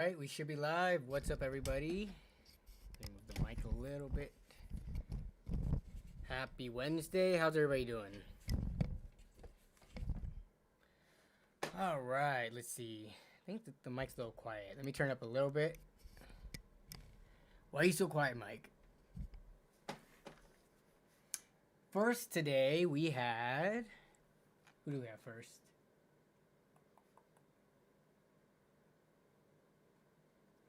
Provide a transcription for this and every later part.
Alright, we should be live. What's up, everybody? Let me move the mic a little bit. Happy Wednesday. How's everybody doing? Alright, let's see. I think the mic's a little quiet. Let me turn it up a little bit. Why are you so quiet, Mike? First today, we had... Who do we have first?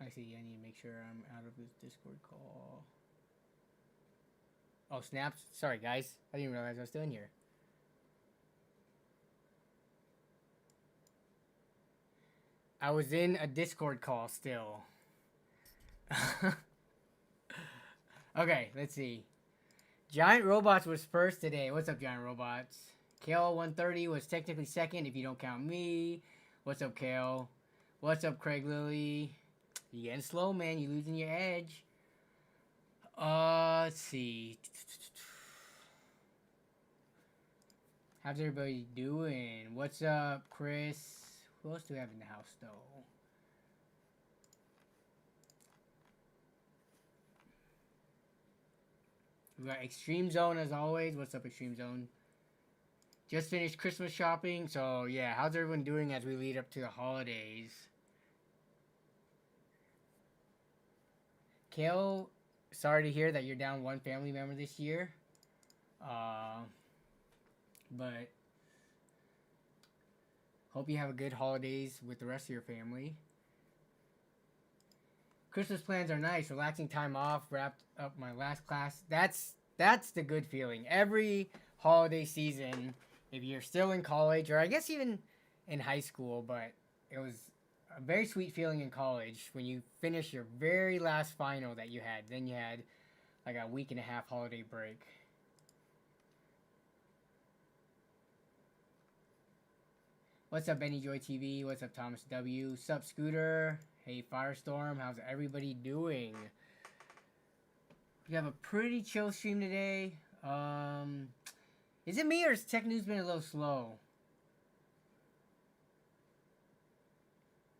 I see. I need to make sure I'm out of this Discord call. Oh, snaps. Sorry, guys. I didn't realize I was still in here. I was in a Discord call still. Okay, let's see. Giant Robots was first today. What's up, Giant Robots? Kale 130 was technically second if you don't count me. What's up, Kale? What's up, Craig Lilly? You getting slow, man. You losing your edge. Let's see. How's everybody doing? What's up, Chris? Who else do we have in the house, though? We got Extreme Zone, as always. What's up, Extreme Zone? Just finished Christmas shopping. So, yeah. How's everyone doing as we lead up to the holidays? Kale, sorry to hear that you're down one family member this year. But hope you have a good holidays with the rest of your family. Christmas plans are nice. Relaxing time off. Wrapped up my last class. That's the good feeling. Every holiday season, if you're still in college, or I guess even in high school, but it was a very sweet feeling in college when you finish your very last final that you had. Then you had like a week and a half holiday break. What's up, Benny Joy TV? What's up, Thomas W? Sup, Scooter? Hey, Firestorm. How's everybody doing? We have a pretty chill stream today. Is it me or has tech news been a little slow?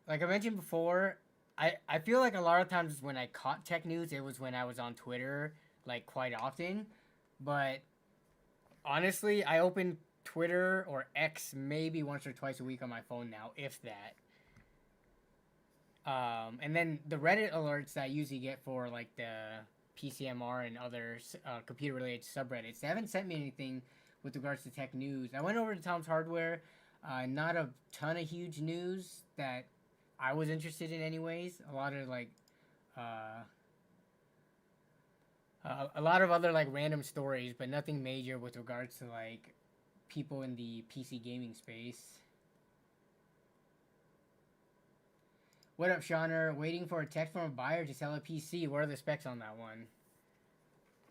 Like I mentioned before, I feel like a lot of times when I caught tech news, it was when I was on Twitter, like quite often. But honestly, I open Twitter or X maybe once or twice a week on my phone now, if that. And then the Reddit alerts that I usually get for like the PCMR and other computer-related subreddits, they haven't sent me anything with regards to tech news. I went over to Tom's Hardware. Not a ton of huge news that I was interested in anyways. A lot of like a lot of other like random stories, but nothing major with regards to like people in the PC gaming space. What up, Shawner? Waiting for a text from a buyer to sell a PC. What are the specs on that one?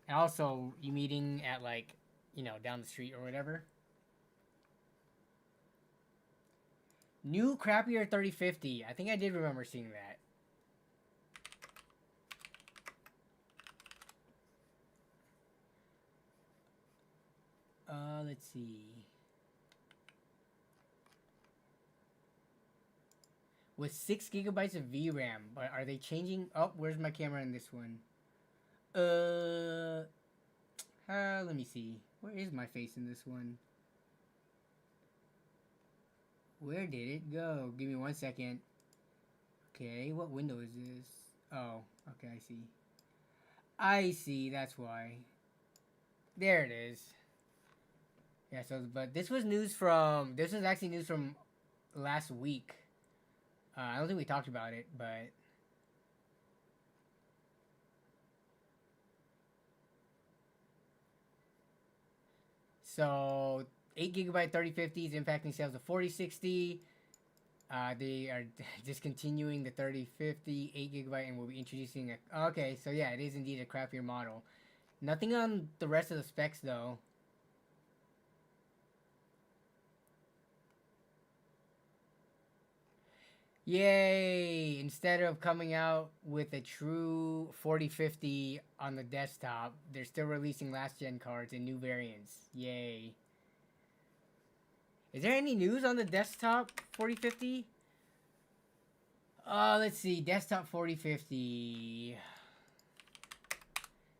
And also, you meeting at like, you know, down the street or whatever? New crappier 3050. I think I did remember seeing that. Let's see. With 6 gigabytes of VRAM. But are they changing? Oh, where's my camera in this one? Let me see. Where is my face in this one? Where did it go? Give me 1 second. Okay, what window is this? Oh, okay, I see. I see, that's why. There it is. Yeah, so, but this was news from, this was actually news from last week. I don't think we talked about it, but... So, 8 gigabyte 3050 is impacting sales of 4060. They are discontinuing the 3050 8 gigabyte and will be introducing a... Okay, so yeah, it is indeed a crappier model. Nothing on the rest of the specs, though. Yay! Instead of coming out with a true 4050 on the desktop, they're still releasing last-gen cards in new variants. Yay. Is there any news on the desktop 4050? Let's see. Desktop 4050.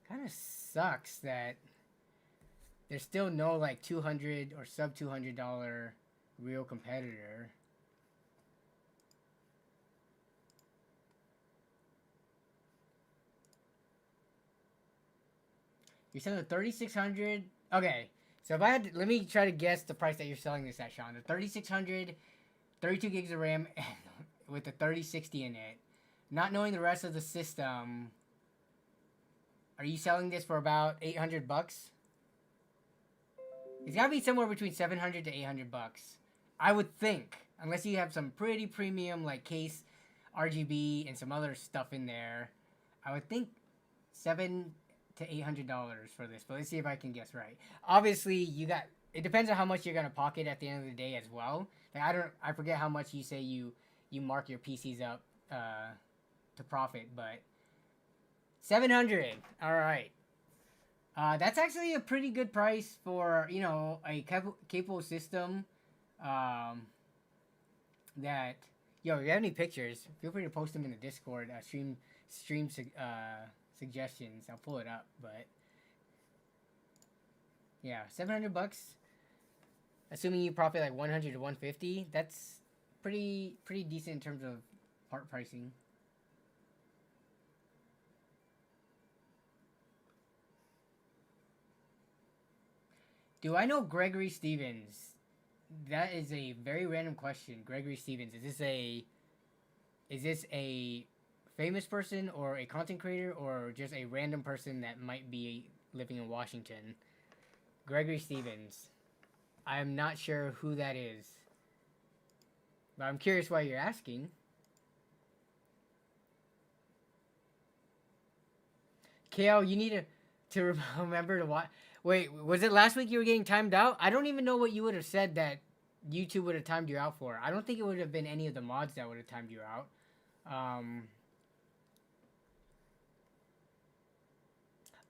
Kind of sucks that there's still no like $200 or sub $200 real competitor. You're selling a 3600. Okay, so if I had to, let me try to guess the price that you're selling this at, Sean. The 3600, 32 gigs of RAM, and with the 3060 in it. Not knowing the rest of the system, are you selling this for about 800 bucks? It's gotta be somewhere between 700 to 800 bucks. I would think, unless you have some pretty premium like case, RGB, and some other stuff in there. I would think $700 to $800 for this, but let's see if I can guess right. Obviously, it depends on how much you're gonna pocket at the end of the day as well. Like I forget how much you say you mark your PCs up to profit, but 700. All right. That's actually a pretty good price for, you know, a capable system. That, yo, if you have any pictures, feel free to post them in the Discord. Stream suggestions. I'll pull it up, but yeah, 700 bucks. Assuming you profit like 100 to 150, that's pretty decent in terms of part pricing. Do I know Gregory Stevens? That is a very random question. Gregory Stevens, is this a famous person or a content creator or just a random person that might be living in Washington? Gregory Stevens. I'm not sure who that is. But I'm curious why you're asking. KL, you need to remember to watch. Wait, was it last week you were getting timed out? I don't even know what you would have said that YouTube would have timed you out for. I don't think it would have been any of the mods that would have timed you out.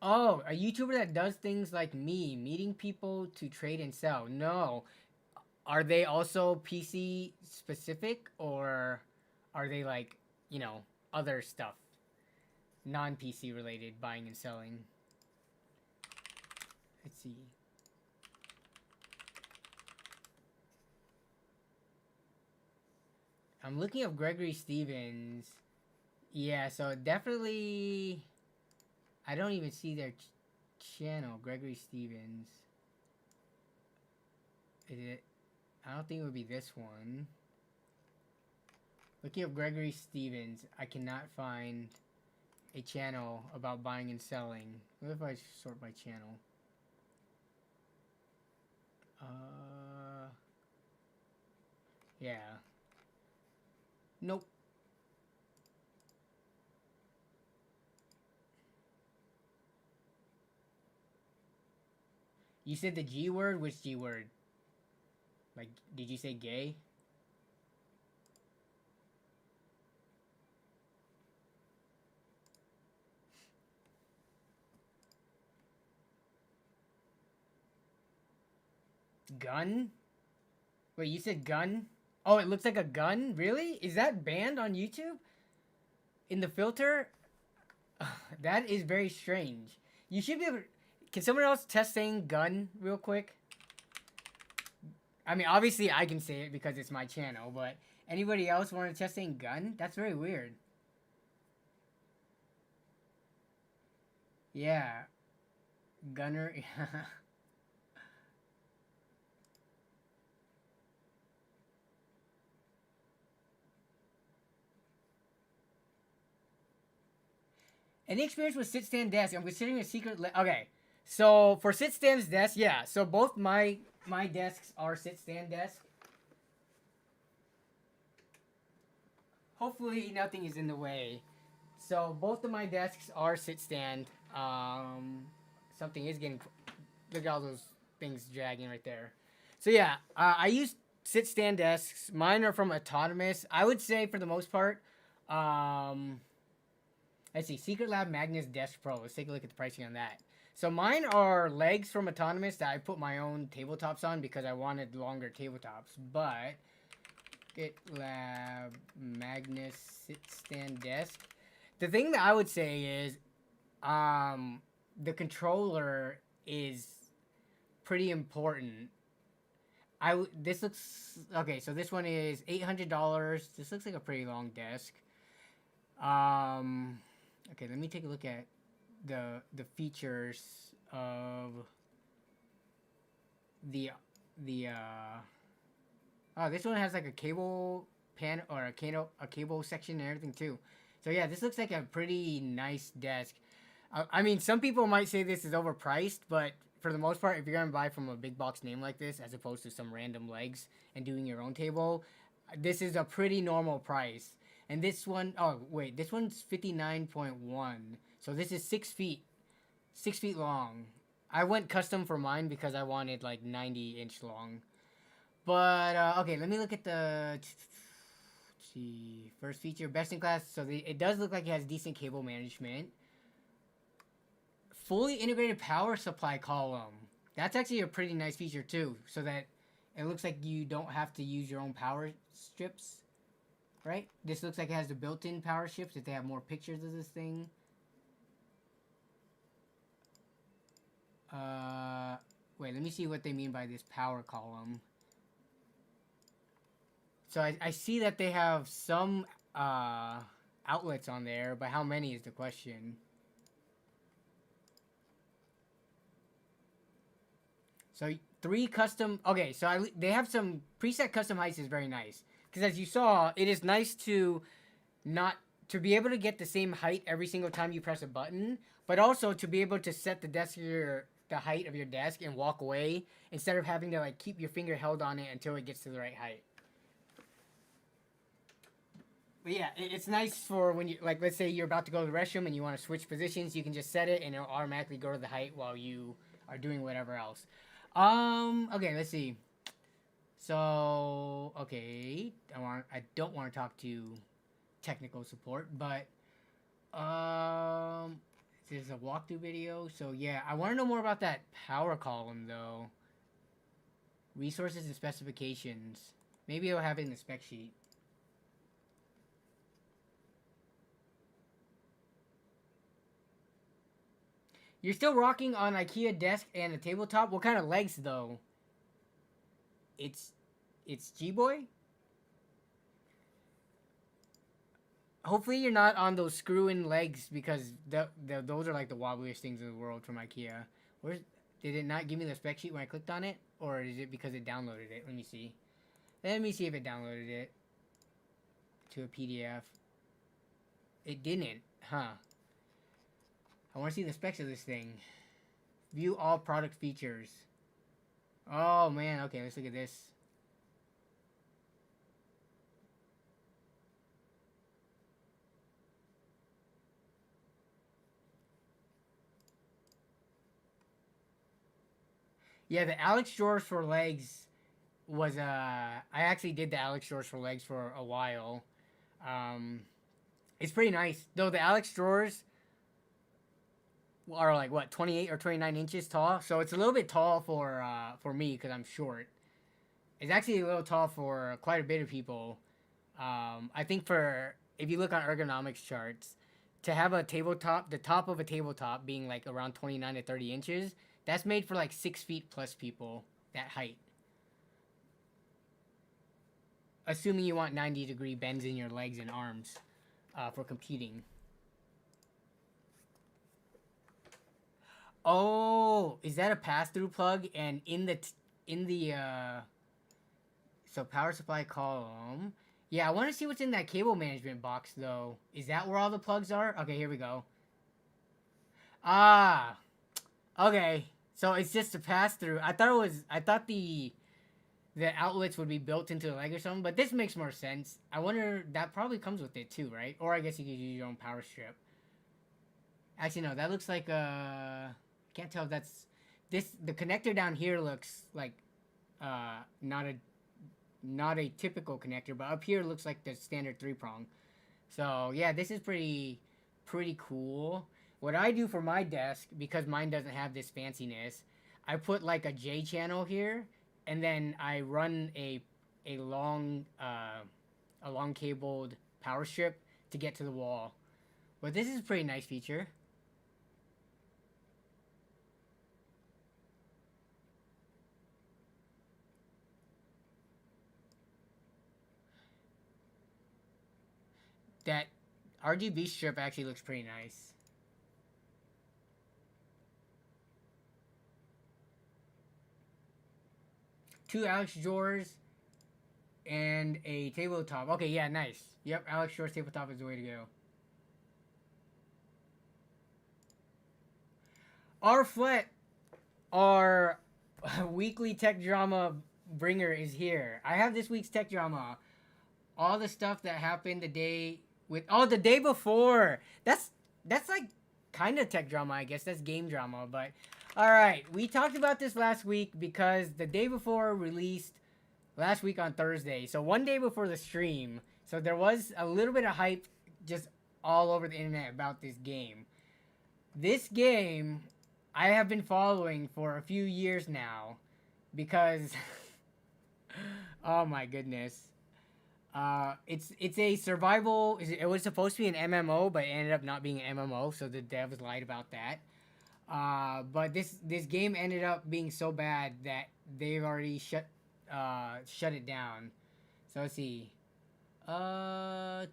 Oh, a YouTuber that does things like me, meeting people to trade and sell. No. Are they also PC specific, or are they like, you know, other stuff? Non-PC related, buying and selling. Let's see. I'm looking up Gregory Stevens. Yeah, so definitely... I don't even see their channel, Gregory Stevens. Is it? I don't think it would be this one. Looking up Gregory Stevens, I cannot find a channel about buying and selling. What if I sort by channel? Yeah. Nope. You said the G word? Which G word? Like, did you say gay? Gun? Wait, you said gun? Oh, it looks like a gun? Really? Is that banned on YouTube? In the filter? That is very strange. You should be able to... Can someone else test saying gun real quick? I mean, obviously I can say it because it's my channel, but anybody else want to test saying gun? That's very weird. Yeah. Gunner. Any experience with sit-stand desk? I'm considering a secret... Okay. So, for sit-stand's desk, yeah. So, both my desks are sit-stand desks. Hopefully, nothing is in the way. So, both of my desks are sit-stand. Something is getting... Look at all those things dragging right there. So, yeah. I use sit-stand desks. Mine are from Autonomous. I would say, for the most part... Let's see, Secret Lab Magnus Desk Pro. Let's take a look at the pricing on that. So mine are legs from Autonomous that I put my own tabletops on because I wanted longer tabletops. But Lab Magnus sit stand desk. The thing that I would say is, the controller is pretty important. This looks okay. So this one is $800. This looks like a pretty long desk. Okay, let me take a look at the features of the oh, this one has like a cable pan or a cable section and everything too. So yeah, this looks like a pretty nice desk. I mean, some people might say this is overpriced, but for the most part, if you're gonna buy from a big box name like this, as opposed to some random legs and doing your own table, this is a pretty normal price. And this one, oh wait, this one's 59.1. So this is 6 feet, 6 feet long. I went custom for mine because I wanted like 90-inch long. But okay, let me look at the. Let's see, first feature, best in class. So it does look like it has decent cable management. Fully integrated power supply column. That's actually a pretty nice feature too, so that it looks like you don't have to use your own power strips, right? This looks like it has the built-in power strips if they have more pictures of this thing. Wait, let me see what they mean by this power column. So I see that they have some outlets on there, but how many is the question. So 3 custom. Okay, so they have some preset custom heights is very nice, because as you saw, it is nice to be able to get the same height every single time you press a button, but also to be able to set the height of your desk and walk away instead of having to like keep your finger held on it until it gets to the right height. But yeah, it's nice for when you, like, let's say you're about to go to the restroom and you want to switch positions, you can just set it and it'll automatically go to the height while you are doing whatever else. Okay, let's see. So, okay, I don't want to talk to technical support, but this is a walkthrough video. So yeah, I want to know more about that power column though. Resources and specifications. Maybe I'll have it in the spec sheet. You're still rocking on IKEA desk and a tabletop? What kind of legs, though? It's G-Boy? Hopefully you're not on those screw-in legs, because those are like the wobbliest things in the world from IKEA. Did it not give me the spec sheet when I clicked on it? Or is it because it downloaded it? Let me see. Let me see if it downloaded it to a PDF. It didn't, huh? I want to see the specs of this thing. View all product features. Oh, man. Okay, let's look at this. Yeah, the Alex drawers for legs was, I actually did the Alex drawers for legs for a while. It's pretty nice. Though the Alex drawers are like, what, 28 or 29 inches tall? So it's a little bit tall for me because I'm short. It's actually a little tall for quite a bit of people. I think if you look on ergonomics charts, to have a tabletop, the top of a tabletop being like around 29 to 30 inches, that's made for like 6 feet plus people, that height. Assuming you want 90-degree bends in your legs and arms for competing. Oh, is that a pass-through plug? And in the so power supply column. Yeah, I want to see what's in that cable management box though. Is that where all the plugs are? Okay, here we go. Ah, okay. So it's just a pass-through. I thought the outlets would be built into the leg or something, but this makes more sense. I wonder, that probably comes with it too, right? Or I guess you could use your own power strip. Actually, no, that looks like can't tell if that's the connector down here looks like not a typical connector, but up here looks like the standard 3-prong. So yeah, this is pretty cool. What I do for my desk, because mine doesn't have this fanciness, I put like a J channel here, and then I run a a long cabled power strip to get to the wall. But this is a pretty nice feature. That RGB strip actually looks pretty nice. Two Alex drawers and a tabletop. Okay, yeah, nice. Yep, Alex Shores tabletop is the way to go. Our Flet, our weekly tech drama bringer is here. I have this week's tech drama. All the stuff that happened the day the day before. That's like kind of tech drama, I guess. That's game drama, but all right. We talked about this last week because the day before released last week on Thursday. So one day before the stream. So there was a little bit of hype just all over the internet about this game. This game I have been following for a few years now because oh my goodness. It's a survival. It was supposed to be an MMO, but it ended up not being an MMO, so the devs lied about that. But this game ended up being so bad that they've already shut it down. So let's see. The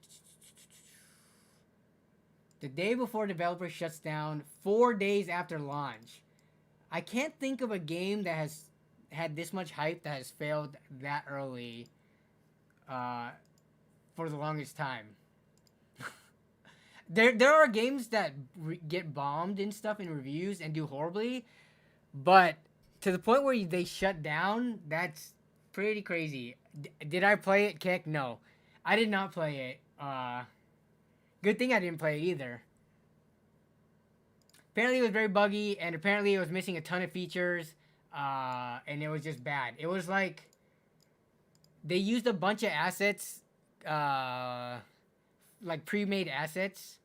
day before developer shuts down, 4 days after launch. I can't think of a game that has had this much hype that has failed that early. For the longest time. There are games that get bombed and stuff in reviews and do horribly, but to the point where they shut down, that's pretty crazy. Did I play it, Keck? No. I did not play it. Good thing I didn't play it either. Apparently it was very buggy, and apparently it was missing a ton of features, and it was just bad. It was like they used a bunch of assets, like pre-made assets,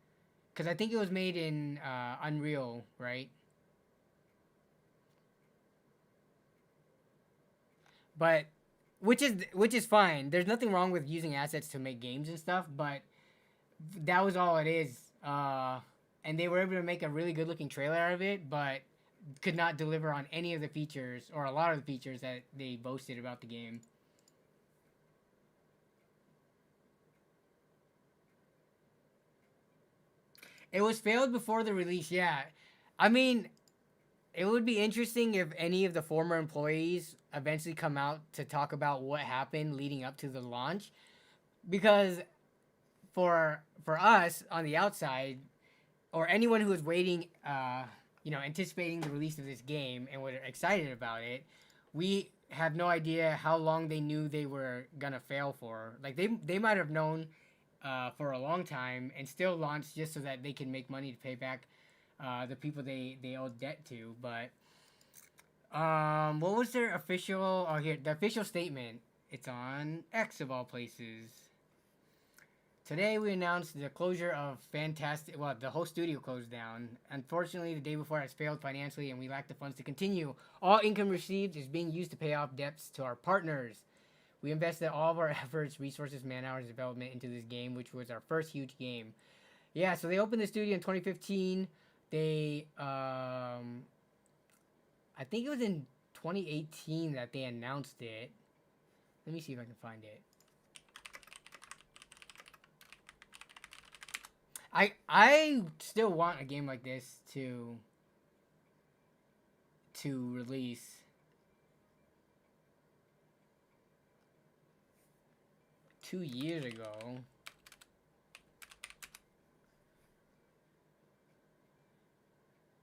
because I think it was made in Unreal, right? But which is fine. There's nothing wrong with using assets to make games and stuff, but that was all it is. And they were able to make a really good-looking trailer out of it, but could not deliver on any of the features or a lot of the features that they boasted about the game. It was failed before the release, yeah. I mean, it would be interesting if any of the former employees eventually come out to talk about what happened leading up to the launch. Because for us on the outside, or anyone who was waiting, anticipating the release of this game and were excited about it, we have no idea how long they knew they were gonna fail for. Like they might have known for a long time and still launched just so that they can make money to pay back the people they owe debt to. But what was their official? Oh, here, the official statement. It's on X of all places. Today we announced the closure of Fantastic. Well, the whole studio closed down. Unfortunately, the day before has failed financially, and we lack the funds to continue. All income received is being used to pay off debts to our partners. We invested all of our efforts, resources, man-hours, development into this game, which was our first huge game. Yeah, so they opened the studio in 2015. They, I think it was in 2018 that they announced it. Let me see if I can find it. I still want a game like this to release. Two years ago.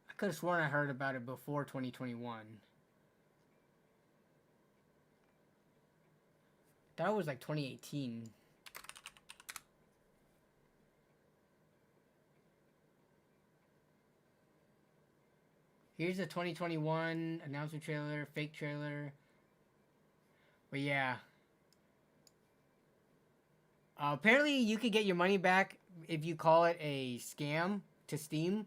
I could have sworn I heard about it before 2021. That was like 2018. Here's a 2021 announcement trailer, fake trailer. But yeah. Apparently, you could get your money back if you call it a scam to Steam,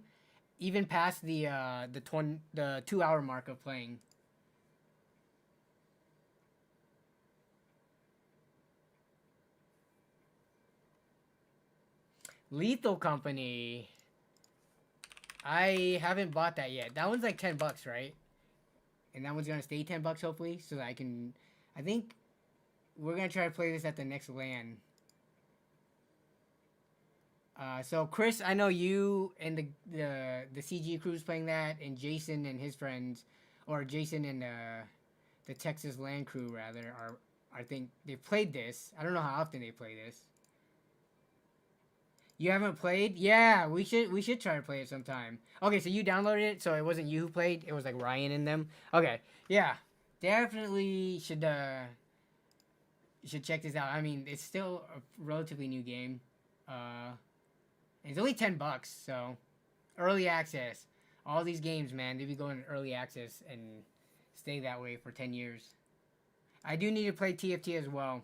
even past the 2-hour mark of playing. Lethal Company. I haven't bought that yet. That one's like $10, right? And that one's gonna stay $10 hopefully, so that I can. I think we're gonna try to play this at the next LAN. So Chris, I know you and the CG crew's playing that, and Jason and his friends, or Jason and the Texas LAN crew rather, are I think they played this. I don't know how often they play this. You haven't played? Yeah, we should try to play it sometime. Okay, so you downloaded it, so it wasn't you who played. It was like Ryan and them. Okay, yeah, definitely should check this out. I mean, it's still a relatively new game. It's only $10, so early access. All these games, man, they be going in early access and stay that way for 10 years. I do need to play TFT as well.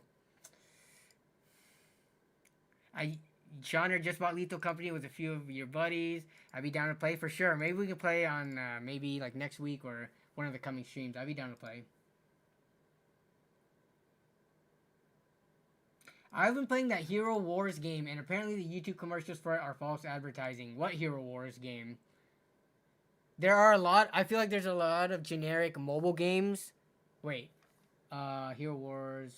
Shawner just bought Lethal Company with a few of your buddies. I'd be down to play for sure. Maybe we can play on maybe like next week or one of the coming streams. I'd be down to play. I've been playing that Hero Wars game, and apparently the YouTube commercials for it are false advertising. What Hero Wars game? There are a lot. I feel like there's a lot of generic mobile games. Wait. Hero Wars.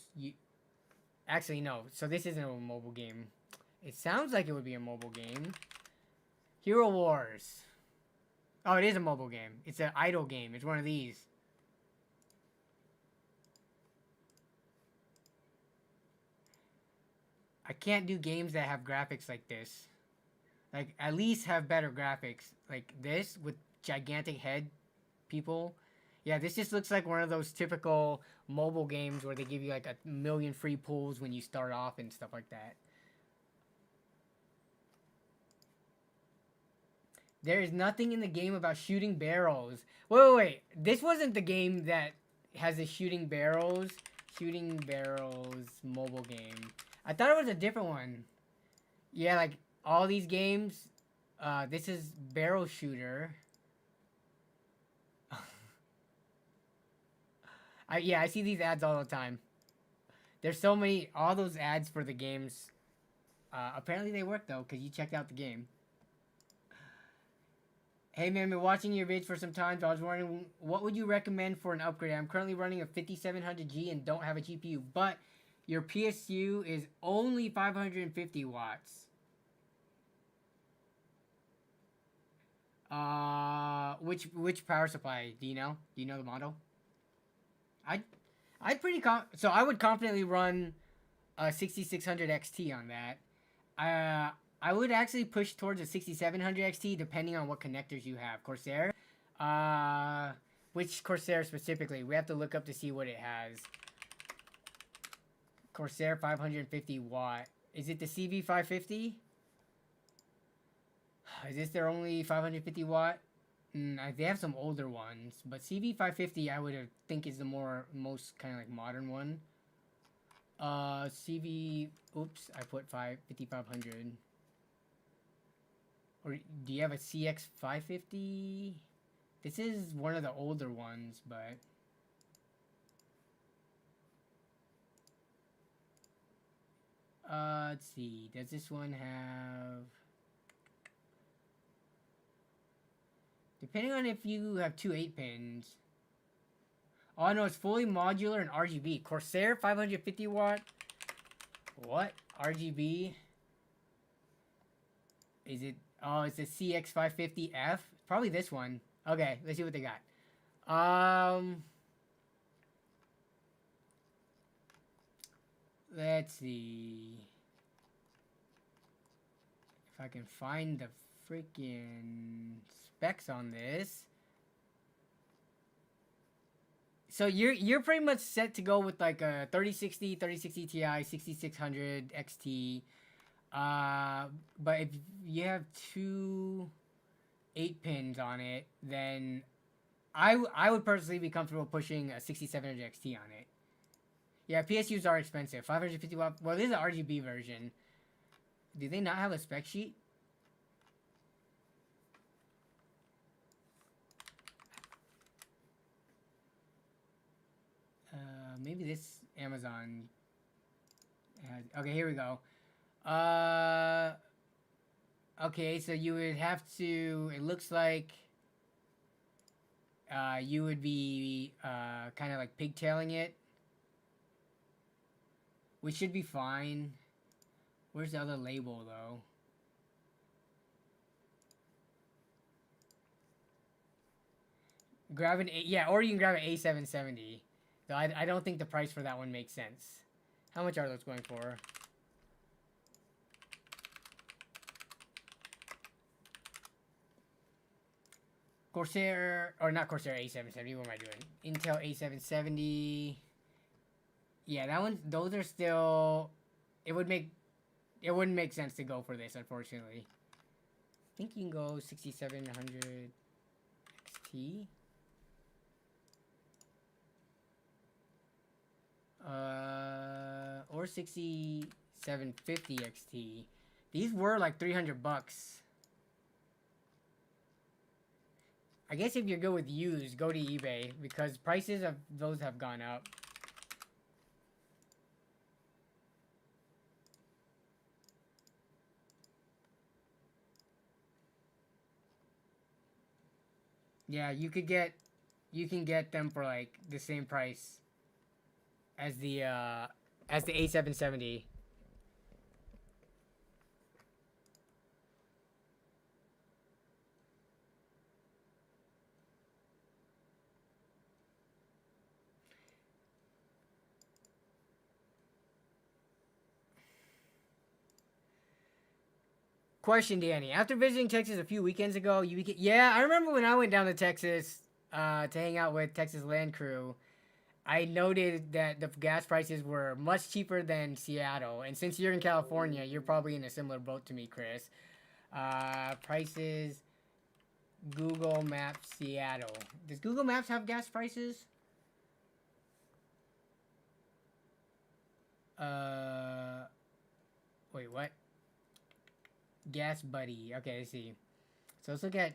Actually, no. So this isn't a mobile game. It sounds like it would be a mobile game. Hero Wars. Oh, it is a mobile game. It's an idle game. It's one of these. I can't do games that have graphics like this. Like, at least have better graphics. Like this with gigantic head people. Yeah, this just looks like one of those typical mobile games where they give you like a million free pulls when you start off and stuff like that. There is nothing in the game about shooting barrels. Wait. This wasn't the game that has the shooting barrels mobile game. I thought it was a different one. Yeah, like all these games. This is barrel shooter. I see these ads all the time. There's so many, all those ads for the games. Apparently they work though, because you checked out the game. Hey man, I've been watching your vids for some time, so I was wondering, what would you recommend for an upgrade? I'm currently running a 5700G and don't have a GPU, but your PSU is only 550 watts. Which power supply? Do you know? Do you know the model? I'd pretty so I would confidently run a 6600 XT on that. I would actually push towards a 6700 XT depending on what connectors you have. Corsair? Which Corsair specifically? We have to look up to see what it has. Corsair 550 watt. Is it the CV550? Is this their only 550 watt? They have some older ones, but CV550 I would think is the most kind of like modern one. Oops, I put 5500. Or do you have a CX550? This is one of the older ones, but let's see. Does this one have? Depending on if you have two 8-pins. Oh no, it's fully modular and RGB. Corsair 550 watt. What? RGB? Is it? Oh, it's a CX550F. Probably this one. Okay, let's see what they got. Let's see if I can find the freaking specs on this. So you're pretty much set to go with like a 3060 Ti, 6600 XT. But if you have two 8-pins on it, then I would personally be comfortable pushing a 6700 XT on it. Yeah, PSUs are expensive. 550 watt. Well, this is an RGB version. Do they not have a spec sheet? Maybe this Amazon has, okay, here we go. Okay, so you would have to. It looks like you would be kind of like pigtailing it, which should be fine. Where's the other label though? Grab an A, yeah, or you can grab an A770. Though I don't think the price for that one makes sense. How much are those going for? Corsair, or not Corsair A770, what am I doing? Intel A770. Yeah, that one, those are still, it wouldn't make sense to go for this, unfortunately. I think you can go 6700 XT. Or 6750 XT. These were like 300 bucks. I guess if you're good with used, go to eBay because prices of those have gone up. Yeah, you can get them for like the same price as the A770. Question, Danny. After visiting Texas a few weekends ago, yeah, I remember when I went down to Texas to hang out with Texas Land Crew. I noted that the gas prices were much cheaper than Seattle, and since you're in California, you're probably in a similar boat to me, Chris. Prices. Google Maps Seattle. Does Google Maps have gas prices? Wait, what? Gas Buddy. Okay, let's see. So let's look at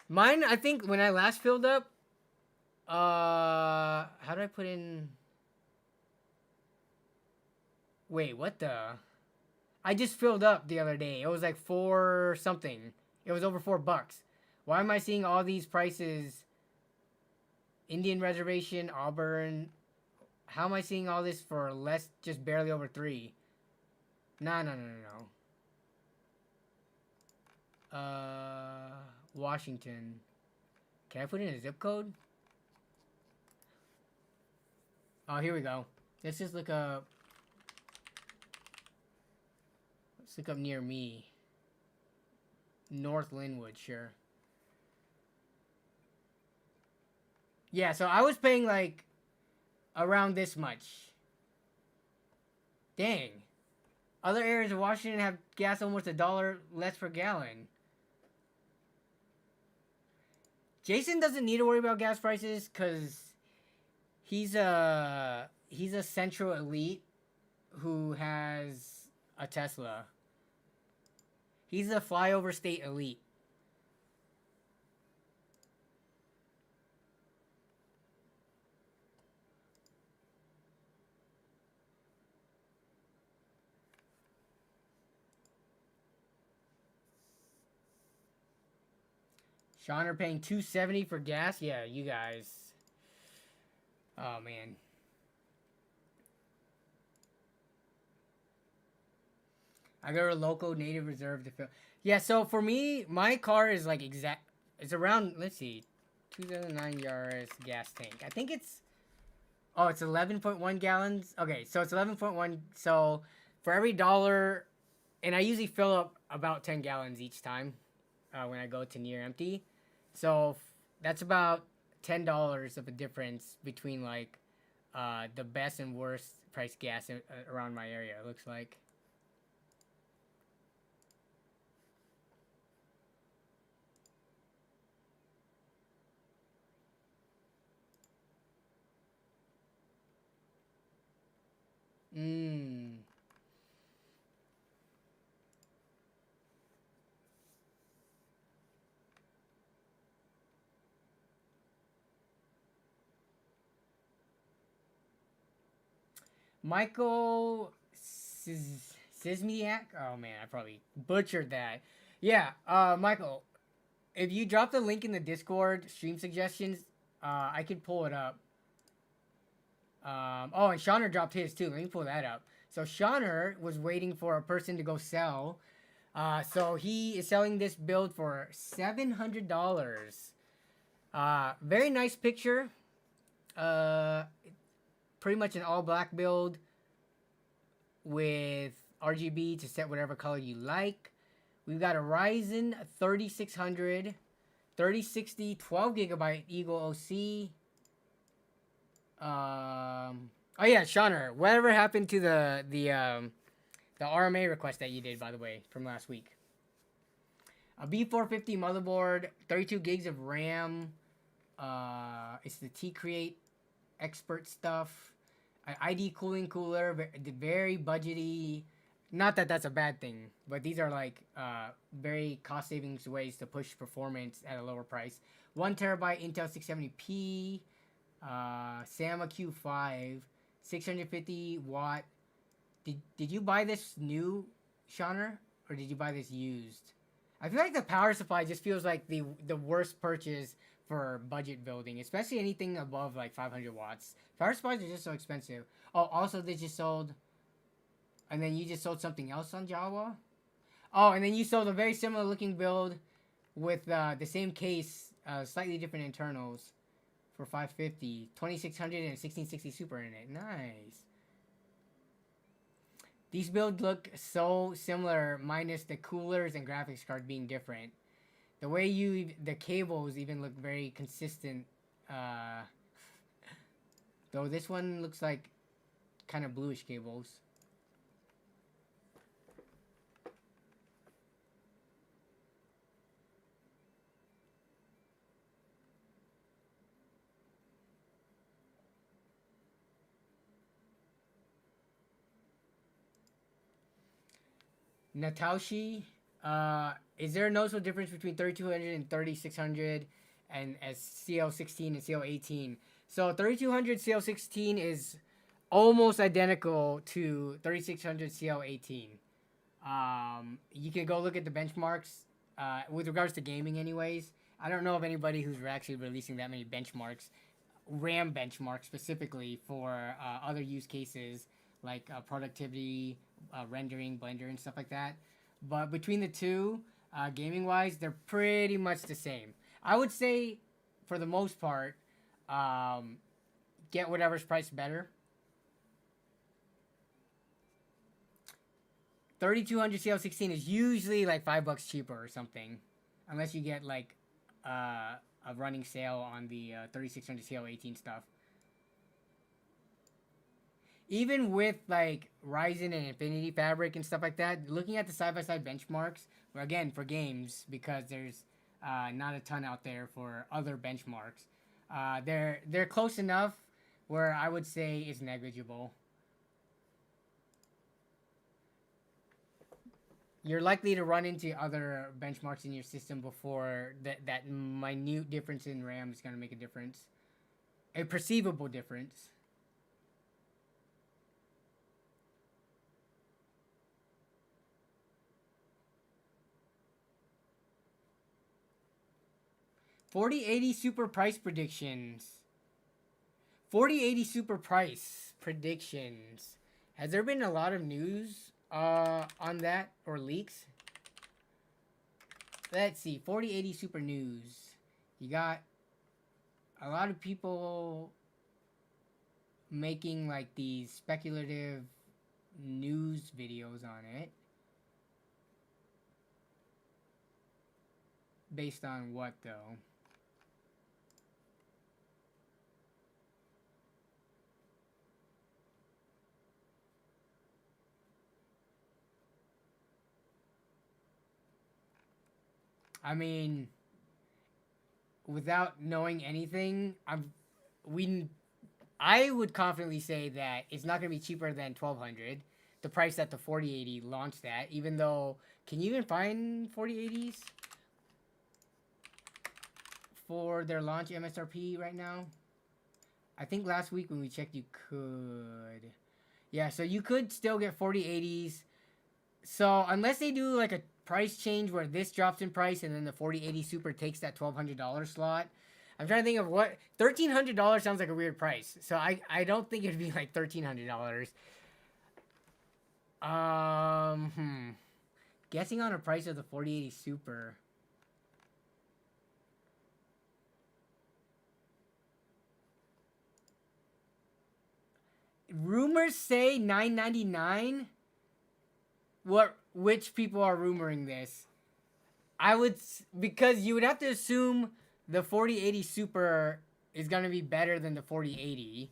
mine. I think when I last filled up, how do I put in? Wait, what the? I just filled up the other day. It was like 4 something. It was over $4. Why am I seeing all these prices? Indian Reservation, Auburn. How am I seeing all this for less, just barely over 3? No. Washington. Can I put in a zip code? Oh, here we go. Let's just look up. Let's look up near me. North Linwood, sure. Yeah, so I was paying like around this much. Dang. Other areas of Washington have gas almost $1 less per gallon. Jason doesn't need to worry about gas prices because he's a central elite who has a Tesla. He's a flyover state elite. Shawner paying $2.70 for gas? Yeah, you guys. Oh, man. I got a local native reserve to fill. Yeah, so for me, my car is like it's around, let's see, 2009 Yaris gas tank. I think it's, oh, it's 11.1 gallons. Okay, so it's 11.1. So for every dollar, and I usually fill up about 10 gallons each time when I go to near empty. So that's about $10 of a difference between like the best and worst price gas around my area, it looks like. Michael Sismiak? Oh man, I probably butchered that. Yeah, Michael, if you drop the link in the Discord stream suggestions, I could pull it up. Oh, and Shawner dropped his too. Let me pull that up. So Shawner was waiting for a person to go sell. So he is selling this build for $700. Very nice picture. Pretty much an all black build with RGB to set whatever color you like. We've got a Ryzen 3600, 3060, 12 gigabyte Eagle OC. Oh yeah, Shawner. Whatever happened to the RMA request that you did, by the way, from last week? A B450 motherboard, 32 gigs of RAM. It's the T-Create expert stuff. An ID cooling cooler, very budgety. Not that that's a bad thing, but these are like very cost savings ways to push performance at a lower price. 1 terabyte Intel 670p, Sama Q5, 650 watt. Did you buy this new, Shawner, or did you buy this used? I feel like the power supply just feels like the worst purchase for budget building, especially anything above like 500 watts. Power supplies are just so expensive. Oh, also they just sold, and then you just sold something else on Jawa. Oh, and then you sold a very similar looking build with the same case, slightly different internals for 550, 2600 and 1660 Super in it. Nice. These builds look so similar, minus the coolers and graphics card being different. The way the cables even look very consistent. Though this one looks like kind of bluish cables. Nataushi, is there a noticeable difference between 3200 and 3600 and as CL16 and CL18? So 3200 CL16 is almost identical to 3600 CL18. You can go look at the benchmarks with regards to gaming anyways. I don't know of anybody who's actually releasing that many benchmarks, RAM benchmarks specifically for other use cases like productivity, rendering, Blender, and stuff like that. But between the two, gaming-wise, they're pretty much the same. I would say, for the most part, get whatever's priced better. 3200 CL16 is usually like $5 cheaper or something, unless you get like a running sale on the 3600 CL18 stuff. Even with like Ryzen and Infinity Fabric and stuff like that, looking at the side-by-side benchmarks, again for games, because there's not a ton out there for other benchmarks, they're close enough where I would say it's negligible. You're likely to run into other benchmarks in your system before that minute difference in RAM is going to make a difference, a perceivable difference. $4080 super price predictions. 4080 super price predictions. Has there been a lot of news on that or leaks? Let's see. 4080 super news. You got a lot of people making like these speculative news videos on it. Based on what though? I mean, without knowing anything, I would confidently say that it's not going to be cheaper than 1200, the price that the 4080 launched at, even though, can you even find 4080s for their launch MSRP right now? I think last week when we checked you could. Yeah, so you could still get 4080s So unless they do like a price change where this drops in price and then the 4080 Super takes that $1,200 slot, I'm trying to think of what $1,300 sounds like a weird price. So I don't think it'd be like $1,300. Guessing on a price of the 4080 Super. Rumors say $999. Which people are rumoring this? I would, because you would have to assume the 4080 Super is gonna be better than the 4080.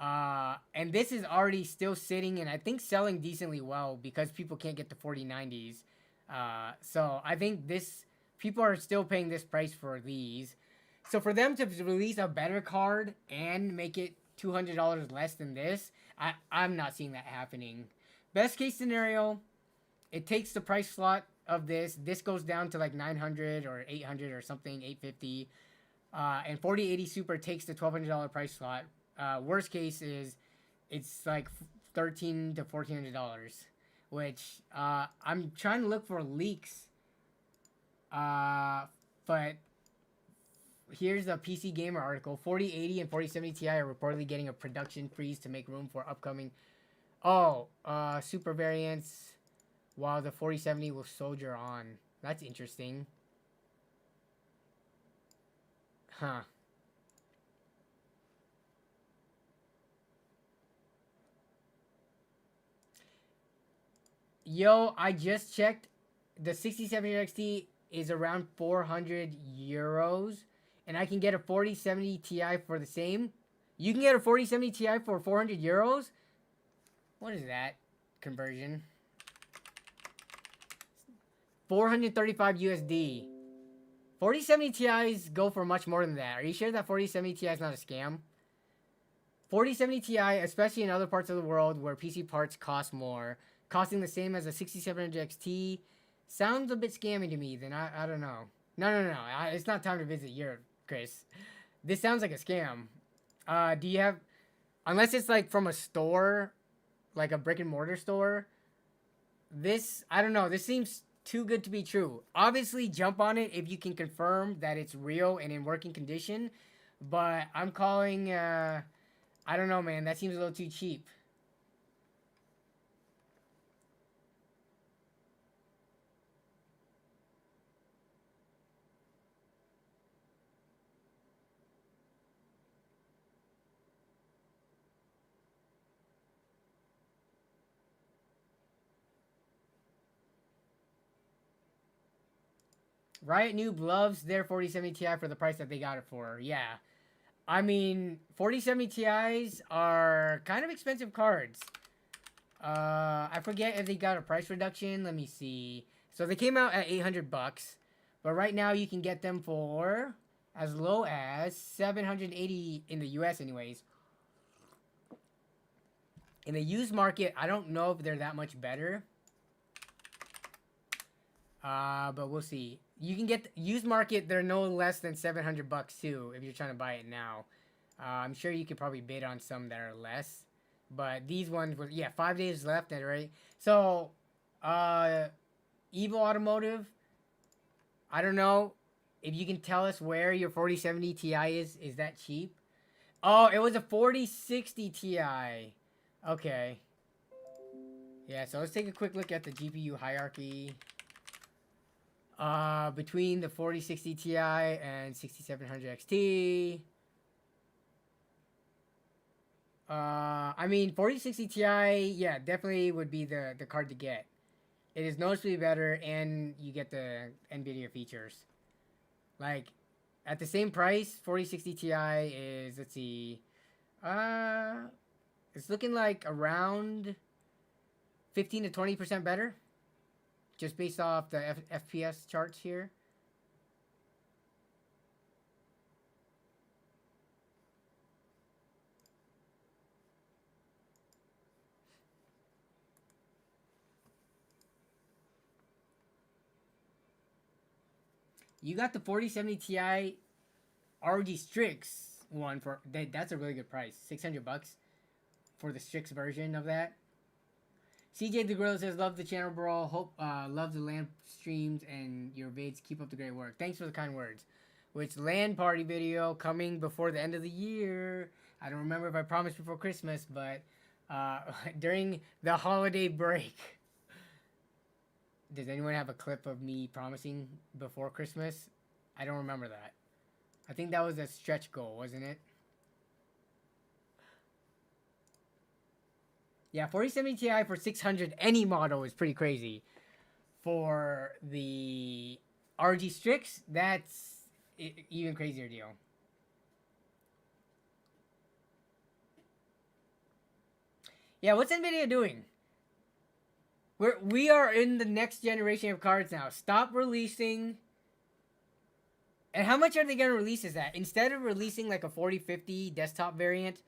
And this is already still sitting and I think selling decently well because people can't get the 4090s. So I think people are still paying this price for these. So for them to release a better card and make it $200 less than this, I'm not seeing that happening. Best case scenario, it takes the price slot of this. This goes down to like 900 or 800 or something, 850. And 4080 Super takes the $1,200 price slot. Worst case is it's like $1,300 to $1,400, which I'm trying to look for leaks. But here's a PC Gamer article. 4080 and 4070 Ti are reportedly getting a production freeze to make room for upcoming super variants, while the 4070 will soldier on. That's interesting. Huh. Yo, I just checked. The 6700 XT is around 400 euros. And I can get a 4070 Ti for the same. You can get a 4070 Ti for 400 euros? What is that conversion? 435 USD. 4070 Ti's go for much more than that. Are you sure that 4070 Ti is not a scam? 4070 Ti, especially in other parts of the world where PC parts cost more, costing the same as a 6700 XT, sounds a bit scammy to me. Then I don't know. No. It's not time to visit Europe, Chris. This sounds like a scam. Do you have... Unless it's like from a store, like a brick and mortar store. This, I don't know. This seems too good to be true. Obviously, jump on it if you can confirm that it's real and in working condition. But I'm calling... I don't know, man. That seems a little too cheap. Riot Noob loves their 4070 Ti for the price that they got it for. Yeah. I mean, 4070 Ti's are kind of expensive cards. I forget if they got a price reduction. Let me see. So they came out at 800 bucks. But right now you can get them for as low as 780 in the US anyways. In the used market, I don't know if they're that much better. But we'll see. You can get used market, they're no less than 700 bucks too if you're trying to buy it now. I'm sure you could probably bid on some that are less. But these ones were, yeah, 5 days left, right? So, Evo Automotive, I don't know if you can tell us where your 4070 Ti is. Is that cheap? Oh, it was a 4060 Ti. Okay. Yeah, so let's take a quick look at the GPU hierarchy. Between the 4060 Ti and 6700 XT. I mean, 4060 Ti, yeah, definitely would be the card to get. It is noticeably better, and you get the NVIDIA features. Like, at the same price, 4060 Ti is, let's see, it's looking like around 15 to 20% better. Just based off the FPS charts here. You got the 4070 Ti ROG Strix one for that's a really good price. 600 bucks for the Strix version of that. CJ the Gorilla says, love the channel, bro. Hope, love the LAN streams and your vids. Keep up the great work. Thanks for the kind words. Which LAN party video coming before the end of the year. I don't remember if I promised before Christmas, but during the holiday break. Does anyone have a clip of me promising before Christmas? I don't remember that. I think that was a stretch goal, wasn't it? Yeah, 4070 Ti for 600 any model is pretty crazy. For the RG Strix, that's even crazier deal. Yeah, what's NVIDIA doing? We are in the next generation of cards now. Stop releasing. And how much are they going to release is that? Instead of releasing like a 4050 desktop variant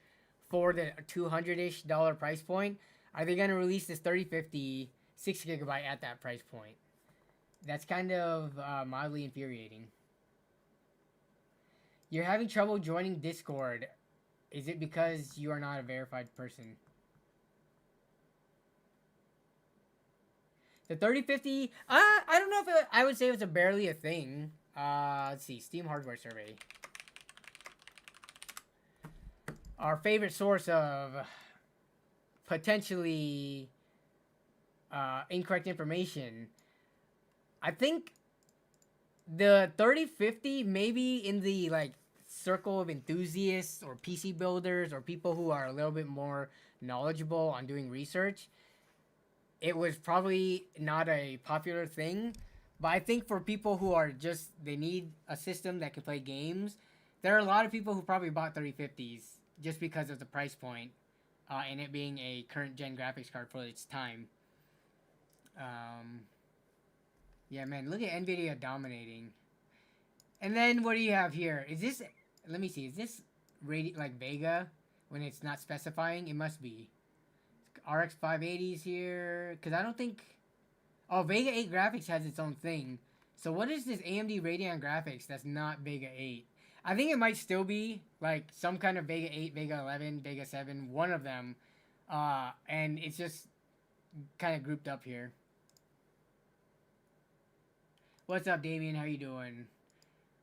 for the $200-ish price point, are they going to release this 3050 6GB at that price point? That's kind of mildly infuriating. You're having trouble joining Discord. Is it because you are not a verified person? The 3050, I don't know if I would say it's barely a thing. Let's see, Steam hardware survey. Our favorite source of potentially incorrect information. I think the 3050 maybe in the like circle of enthusiasts or PC builders or people who are a little bit more knowledgeable on doing research, it was probably not a popular thing. But I think for people who are just, they need a system that can play games, there are a lot of people who probably bought 3050s just because of the price point and it being a current gen graphics card for its time. Yeah, man, look at NVIDIA dominating. And then what do you have here? Is this, let me see, is this like Vega when it's not specifying? It must be. RX 580s here, because I don't think... Oh, Vega 8 graphics has its own thing. So what is this AMD Radeon graphics that's not Vega 8? I think it might still be like some kind of Vega 8, Vega 11, Vega 7, one of them. And it's just kind of grouped up here. What's up, Damien? How you doing?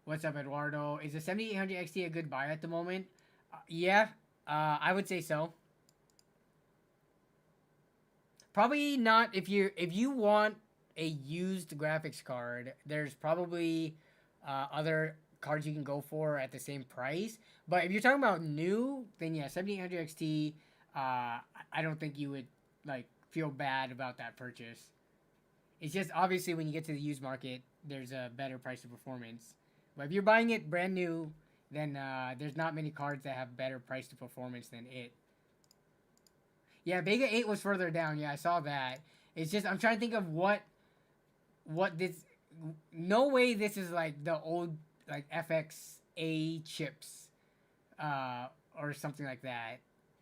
What's up, Eduardo? Is the 7800 XT a good buy at the moment? Yeah, I would say so. Probably not if you want a used graphics card. There's probably other cards you can go for at the same price. But if you're talking about new, then yeah, 7800 XT. I don't think you would like feel bad about that purchase. It's just obviously when you get to the used market, there's a better price to performance. But if you're buying it brand new, then there's not many cards that have better price to performance than it. Yeah, Vega 8 was further down. Yeah, I saw that. It's just, I'm trying to think of what this... No way this is like the old, like, FXA chips. Or something like that.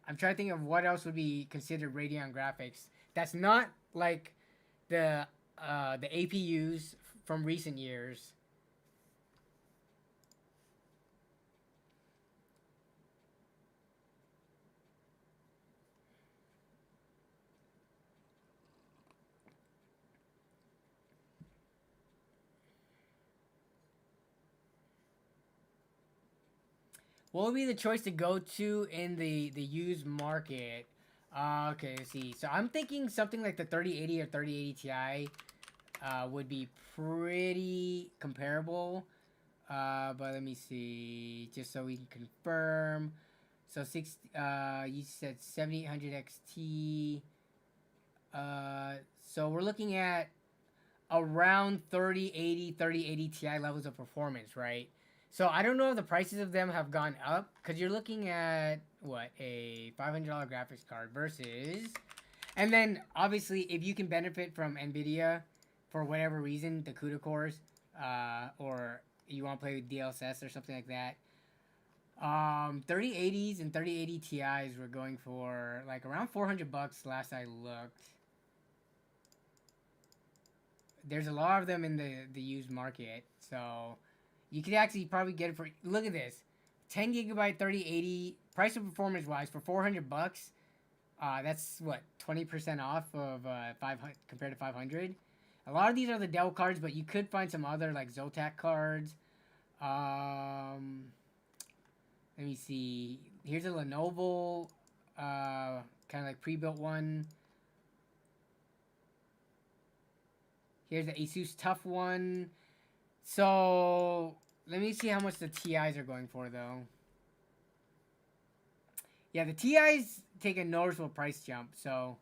I'm trying to think of what else would be considered Radeon graphics. That's not, like, the APUs from recent years. What would be the choice to go to in the used market? Okay, let's see. So I'm thinking something like the 3080 or 3080 Ti would be pretty comparable. But let me see, just so we can confirm. So you said 7800 XT. So we're looking at around 3080 Ti levels of performance, right? So I don't know if the prices of them have gone up, because you're looking at, what, a $500 graphics card versus... And then, obviously, if you can benefit from NVIDIA, for whatever reason, the CUDA cores, or you want to play with DLSS or something like that, 3080s and 3080 Ti's were going for, like, around $400 last I looked. There's a lot of them in the used market, so... You could actually probably get it for... Look at this. 10 gigabyte 3080... Price of performance wise for $400. That's what 20% off of 500 compared to 500. A lot of these are the Dell cards, but you could find some other like Zotac cards. Let me see. Here's a Lenovo, kind of like pre-built one. Here's the Asus Tough one. So let me see how much the TIs are going for though. Yeah, the TIs take a noticeable price jump. So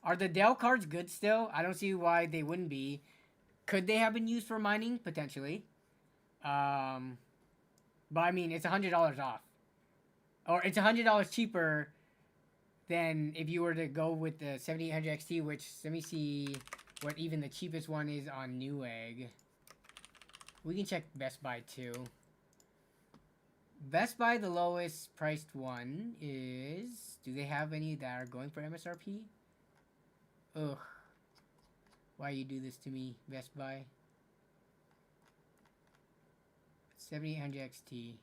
are the Dell cards good still? I don't see why they wouldn't be. Could they have been used for mining potentially? But I mean, it's $100 off, or it's $100 cheaper than if you were to go with the 7800 XT. Which, let me see what even the cheapest one is on Newegg. We can check Best Buy too. Best Buy, the lowest priced one is. Do they have any that are going for MSRP? Ugh. Why you do this to me, Best Buy? 7800 XT.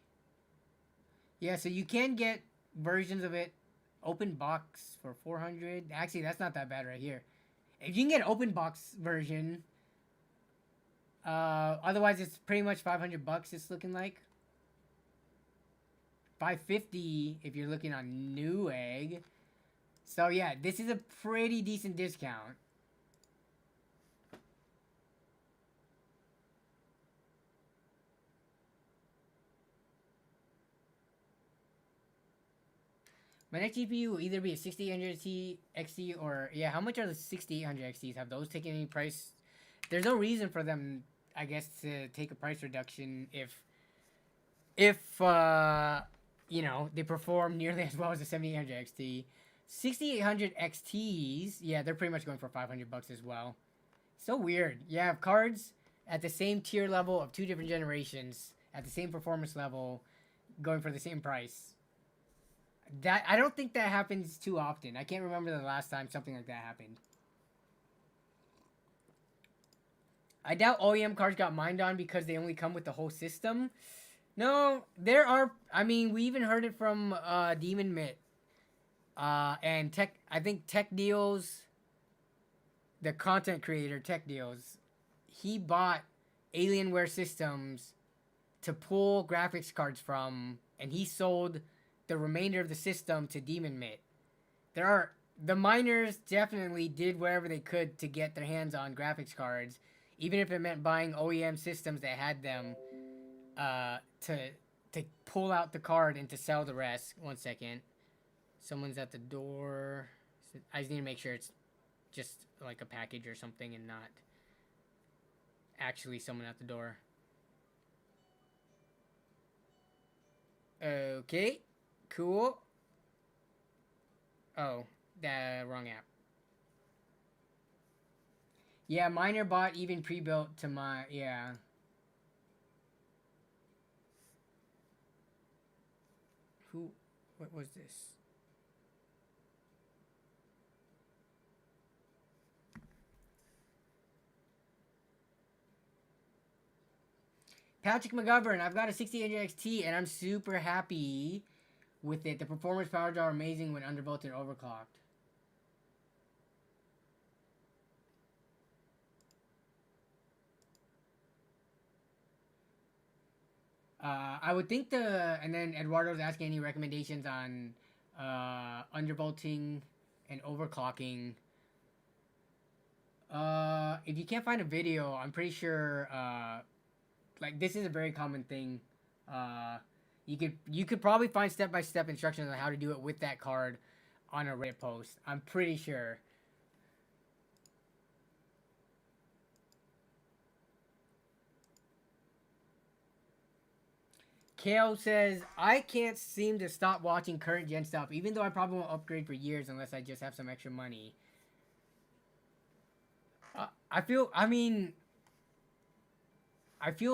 Yeah, so you can get versions of it open box for 400. Actually, that's not that bad right here. If you can get an open box version, otherwise it's pretty much 500 bucks. It's looking like 550 if you're looking on Newegg. So yeah, this is a pretty decent discount. My next GPU will either be a 6800 XT or... Yeah, how much are the 6800 XTs? Have those taken any price? There's no reason for them, I guess, to take a price reduction if you know, they perform nearly as well as the 7800 XT. 6800 XTs, yeah, they're pretty much going for 500 bucks as well. So weird. You have cards at the same tier level of two different generations, at the same performance level, going for the same price. That I don't think that happens too often. I can't remember the last time something like that happened. I doubt OEM cards got mined on because they only come with the whole system. No, there are... I mean, we even heard it from Demon Mitt. And Tech... I think Tech Deals... The content creator, Tech Deals. He bought Alienware systems to pull graphics cards from. And he sold the remainder of the system to Demon Mitt. The miners definitely did whatever they could to get their hands on graphics cards, even if it meant buying OEM systems that had them, to pull out the card and to sell the rest. 1 second. Someone's at the door. I just need to make sure it's just like a package or something and not actually someone at the door. Okay. Cool. Oh, the wrong app. Yeah, miner bought even pre-built to my... Yeah. Who... What was this? Patrick McGovern, I've got a 6800 XT and I'm super happy with it. The performance powers are amazing when undervolted and overclocked. I would think and then Eduardo's asking any recommendations on undervolting and overclocking. If you can't find a video, I'm pretty sure like this is a very common thing. You could probably find step-by-step instructions on how to do it with that card on a Reddit post. I'm pretty sure. Kale says, I can't seem to stop watching current gen stuff, even though I probably won't upgrade for years unless I just have some extra money. I feel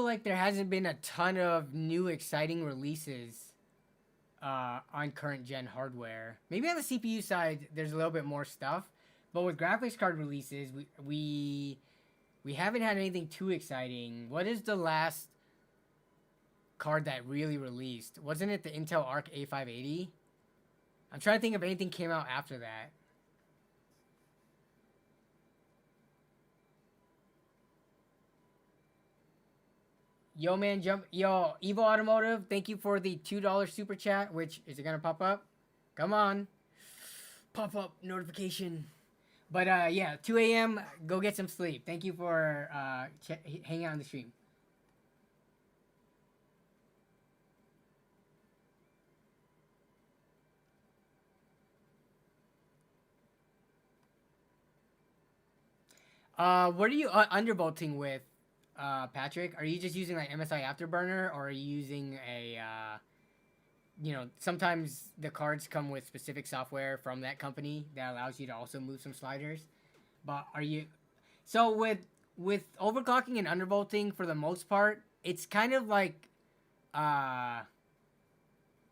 like there hasn't been a ton of new exciting releases on current gen hardware. Maybe on the CPU side, there's a little bit more stuff, but with graphics card releases, we haven't had anything too exciting. What is the last card that really released? Wasn't it the Intel Arc A580? I'm trying to think if anything came out after that. Yo, man, jump. Yo, Evo Automotive, thank you for the $2 super chat, which, is it going to pop up? Come on. Pop up notification. But, yeah, 2 a.m., go get some sleep. Thank you for hanging out on the stream. What are you underbolting with, Patrick? Are you just using like MSI Afterburner, or are you using a, sometimes the cards come with specific software from that company that allows you to also move some sliders. But are you, so with overclocking and underbolting, for the most part, it's kind of like,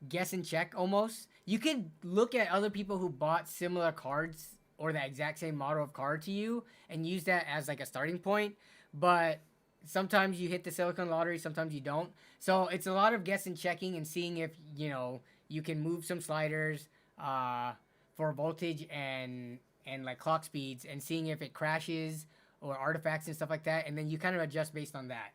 guess and check almost. You can look at other people who bought similar cards or the exact same model of card to you and use that as like a starting point, but sometimes you hit the silicon lottery, sometimes you don't. So it's a lot of guess and checking and seeing if, you can move some sliders for voltage and like clock speeds, and seeing if it crashes or artifacts and stuff like that, and then you kind of adjust based on that.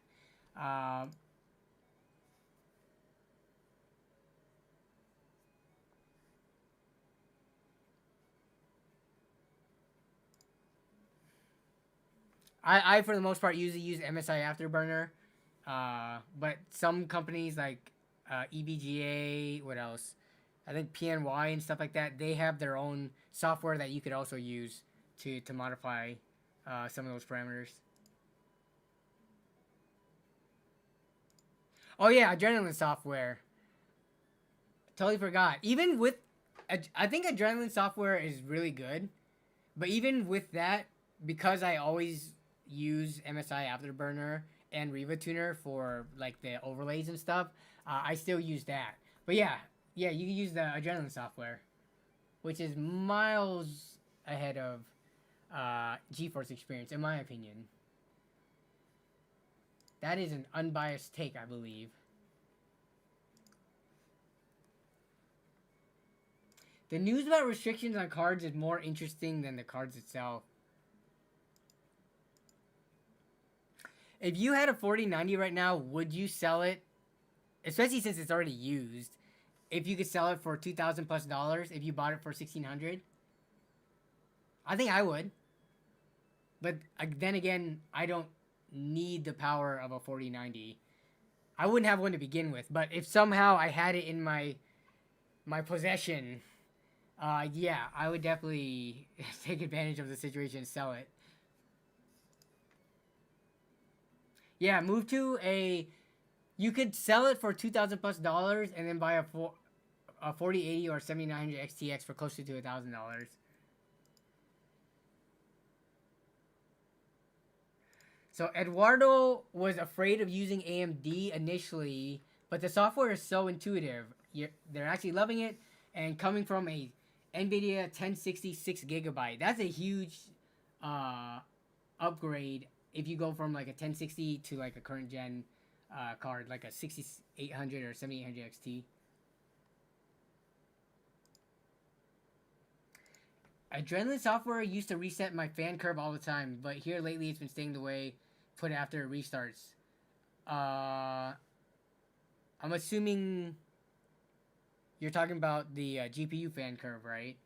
I for the most part usually use MSI Afterburner, but some companies like EVGA, what else? I think PNY and stuff like that, they have their own software that you could also use to modify some of those parameters. Oh yeah, Adrenaline software. Totally forgot. Even with, I think Adrenaline software is really good, but even with that, because I always use MSI Afterburner and Riva Tuner for like the overlays and stuff, I still use that. But yeah, you can use the Adrenaline software, which is miles ahead of GeForce Experience, in my opinion. That is an unbiased take, I believe. The news about restrictions on cards is more interesting than the cards itself. If you had a 4090 right now, would you sell it? Especially since it's already used. If you could sell it for $2,000 plus, if you bought it for $1,600, I think I would. But then again, I don't need the power of a 4090. I wouldn't have one to begin with. But if somehow I had it in my possession, yeah, I would definitely take advantage of the situation and sell it. Yeah, move to a. You could sell it for $2,000 plus and then buy a 4080 or 7900 XTX for closer to $1,000. So Eduardo was afraid of using AMD initially, but the software is so intuitive. They're actually loving it, and coming from a NVIDIA 1060 6GB, that's a huge upgrade if you go from like a 1060 to like a current gen card, like a 6800 or 7800 XT. Adrenaline software used to reset my fan curve all the time, but here lately it's been staying the way, put after it restarts. I'm assuming you're talking about the GPU fan curve, right?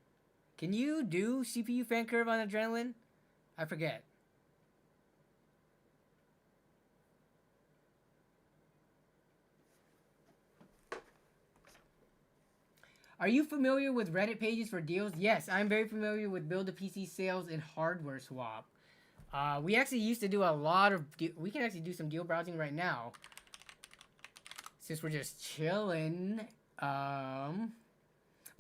Can you do CPU fan curve on Adrenaline? I forget. Are you familiar with Reddit pages for deals? Yes, I'm very familiar with buildapcsales and hardware swap. We actually used to do a lot of. We can actually do some deal browsing right now, since we're just chilling. But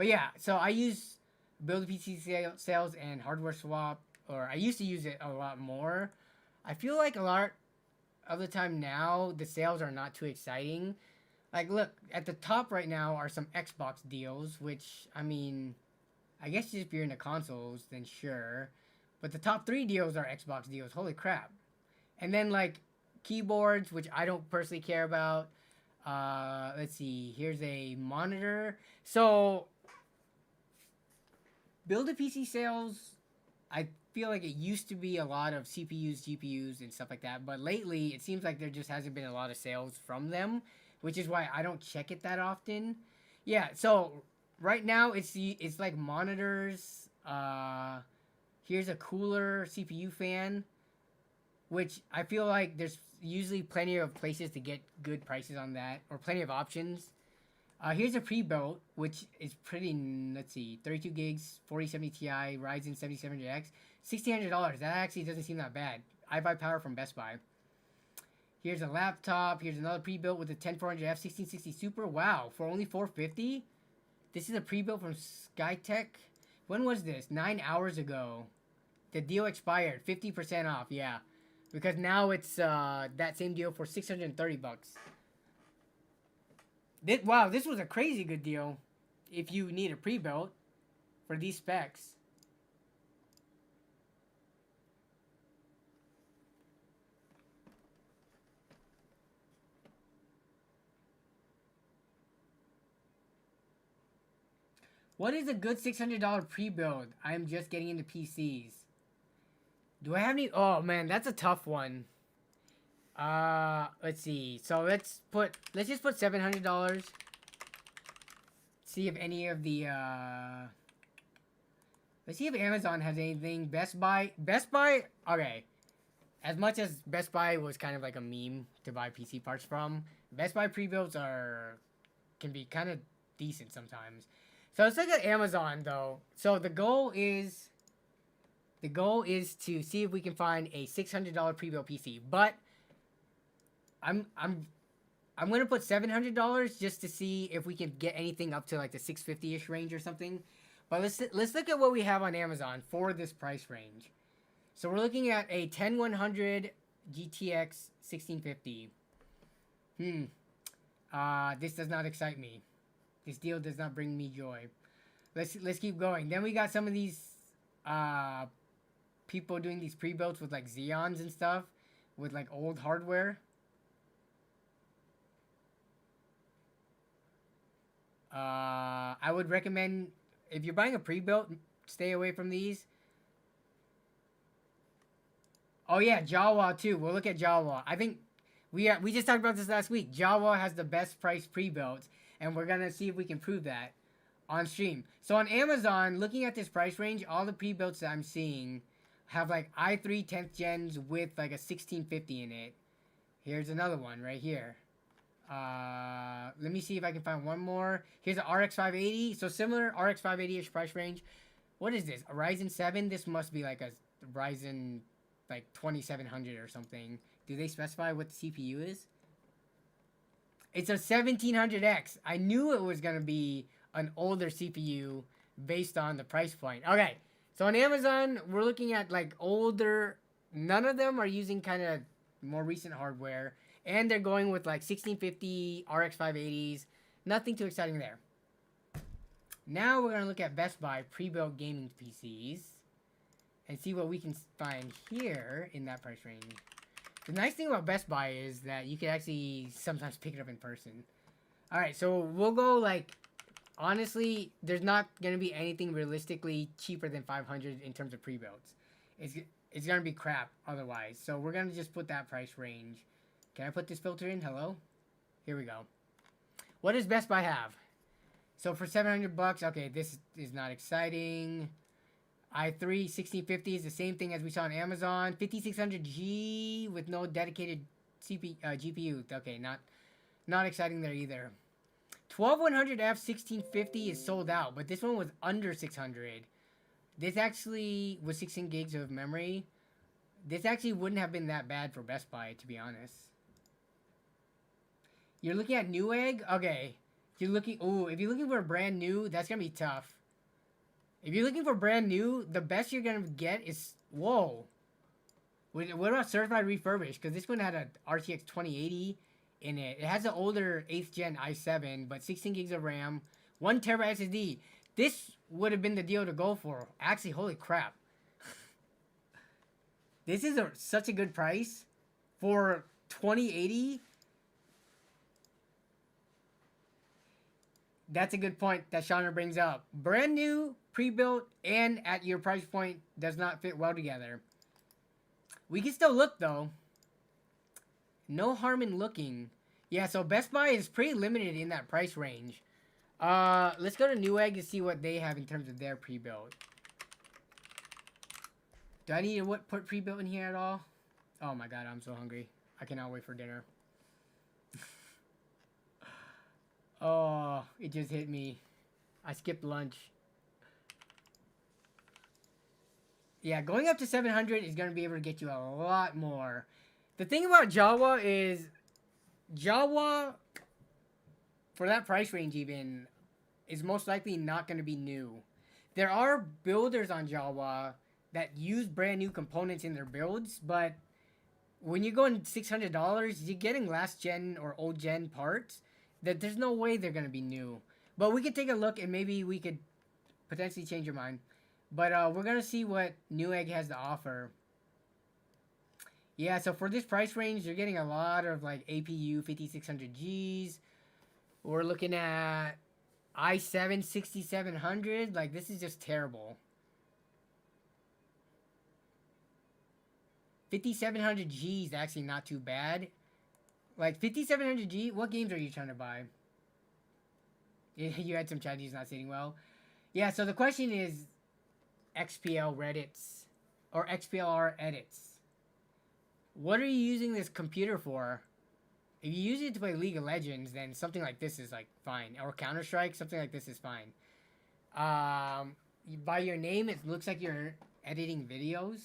yeah, so I use buildapcsales and hardware swap, or I used to use it a lot more. I feel like a lot of the time now the sales are not too exciting. Like, look, at the top right now are some Xbox deals, which, I mean, I guess if you're into consoles, then sure. But the top 3 deals are Xbox deals. Holy crap. And then, like, keyboards, which I don't personally care about. Let's see. Here's a monitor. So, build a PC sales. I feel like it used to be a lot of CPUs, GPUs, and stuff like that. But lately, it seems like there just hasn't been a lot of sales from them, which is why I don't check it that often. Yeah. So right now, it's like monitors. Here's a cooler CPU fan, which I feel like there's usually plenty of places to get good prices on that, or plenty of options. Here's a pre-built, which is pretty. Let's see, 32 gigs, 4070 Ti, Ryzen 7700X, $1,600. That actually doesn't seem that bad. I buy power from Best Buy. Here's a laptop. Here's another pre-built with a 10400F 1660 Super. Wow, for only $450. This is a pre-built from Skytech. When was this? 9 hours ago. The deal expired. 50% off. Yeah, because now it's that same deal for $630. Wow, this was a crazy good deal if you need a pre-built for these specs. What is a good $600 pre-build? I'm just getting into PCs. Do I have any? Oh man, that's a tough one. Let's see. So let's just put $700. See if any of the let's see if Amazon has anything. Best Buy. Okay. As much as Best Buy was kind of like a meme to buy PC parts from, Best Buy pre-builds can be kind of decent sometimes. So let's look at Amazon though. So the goal is to see if we can find a $600 pre-built PC, but I'm gonna put $700 just to see if we can get anything up to like the 650-ish range or something. But let's look at what we have on Amazon for this price range. So we're looking at a 10100 GTX 1650. This does not excite me. This deal does not bring me joy. Let's keep going. Then we got some of these people doing these pre-builts with like Xeons and stuff with like old hardware. I would recommend, if you're buying a pre-built, stay away from these. Oh yeah, Jawa too. We'll look at Jawa. I think we just talked about this last week. Jawa has the best price pre-builts, and we're gonna see if we can prove that on stream. So on Amazon, looking at this price range, all the pre-builts that I'm seeing have like i3 10th gens with like a 1650 in it. Here's another one right here. Let me see if I can find one more. Here's an RX 580. So similar RX 580-ish price range. What is this? A Ryzen 7? This must be like a Ryzen like 2700 or something. Do they specify what the CPU is? It's a 1700X. I knew it was going to be an older CPU based on the price point. Okay. So on Amazon, we're looking at like older. None of them are using kind of more recent hardware. And they're going with like 1650 RX 580s. Nothing too exciting there. Now we're going to look at Best Buy pre-built gaming PCs and see what we can find here in that price range. The nice thing about Best Buy is that you can actually sometimes pick it up in person. Alright, so we'll go like, honestly, there's not going to be anything realistically cheaper than 500 in terms of pre-builts. It's going to be crap otherwise. So we're going to just put that price range. Can I put this filter in? Hello? Here we go. What does Best Buy have? So for $700, okay, this is not exciting. i3 1650 is the same thing as we saw on Amazon. 5600G with no dedicated GPU. Okay, not exciting there either. 12100F 1650 is sold out, but this one was under 600. This actually was 16 gigs of memory. This actually wouldn't have been that bad for Best Buy, to be honest. You're looking at Newegg? Okay. If you're looking for a brand new, that's gonna be tough. If you're looking for brand new, the best you're gonna get is, whoa. What about certified refurbished? Because this one had a RTX 2080 in it. It has an older 8th gen i7, but 16 gigs of RAM, 1 terabyte SSD. This would have been the deal to go for. Actually, holy crap. This is such a good price for 2080. That's a good point that Shawner brings up. Brand new, pre-built, and at your price point does not fit well together. We can still look though. No harm in looking. Yeah, so Best Buy is pretty limited in that price range. Let's go to Newegg and see what they have in terms of their pre-built. Do I need to put pre-built in here at all? Oh my god, I'm so hungry. I cannot wait for dinner. Oh, it just hit me. I skipped lunch. Yeah, going up to 700 is going to be able to get you a lot more. The thing about Jawa is, Jawa, for that price range even, is most likely not going to be new. There are builders on Jawa that use brand new components in their builds, but when you're going $600, you're getting last gen or old gen parts that there's no way they're going to be new. But we could take a look and maybe we could potentially change your mind. But we're going to see what Newegg has to offer. Yeah, so for this price range, you're getting a lot of like APU 5600Gs. We're looking at i7 6700. Like, this is just terrible. 5700G is actually not too bad. Like, 5700G, what games are you trying to buy? You had some Chinese not sitting well. Yeah, so the question is XPL Reddits or XPLR edits. What are you using this computer for? If you use it to play League of Legends, then something like this is like fine. Or Counter-Strike, something like this is fine. By your name, it looks like you're editing videos.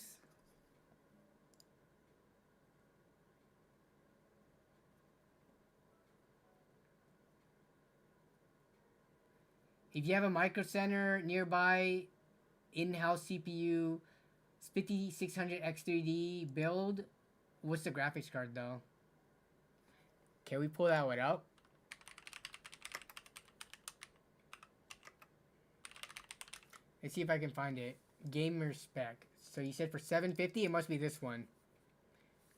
If you have a Micro Center nearby, in-house CPU, 5600X3D build, what's the graphics card though? Can we pull that one up? Let's see if I can find it. Gamer spec. So you said for 750, it must be this one.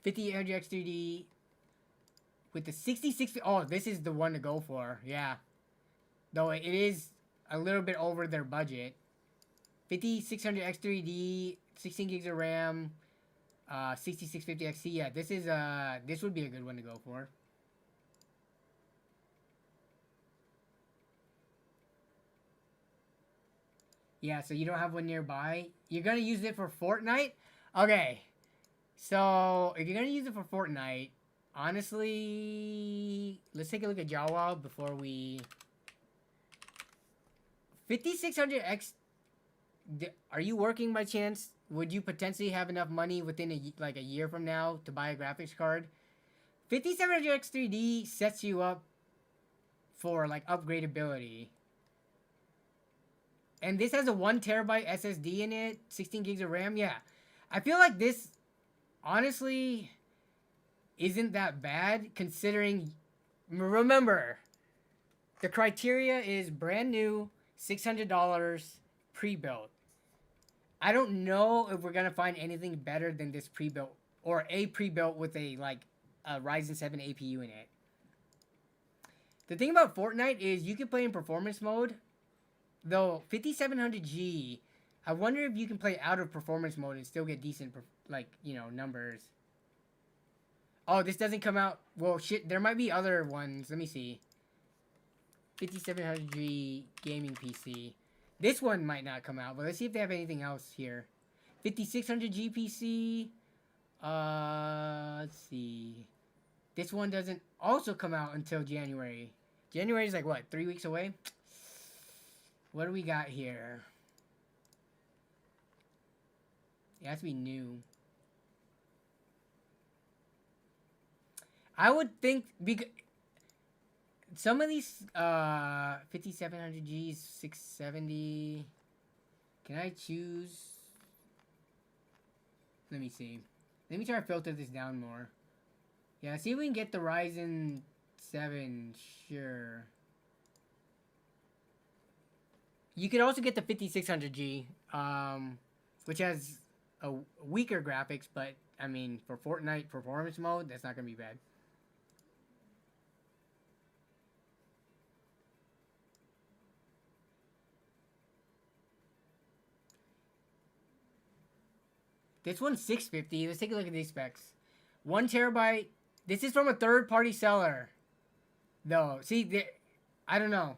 5800X3D with the 66. Oh, this is the one to go for. Yeah. Though it is a little bit over their budget. 5600X3D, 16 gigs of RAM, 6650XT. Yeah, this would be a good one to go for. Yeah, so you don't have one nearby. You're gonna use it for Fortnite? Okay. So if you're gonna use it for Fortnite, honestly, let's take a look at Jawa before we. 5600X. Are you working by chance? Would you potentially have enough money within a year from now to buy a graphics card? 5700X3D sets you up for like upgradability. And this has a 1 terabyte SSD in it, 16 gigs of RAM. Yeah, I feel like this honestly isn't that bad considering. Remember, the criteria is brand new, $600, pre-built. I don't know if we're gonna find anything better than this pre-built or a pre-built with a Ryzen 7 APU in it. The thing about Fortnite is you can play in performance mode. Though 5700G, I wonder if you can play out of performance mode and still get decent numbers. Oh, this doesn't come out. Well, shit, there might be other ones. Let me see. 5700G gaming PC. This one might not come out, but let's see if they have anything else here. 5600G PC. Let's see. This one doesn't also come out until January. January is like what, 3 weeks away? What do we got here? It has to be new. I would think because some of these 5700Gs, 670. Can I choose? Let me see. Let me try to filter this down more. Yeah, see if we can get the Ryzen 7. Sure. You could also get the 5600G, which has a weaker graphics, but I mean, for Fortnite performance mode, that's not gonna be bad. This one's 650. Let's take a look at these specs. 1 terabyte. This is from a third-party seller. Though, see, I don't know.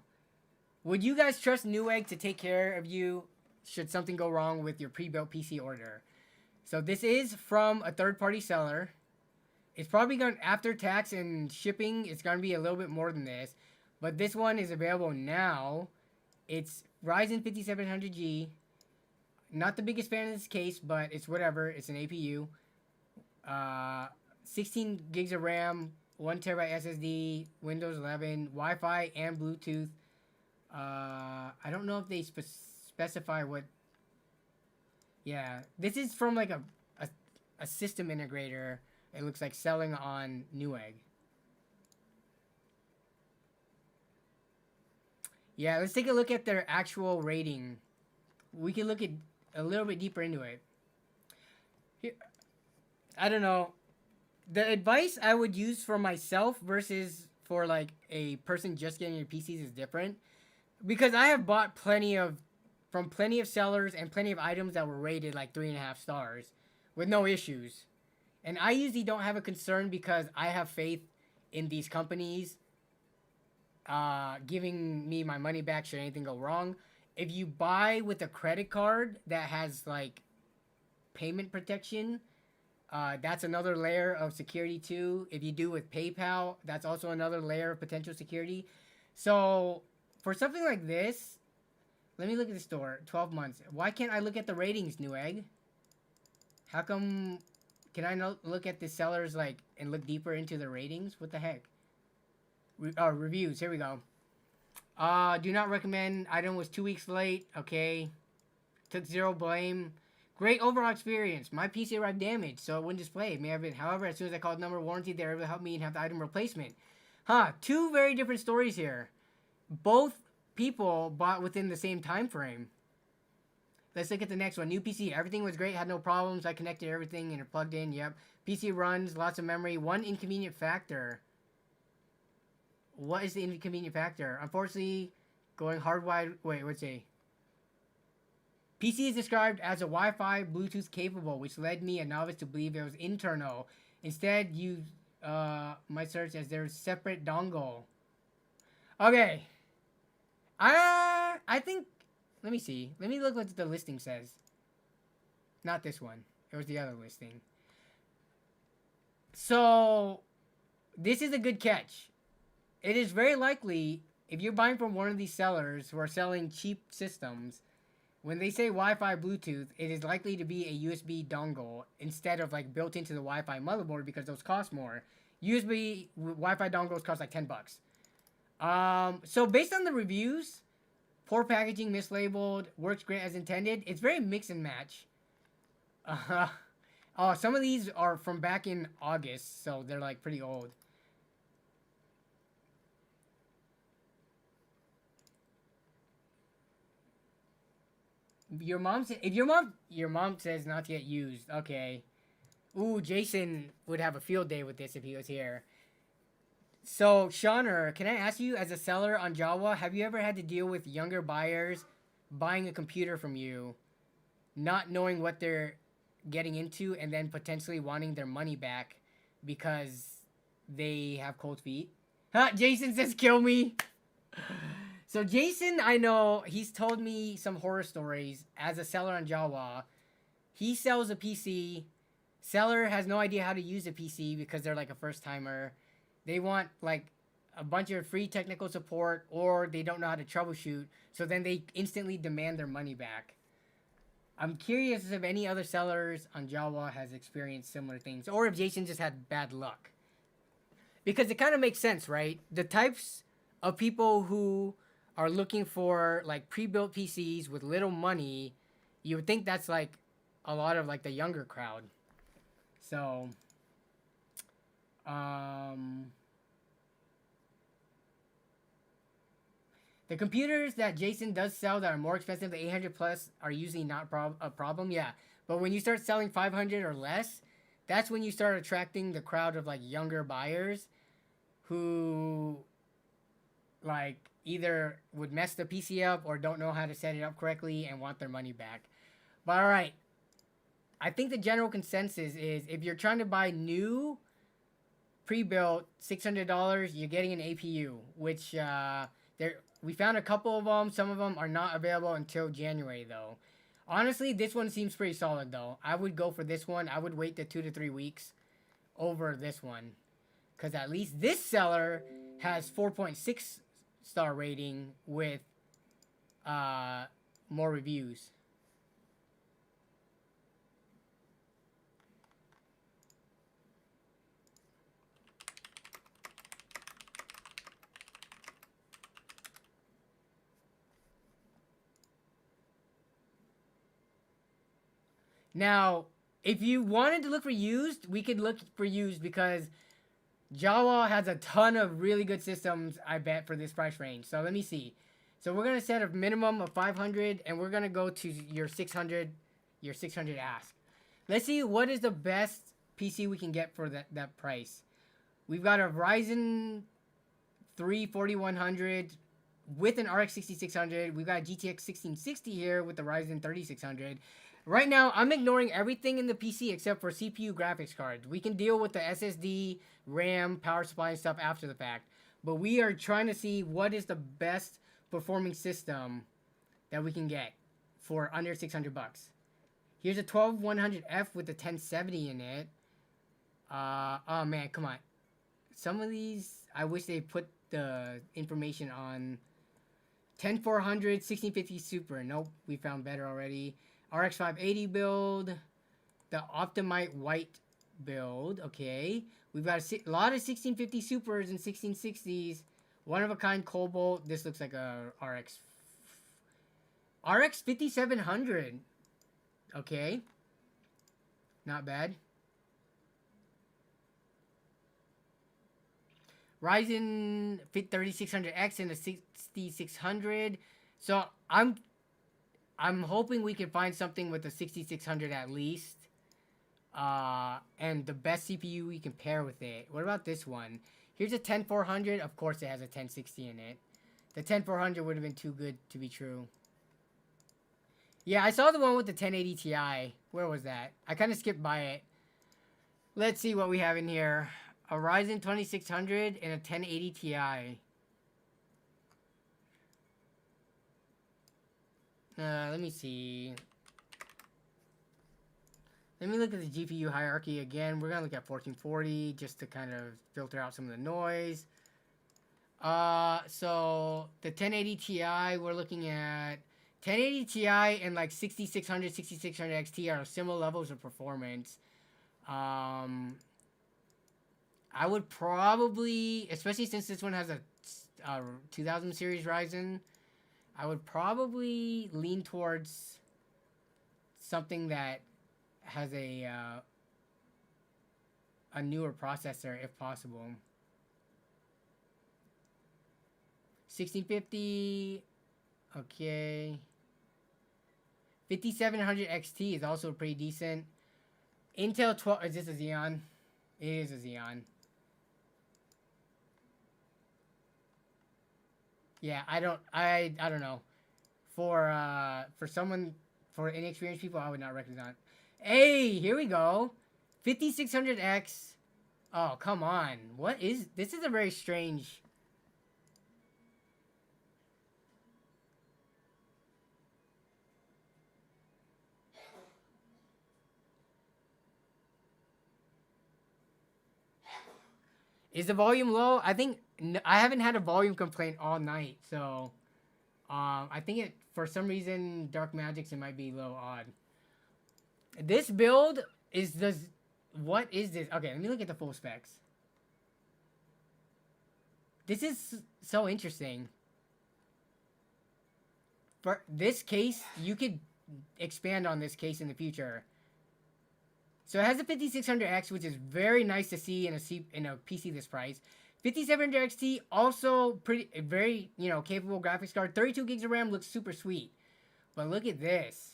Would you guys trust Newegg to take care of you should something go wrong with your pre-built PC order? So this is from a third-party seller. It's probably going to, after tax and shipping, it's going to be a little bit more than this. But this one is available now. It's Ryzen 5700G. Not the biggest fan of this case, but it's whatever. It's an APU. 16 gigs of RAM, 1 terabyte SSD, Windows 11, Wi-Fi, and Bluetooth. I don't know if they specify what. Yeah, this is from like a system integrator. It looks like selling on Newegg. Yeah, let's take a look at their actual rating. We can look at a little bit deeper into it. Here, I don't know. The advice I would use for myself versus for like a person just getting your PCs is different. Because I have bought from plenty of sellers and plenty of items that were rated like 3.5 stars with no issues. And I usually don't have a concern because I have faith in these companies giving me my money back should anything go wrong. If you buy with a credit card that has like payment protection, that's another layer of security too. If you do with PayPal, that's also another layer of potential security. So for something like this, let me look at the store. 12 months. Why can't I look at the ratings, Newegg? How come? Can I not look at the sellers like and look deeper into the ratings? What the heck? Reviews. Here we go. Do not recommend. Item was 2 weeks late. Okay. Took zero blame. Great overall experience. My PC arrived damaged, so it wouldn't display. It may have been. However, as soon as I called number warranty, they were able to help me and have the item replacement. Huh. Two very different stories here. Both people bought within the same time frame. Let's look at the next one. New PC. Everything was great. Had no problems. I connected everything and it plugged in. Yep. PC runs. Lots of memory. One inconvenient factor. What is the inconvenient factor? Unfortunately, going hardwired. Wait, what's a? PC is described as a Wi-Fi Bluetooth capable, which led me, a novice, to believe it was internal. Instead, you might search as their separate dongle. Okay. I think. Let me see. Let me look what the listing says. Not this one. It was the other listing. So, this is a good catch. It is very likely, if you're buying from one of these sellers who are selling cheap systems, when they say Wi-Fi Bluetooth, it is likely to be a USB dongle instead of like built into the Wi-Fi motherboard because those cost more. USB Wi-Fi dongles cost like $10. So based on the reviews, poor packaging, mislabeled, works great as intended. It's very mix and match. Oh, some of these are from back in August, so they're like pretty old. Your mom said, your mom says not to get used. Okay. Ooh, Jason would have a field day with this if he was here. So, Shawner, can I ask you, as a seller on Java, have you ever had to deal with younger buyers buying a computer from you, not knowing what they're getting into, and then potentially wanting their money back because they have cold feet? Huh, Jason says kill me. So Jason, I know, he's told me some horror stories as a seller on Java. He sells a PC. Seller has no idea how to use a PC because they're like a first-timer. They want like a bunch of free technical support, or they don't know how to troubleshoot. So then they instantly demand their money back. I'm curious if any other sellers on Java has experienced similar things, or if Jason just had bad luck. Because it kind of makes sense, right? The types of people who are looking for like pre-built PCs with little money, you would think that's like a lot of like the younger crowd. So, the computers that Jason does sell that are more expensive than 800 plus are usually not a problem. Yeah, but when you start selling 500 or less, that's when you start attracting the crowd of like younger buyers who like either would mess the PC up or don't know how to set it up correctly and want their money back. But all right, I think the general consensus is if you're trying to buy new pre-built $600, you're getting an APU, which we found a couple of them. Some of them are not available until January though. Honestly, this one seems pretty solid though. I would go for this one. I would wait the 2 to 3 weeks over this one, because at least this seller has 4.6 star rating with more reviews. Now, if you wanted to look for used, we could look for used because Jawa has a ton of really good systems, I bet, for this price range. So let me see. So we're gonna set a minimum of 500, and we're gonna go to your 600 ask. Let's see what is the best PC we can get for that price. We've got a Ryzen 3 4100 with an RX 6600. We've got a GTX 1660 here with the Ryzen 3600. Right now, I'm ignoring everything in the PC except for CPU graphics cards. We can deal with the SSD, RAM, power supply, and stuff after the fact. But we are trying to see what is the best performing system that we can get for under 600 bucks. Here's a 12100F with a 1070 in it. Oh man, come on. Some of these, I wish they put the information on. 10400, 1650 Super. Nope, we found better already. RX 580 build, the Optimite White build, okay. We've got a lot of 1650 Supers and 1660s. One of a kind Cobalt. This looks like a RX 5700. Okay. Not bad. Ryzen 3600X and a 6600. So I'm hoping we can find something with the 6600 at least. And the best CPU we can pair with it. What about this one? Here's a 10400. Of course it has a 1060 in it. The 10400 would have been too good to be true. Yeah, I saw the one with the 1080 Ti. Where was that? I kind of skipped by it. Let's see what we have in here. A Ryzen 2600 and a 1080 Ti. Let me see. Let me look at the GPU hierarchy again. We're going to look at 1440 just to kind of filter out some of the noise. So the 1080 Ti, we're looking at 1080 Ti and like 6600, 6600 XT are similar levels of performance. I would probably, especially since this one has a 2000 series Ryzen, I would probably lean towards something that has a newer processor if possible. 1650, okay. 5700 XT is also pretty decent. Intel 12, is this a Xeon? It is a Xeon. Yeah, I don't know. For inexperienced people, I would not recommend. Hey, here we go. 5600X. Oh, come on. What is this? Is a very strange. Is the volume low? I think I haven't had a volume complaint all night, so I think it for some reason Dark Magic's it might be a little odd. This build is what is this? Okay, let me look at the full specs. This is so interesting. For this case, you could expand on this case in the future. So it has a 5600X, which is very nice to see in a PC this price. 5700 XT, also very capable graphics card. 32 gigs of RAM looks super sweet. But look at this.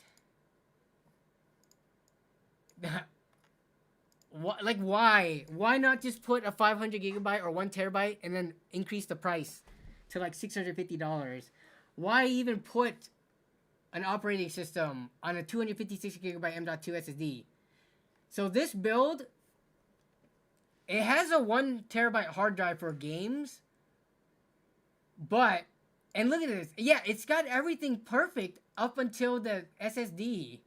Like why? Why not just put a 500 gigabyte or 1 terabyte and then increase the price to like $650? Why even put an operating system on a 256 gigabyte M.2 SSD? So this build, it has a 1 terabyte hard drive for games, but, and look at this. Yeah, it's got everything perfect up until the SSD.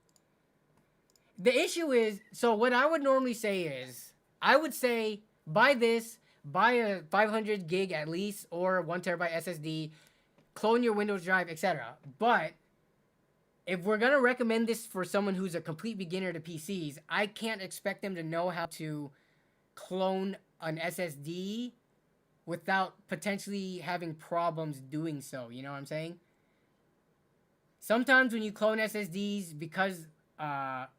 The issue is, so what I would normally say is, I would say buy this, buy a 500 gig at least, or 1 terabyte SSD, clone your Windows drive, etc. But if we're gonna recommend this for someone who's a complete beginner to PCs, I can't expect them to know how to clone an SSD without potentially having problems doing so. You know what I'm saying? Sometimes when you clone SSDs, because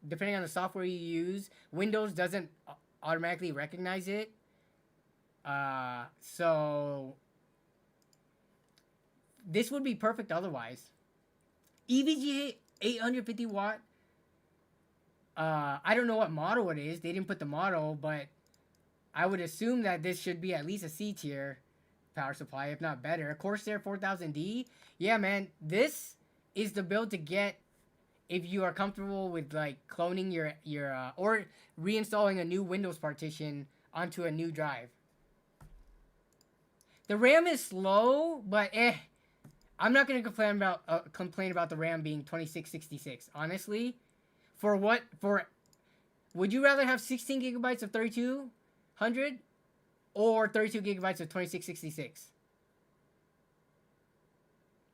depending on the software you use, Windows doesn't automatically recognize it. So this would be perfect otherwise. EVGA 850 watt. I don't know what model it is. They didn't put the model, but I would assume that this should be at least a C tier power supply, if not better. Corsair 4000D. Yeah, man, this is the build to get if you are comfortable with like cloning your or reinstalling a new Windows partition onto a new drive. The RAM is slow, but I'm not gonna complain about the RAM being 2666. Honestly, would you rather have 16 gigabytes of 3200 or 32 gigabytes of 2666?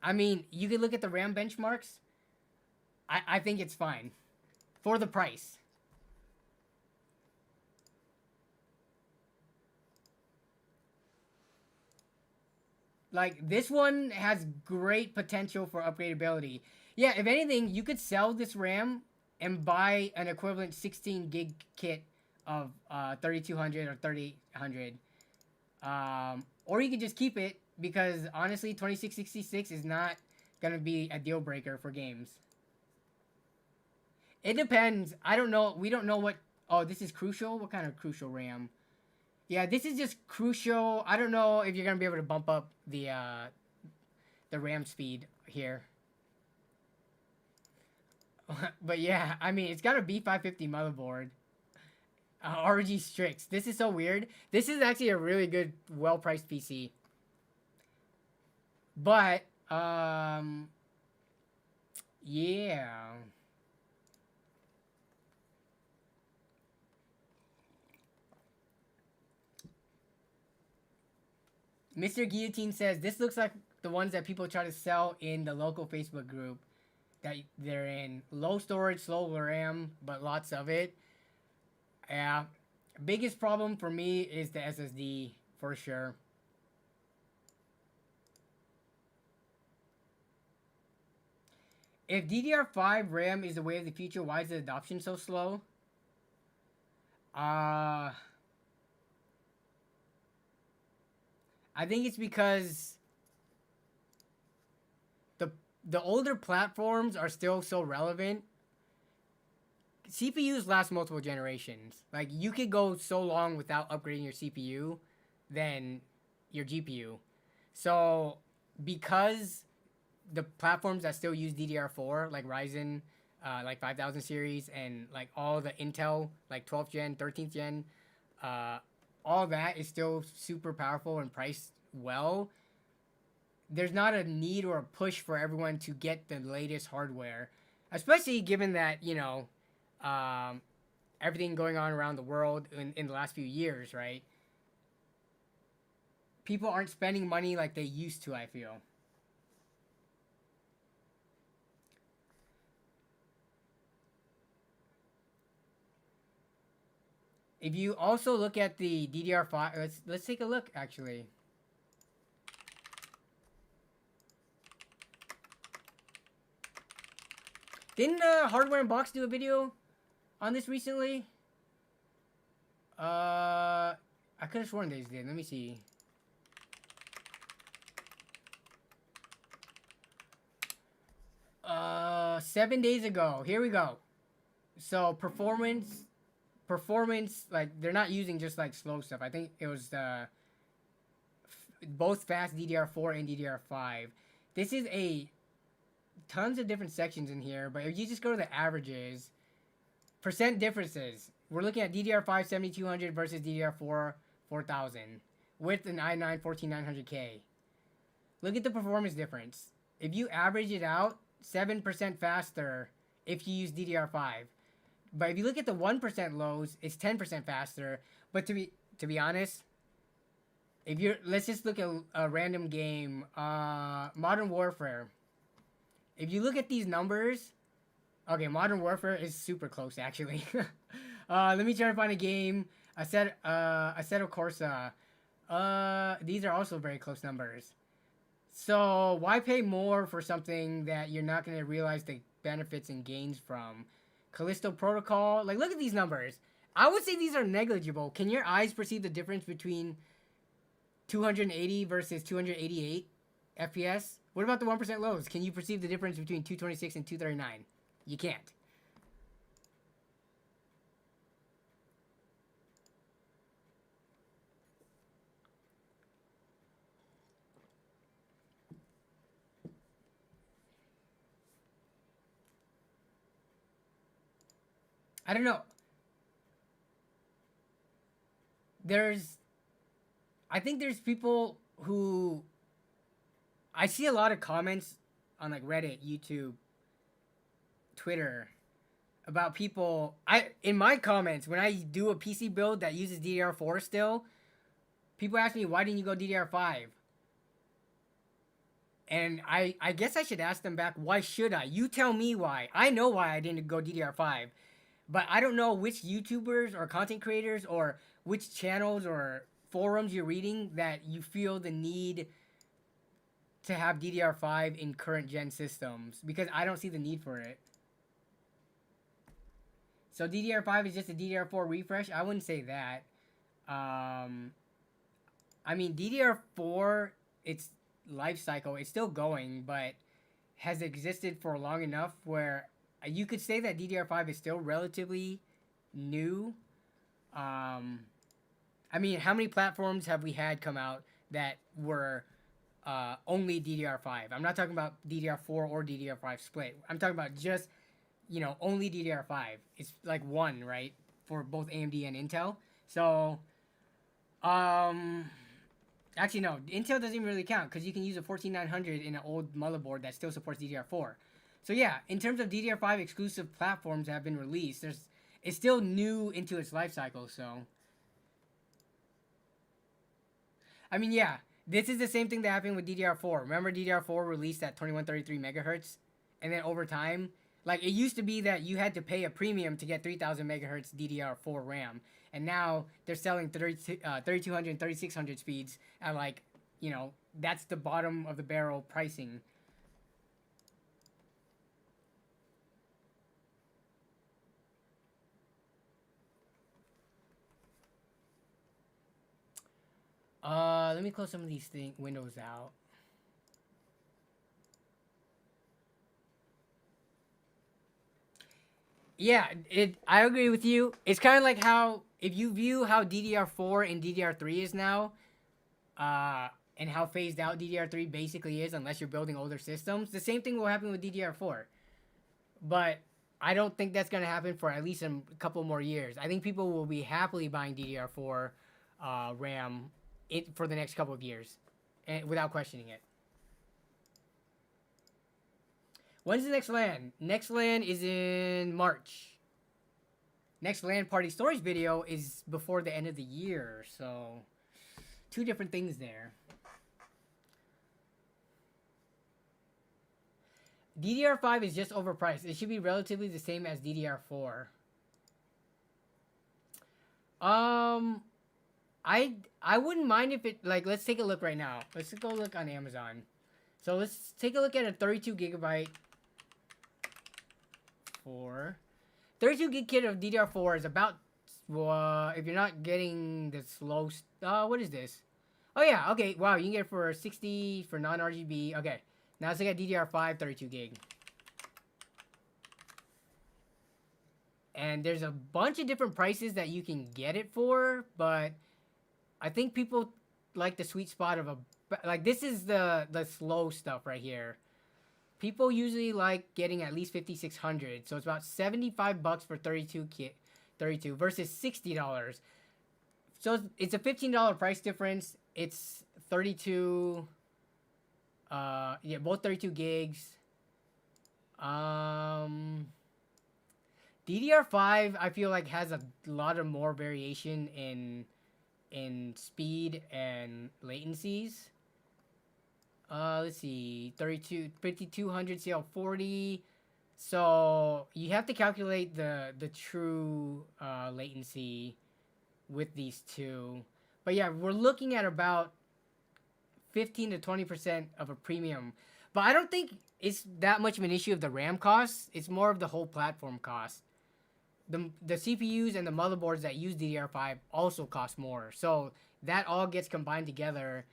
I mean, you can look at the RAM benchmarks. I think it's fine for the price. Like, this one has great potential for upgradability. Yeah, if anything, you could sell this RAM and buy an equivalent 16 gig kit of 3200 or 3800. Or you could just keep it, because honestly, 2666 is not going to be a deal breaker for games. It depends. I don't know. We don't know what... Oh, this is Crucial? What kind of Crucial RAM? Yeah, this is just Crucial. I don't know if you're going to be able to bump up the RAM speed here. But yeah, I mean, it's got a B550 motherboard. RG Strix. This is so weird. This is actually a really good, well-priced PC. But, yeah... Mr. Guillotine says, this looks like the ones that people try to sell in the local Facebook group that they're in. Low storage, slow RAM, but lots of it. Yeah. Biggest problem for me is the SSD, for sure. If DDR5 RAM is the way of the future, why is the adoption so slow? I think it's because the older platforms are still so relevant. CPUs last multiple generations. Like, you could go so long without upgrading your CPU than your GPU. So, because the platforms that still use DDR4, like Ryzen, like 5000 series, and like all the Intel, like 12th gen, 13th gen, all that is still super powerful and priced well. There's not a need or a push for everyone to get the latest hardware, especially given that, you know, everything going on around the world in the last few years, right? People aren't spending money like they used to, I feel. If you also look at the DDR5, let's take a look, actually. Didn't Hardware Unboxed do a video on this recently? I could have sworn they did. Let me see. Uh, 7 days ago. Here we go. So performance, like, they're not using just like slow stuff. I think it was both fast DDR4 and DDR5. This is tons of different sections in here, but if you just go to the averages, percent differences, we're looking at DDR5 7200 versus DDR4 4000 with an i9 14900K. Look at the performance difference. If you average it out, 7% faster if you use DDR5. But if you look at the 1% lows, it's 10% faster. But to be honest, if you're, let's just look at a random game, Modern Warfare. If you look at these numbers, okay, Modern Warfare is super close actually. Let me try to find a game. A set of Corsair. These are also very close numbers. So why pay more for something that you're not going to realize the benefits and gains from? Callisto Protocol, like look at these numbers. I would say these are negligible. Can your eyes perceive the difference between 280 versus 288 FPS? What about the 1% lows? Can you perceive the difference between 226 and 239? You can't. I don't know. I think there's people who, I see a lot of comments on like Reddit, YouTube, Twitter about people. In my comments, when I do a PC build that uses DDR4 still, people ask me, why didn't you go DDR5? And I guess I should ask them back, why should I? You tell me why. I know why I didn't go DDR5. But I don't know which YouTubers or content creators or which channels or forums you're reading that you feel the need to have DDR5 in current gen systems, because I don't see the need for it. So DDR5 is just a DDR4 refresh? I wouldn't say that. I mean, DDR4, its life cycle, it's still going, but has existed for long enough where you could say that DDR5 is still relatively new. I mean, how many platforms have we had come out that were only DDR5? I'm not talking about DDR4 or DDR5 split. I'm talking about just, only DDR5. It's like one, right? For both AMD and Intel. So, actually, no. Intel doesn't even really count because you can use a 14900 in an old motherboard that still supports DDR4. So yeah, in terms of DDR5 exclusive platforms that have been released, it's still new into its life cycle, so. I mean, yeah, this is the same thing that happened with DDR4. Remember DDR4 released at 2133 megahertz? And then over time, like it used to be that you had to pay a premium to get 3000 megahertz DDR4 RAM. And now they're selling 3200 and 3600 speeds at like, that's the bottom of the barrel pricing. Let me close some of these windows out. Yeah, I agree with you. It's kind of like how, if you view how DDR4 and DDR3 is now, and how phased out DDR3 basically is unless you're building older systems, the same thing will happen with DDR4. But I don't think that's going to happen for at least a couple more years. I think people will be happily buying DDR4 RAM for the next couple of years, and without questioning it. When's the next LAN? Next LAN is in March. Next LAN party storage video is before the end of the year, so two different things there. DDR5 is just overpriced. It should be relatively the same as DDR4. I wouldn't mind if it, like, let's take a look right now. Let's go look on Amazon. So let's take a look at a 32 gigabyte 32 gig kit of DDR4 is about, if you're not getting the slow, what is this? Oh yeah, okay, wow, you can get it for 60 for non-RGB. Okay, now let's look at DDR5 32 gig. And there's a bunch of different prices that you can get it for, but I think people like the sweet spot of like this is the slow stuff right here. People usually like getting at least 5600, so it's about $75 for 32 32 versus $60. So it's a $15 price difference. It's 32. Yeah, both 32 gigs. DDR5 I feel like has a lot of more variation in speed and latencies. Let's see, 5200 CL40. So you have to calculate the true latency with these two. But yeah, we're looking at about 15 to 20% of a premium. But I don't think it's that much of an issue of the RAM costs. It's more of the whole platform cost. The CPUs and the motherboards that use DDR5 also cost more. So that all gets combined together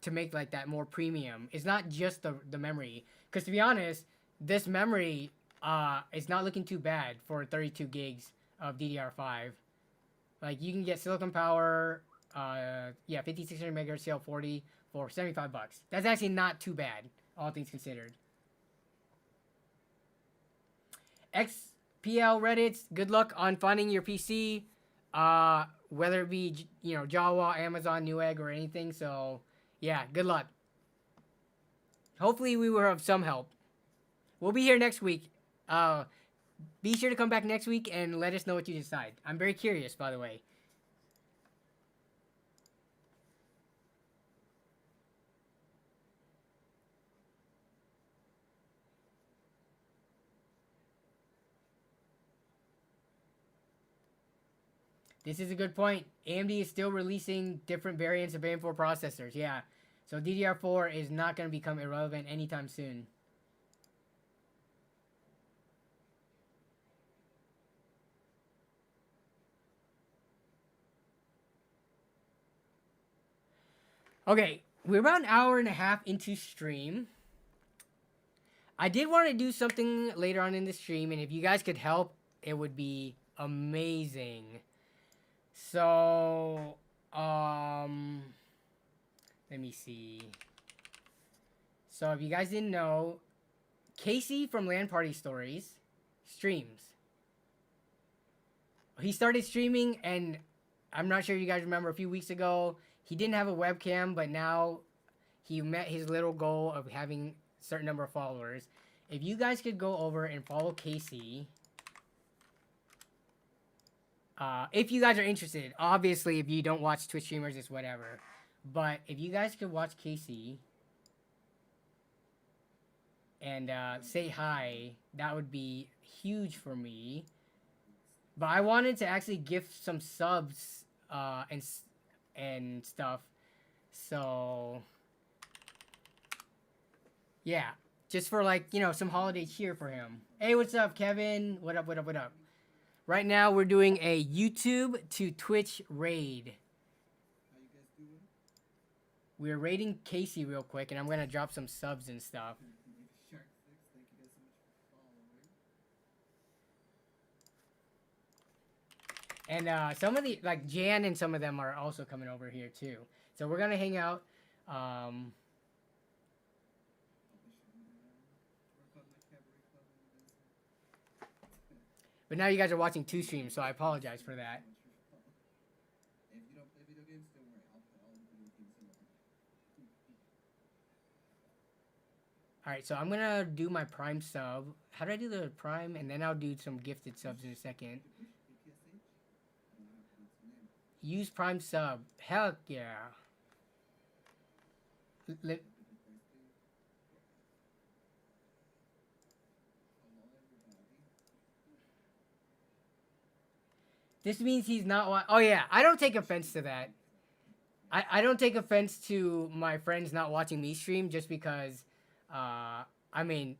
to make like that more premium. It's not just the memory. Because to be honest, this memory is not looking too bad for 32 gigs of DDR5. Like you can get Silicon Power, 5600 megahertz CL40 for $75. That's actually not too bad, all things considered. XPL Reddits, good luck on finding your PC, whether it be Jawa, Amazon, Newegg, or anything. So yeah, good luck. Hopefully we were of some help. We'll be here next week. Be sure to come back next week and let us know what you decide. I'm very curious, by the way. This is a good point. AMD is still releasing different variants of AM4 processors. Yeah. So DDR4 is not going to become irrelevant anytime soon. Okay, we're about an hour and a half into stream. I did want to do something later on in the stream, and if you guys could help, it would be amazing. So, let me see. So, if you guys didn't know, Kasey from LAN Party Stories streams. He started streaming, and I'm not sure if you guys remember a few weeks ago, he didn't have a webcam, but now he met his little goal of having a certain number of followers. If you guys could go over and follow Kasey, if you guys are interested. Obviously, if you don't watch Twitch streamers, it's whatever. But if you guys could watch Kasey and say hi, that would be huge for me. But I wanted to actually gift some subs and stuff. So yeah, just for like, some holiday cheer for him. Hey, what's up, Kevin? What up, what up, what up? Right now we're doing a YouTube to Twitch raid. How you guys doing? We're raiding Kasey real quick, and I'm gonna drop some subs and stuff. Shark 6, thank you guys so much for following. And some of the, like Jan and some of them are also coming over here too. So we're gonna hang out. But now you guys are watching two streams, so I apologize for that. If you don't play video games, don't worry. I'll play all the video games in the Alright, so I'm gonna do my Prime sub. How do I do the Prime? And then I'll do some gifted subs in a second. Use Prime sub. Heck yeah. This means he's not. Oh yeah, I don't take offense to that. I don't take offense to my friends not watching me stream just because, I mean,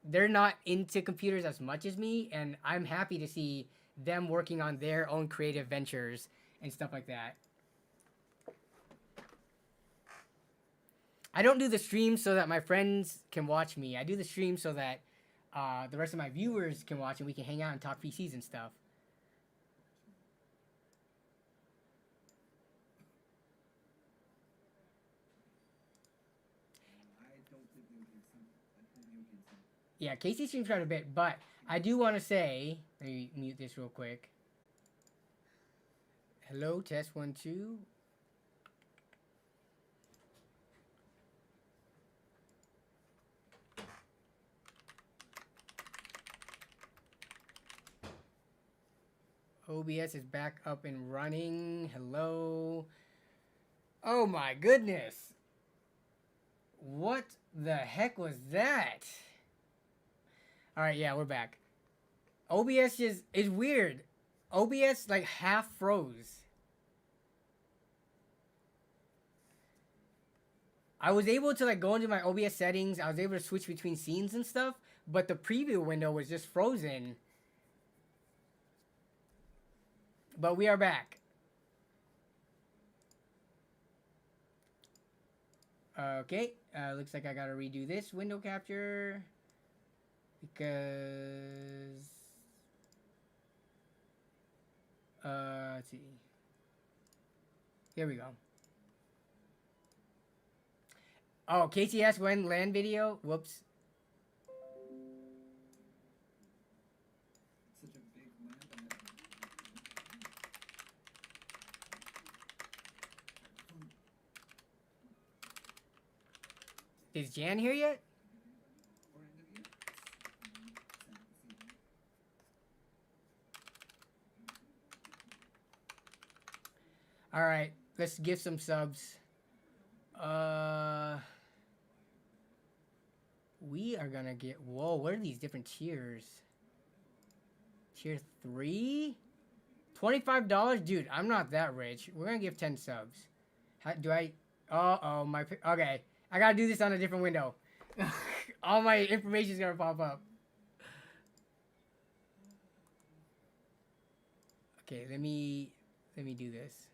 they're not into computers as much as me, and I'm happy to see them working on their own creative ventures and stuff like that. I don't do the stream so that my friends can watch me. I do the stream so that the rest of my viewers can watch and we can hang out and talk PCs and stuff. Yeah, Kasey streams quite a bit, but I do want to say, Let me mute this real quick. Hello, test 1 2. OBS is back up and running. Hello. Oh my goodness. What the heck was that? Alright, yeah, we're back. OBS is weird. OBS like half froze. I was able to like go into my OBS settings. I was able to switch between scenes and stuff, but the preview window was just frozen. But we are back. Okay, looks like I gotta redo this window capture because let's see. Here we go. Oh, Kasey asked when LAN video. Whoops. Such a big map. Is Jan here yet? Or end of year. All right, let's give some subs. We are gonna get. Whoa, what are these different tiers? Tier 3? $25, dude. I'm not that rich. We're gonna give 10 subs. How do I? Oh, my. Okay, I gotta do this on a different window. All my information is gonna pop up. Okay, let me do this.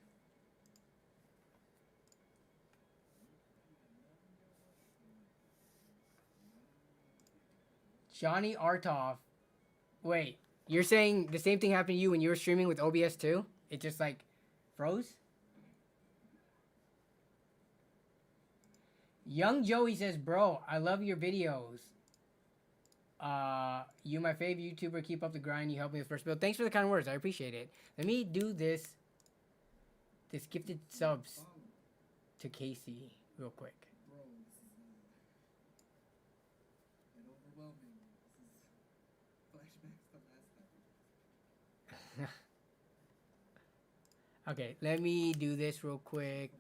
Johnny Artoff. Wait, you're saying the same thing happened to you when you were streaming with OBS too? It just like froze? Young Joey says, bro, I love your videos. You my favorite YouTuber. Keep up the grind. You helped me with first build. Thanks for the kind words. I appreciate it. Let me do this gifted subs to Kasey real quick. Bro, this is and overwhelming. This is flashbacks to last time. Okay, let me do this real quick.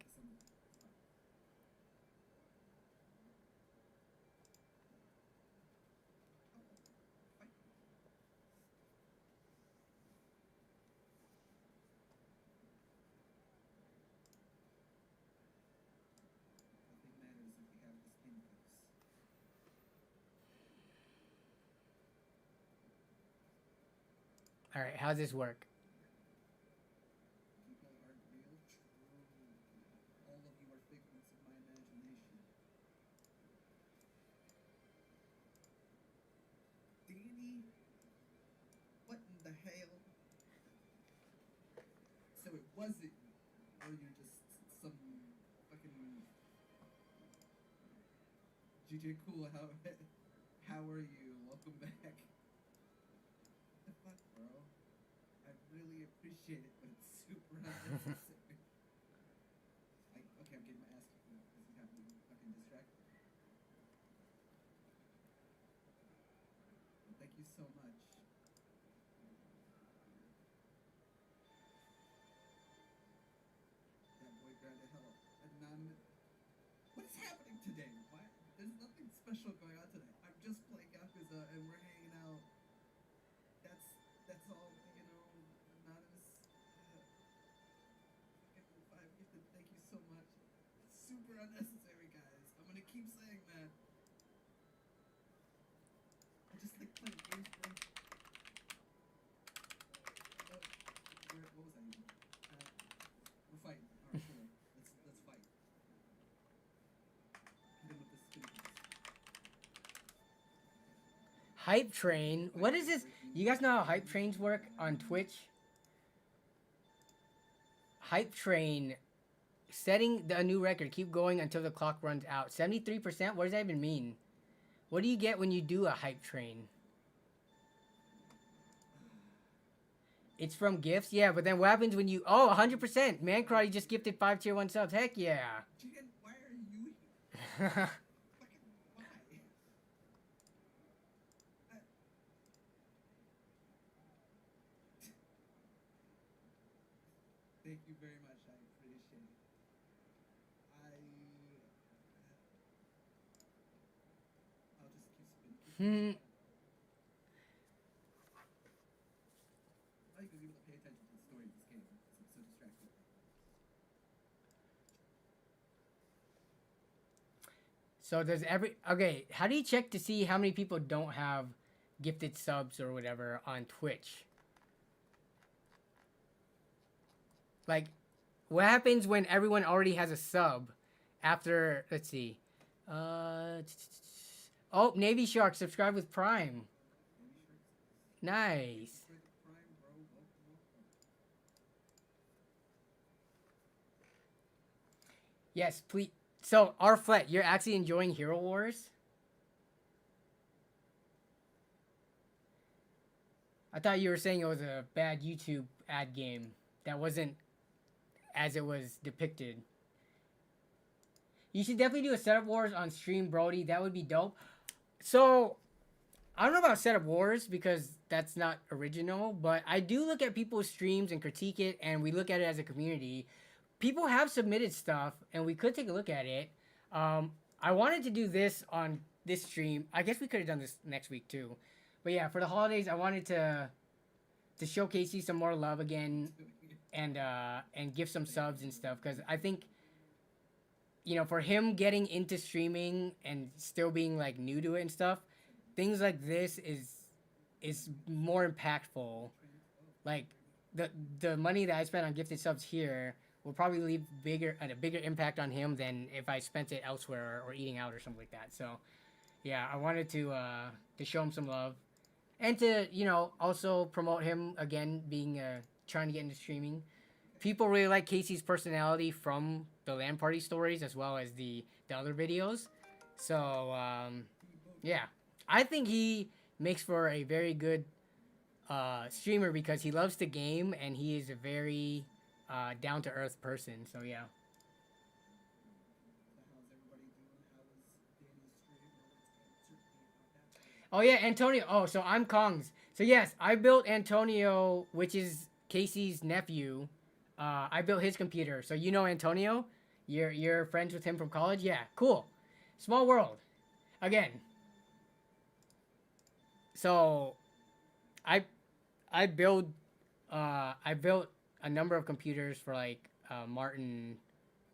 All right, how's this work? People are real, true. All of you are figments of my imagination. Danny? What in the hell? So it wasn't, or you're just some fucking GJ Cool. How are you? Welcome back. The fuck, bro? I really appreciate it, but it's super unnecessary. Okay, I'm getting my ass kicked now because you have me fucking distracted. Well, thank you so much. That boy grabbed the hell up. Anonymous. What's happening today? Why? There's nothing special going on today. I'm just playing Yakuza and we're hanging out. That's all, you know, anonymous. Fucking 5 gifted, thank you so much. It's super unnecessary, guys. I'm gonna keep saying that. I just like playing games, bro. What was I even? We're fighting. Alright, cool. Let's fight. Hit him with the spin. Hype train. What is this? You guys know how hype trains work on Twitch? Hype train. Setting a new record. Keep going until the clock runs out. 73%? What does that even mean? What do you get when you do a hype train? It's from gifts, yeah. But then what happens when you? Oh, 100%. Man Karate just gifted 5 tier 1 subs. Heck yeah. Jen, why are you here? Fucking why? Thank you very much. I appreciate it. I'll just keep spinning. I think people pay attention to the story of this game. It's so distracting. So does okay, how do you check to see how many people don't have gifted subs or whatever on Twitch? Like, what happens when everyone already has a sub after, let's see. Oh, Navy Shark, subscribe with Prime. Nice. Yes, please. So, Arflet, you're actually enjoying Hero Wars? I thought you were saying it was a bad YouTube ad game that wasn't as it was depicted. You should definitely do a Setup Wars on stream, Brody. That would be dope. So, I don't know about Setup Wars because that's not original, but I do look at people's streams and critique it, and we look at it as a community. People have submitted stuff, and we could take a look at it. I wanted to do this on this stream. I guess we could have done this next week too. But yeah, for the holidays, I wanted to show Kasey some more love again, and give some subs and stuff, because I think, you know, for him getting into streaming and still being like new to it and stuff, things like this is more impactful. Like the money that I spent on gifted subs here will probably leave a bigger impact on him than if I spent it elsewhere or eating out or something like that. So yeah, I wanted to show him some love, and to, you know, also promote him again, being trying to get into streaming. People really like Kasey's personality from the LAN party stories as well as the other videos. So yeah, I think he makes for a very good streamer because he loves the game and he is a very down to earth person. So yeah. Oh yeah, Antonio. Oh, so I'm Kong's. So yes, I built Antonio, which is Kasey's nephew. I built his computer. So you know Antonio? You're friends with him from college? Yeah, cool. Small world. Again. So I built a number of computers for like Martin,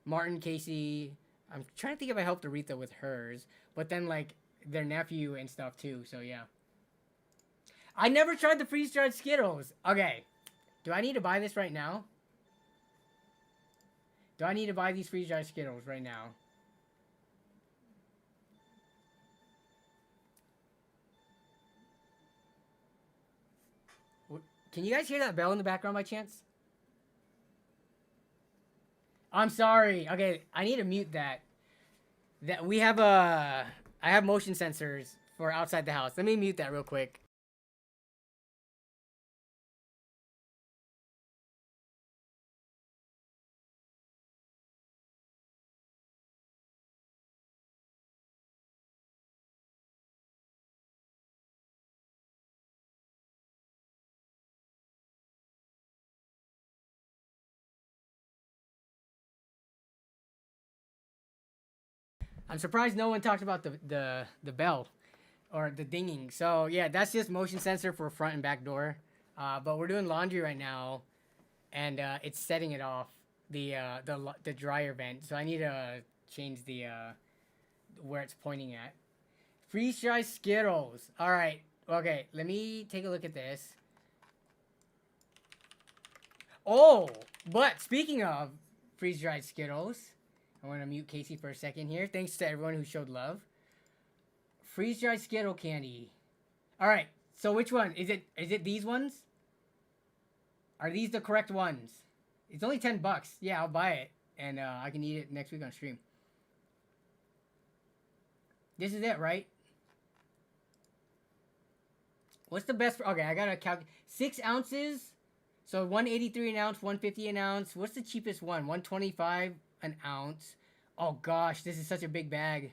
Kasey. I'm trying to think if I helped Aretha with hers, but then like their nephew and stuff too. So yeah. I never tried the freeze-dried Skittles. Okay. Do I need to buy this right now? Do I need to buy these freeze-dried Skittles right now? Can you guys hear that bell in the background by chance? I'm sorry. Okay, I need to mute that. We have I have motion sensors for outside the house. Let me mute that real quick. I'm surprised no one talked about the bell or the dinging. So yeah, that's just motion sensor for front and back door. But we're doing laundry right now, and it's setting it off the dryer vent. So I need to change the where it's pointing at. Freeze dry Skittles. All right. Okay. Let me take a look at this. Oh, but speaking of freeze dried Skittles, I want to mute Kasey for a second here. Thanks to everyone who showed love. Freeze dried Skittle candy. All right. So which one is it? Is it these ones? Are these the correct ones? It's only $10. Yeah, I'll buy it, and I can eat it next week on stream. This is it, right? What's the best? Okay, I gotta calculate. 6 ounces, So 183 an ounce, 150 an ounce. What's the cheapest one? 125 an ounce. Oh gosh, this is such a big bag.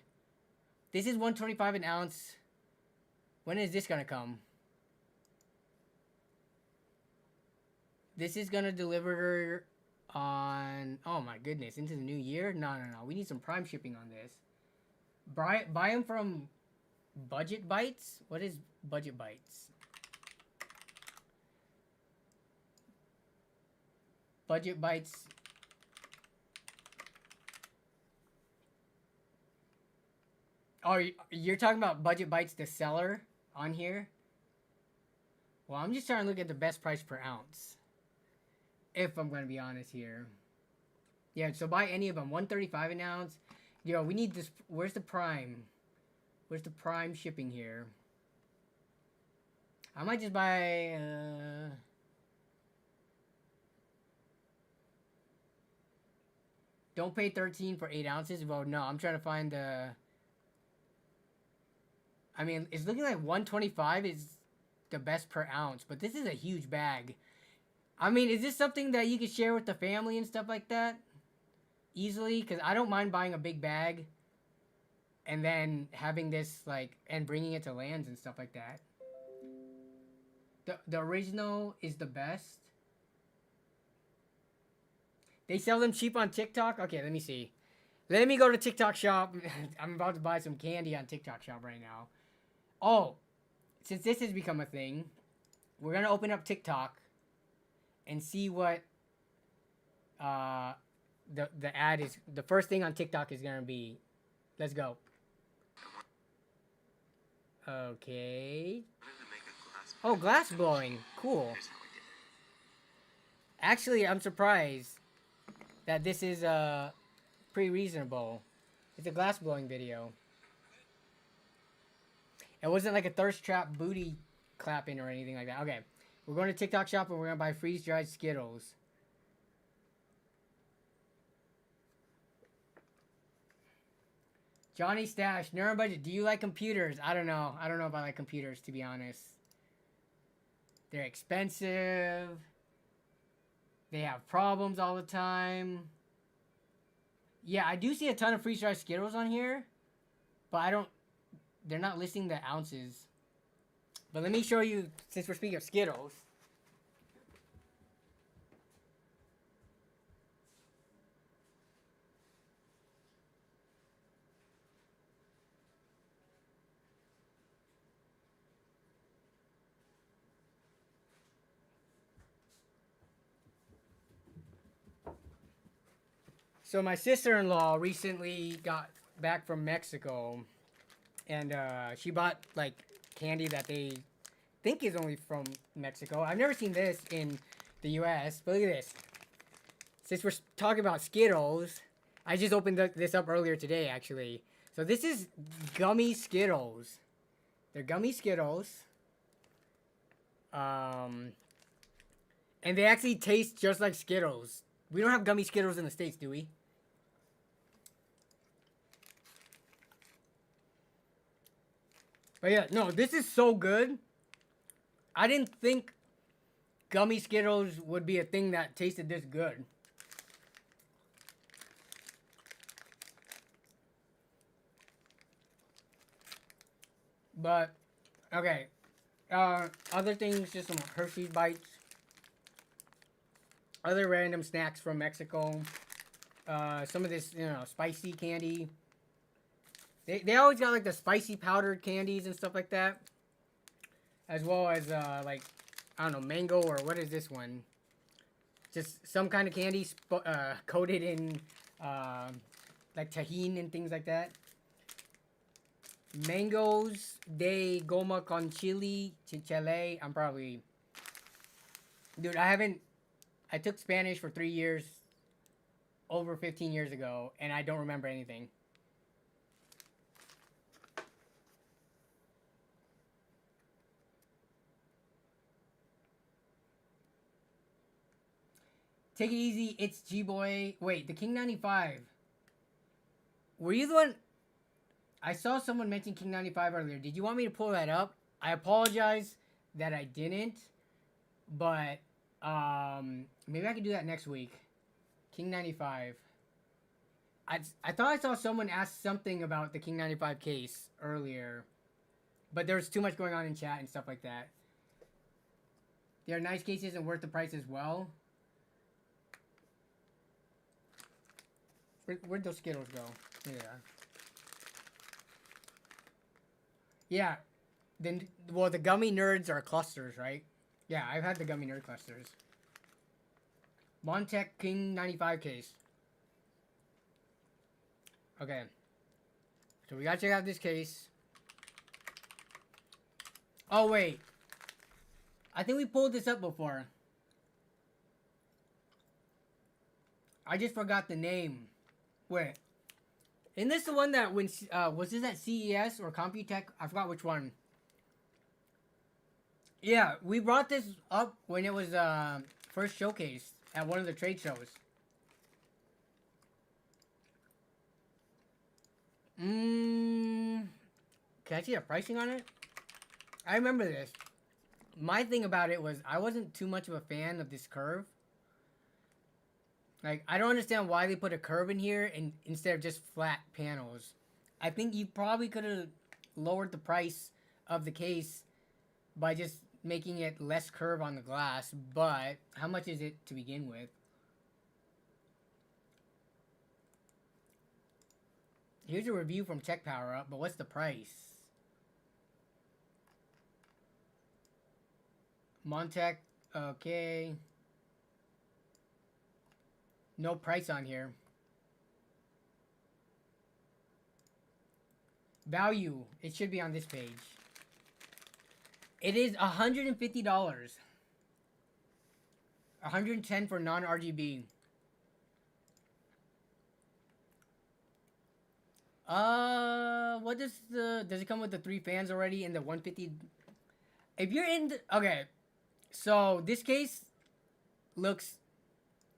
This is 125 an ounce. When is this gonna come? This is gonna deliver on, oh my goodness, into the new year? No. We need some prime shipping on this. Buy them from Budget Bytes? What is Budget Bytes? Budget Bytes. Oh, you're talking about Budget Bytes, the seller on here? Well, I'm just trying to look at the best price per ounce. If I'm going to be honest here. Yeah, so buy any of them. 135 an ounce. Yo, we need this. Where's the prime? Where's the prime shipping here? I might just buy... Don't pay 13 for 8 ounces. Well, no, I'm trying to find the... I mean, it's looking like 125 is the best per ounce. But this is a huge bag. I mean, is this something that you could share with the family and stuff like that? Easily? Because I don't mind buying a big bag. And then having this, like... And bringing it to lands and stuff like that. The original is the best. They sell them cheap on TikTok? Okay, let me see. Let me go to TikTok shop. I'm about to buy some candy on TikTok shop right now. Oh, since this has become a thing, we're going to open up TikTok and see what the ad is. The first thing on TikTok is going to be. Let's go. Okay. Oh, glass blowing. Cool. Actually, I'm surprised that this is pretty reasonable. It's a glass blowing video. It wasn't like a thirst trap booty clapping or anything like that. Okay, we're going to TikTok shop and we're gonna buy freeze dried Skittles. Johnny Stash, Neuron Budget. Do you like computers? I don't know. I don't know if I like computers, to be honest. They're expensive. They have problems all the time. Yeah, I do see a ton of freeze-dried Skittles on here. But I don't... They're not listing the ounces. But let me show you, since we're speaking of Skittles. So my sister-in-law recently got back from Mexico, and she bought like candy that they think is only from Mexico. I've never seen this in the U.S., but look at this. Since we're talking about Skittles, I just opened this up earlier today, actually. So this is gummy Skittles. They're gummy Skittles. And they actually taste just like Skittles. We don't have gummy Skittles in the States, do we? But yeah, no, this is so good. I didn't think gummy Skittles would be a thing that tasted this good. But, okay. Other things, just some Hershey Bites. Other random snacks from Mexico. Some of this, you know, spicy candy. They always got like the spicy powdered candies and stuff like that. As well as like, I don't know, mango or what is this one? Just some kind of candy coated in like tajin and things like that. Mangoes de goma con chile, chichele. I'm probably... Dude, I took Spanish for 3 years, over 15 years ago, and I don't remember anything. Take it easy, it's G-Boy. Wait, the King 95. Were you the one... I saw someone mention King 95 earlier. Did you want me to pull that up? I apologize that I didn't. But, Maybe I can do that next week. King 95. I thought I saw someone ask something about the King 95 case earlier, but there was too much going on in chat and stuff like that. They are nice cases and worth the price as well. Where'd those Skittles go? Here they are. Yeah. Then, well, the gummy nerds are clusters, right? Yeah, I've had the gummy nerd clusters. Montech King 95 case. Okay. So we gotta check out this case. Oh, wait. I think we pulled this up before. I just forgot the name. Wait. Isn't this the one that when was this at CES or Computech? I forgot which one. Yeah, we brought this up when it was first showcased at one of the trade shows. Can I see the pricing on it? I remember this. My thing about it was I wasn't too much of a fan of this curve. Like, I don't understand why they put a curve in here and instead of just flat panels. I think you probably could have lowered the price of the case by just making it less curve on the glass, but how much is it to begin with? Here's a review from Tech Power Up, but what's the price? Montech, okay. No price on here. Value, it should be on this page. It is $150. $110 for non-RGB. What does it come with the 3 fans already in the 150? If you're in the, okay, so this case looks,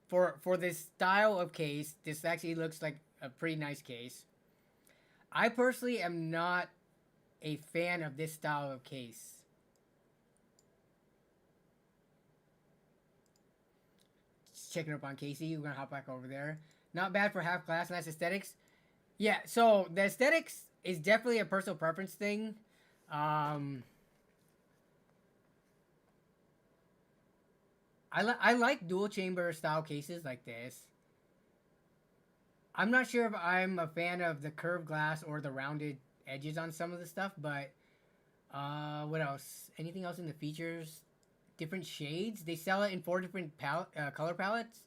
for this style of case, this actually looks like a pretty nice case. I personally am not a fan of this style of case. Just checking up on Kasey. We're gonna hop back over there. Not bad for half glass, nice aesthetics. Yeah, so the aesthetics is definitely a personal preference thing. I like dual chamber style cases like this. I'm not sure if I'm a fan of the curved glass or the rounded edges on some of the stuff, but what else? Anything else in the features? Different shades. They sell it in 4 different color palettes.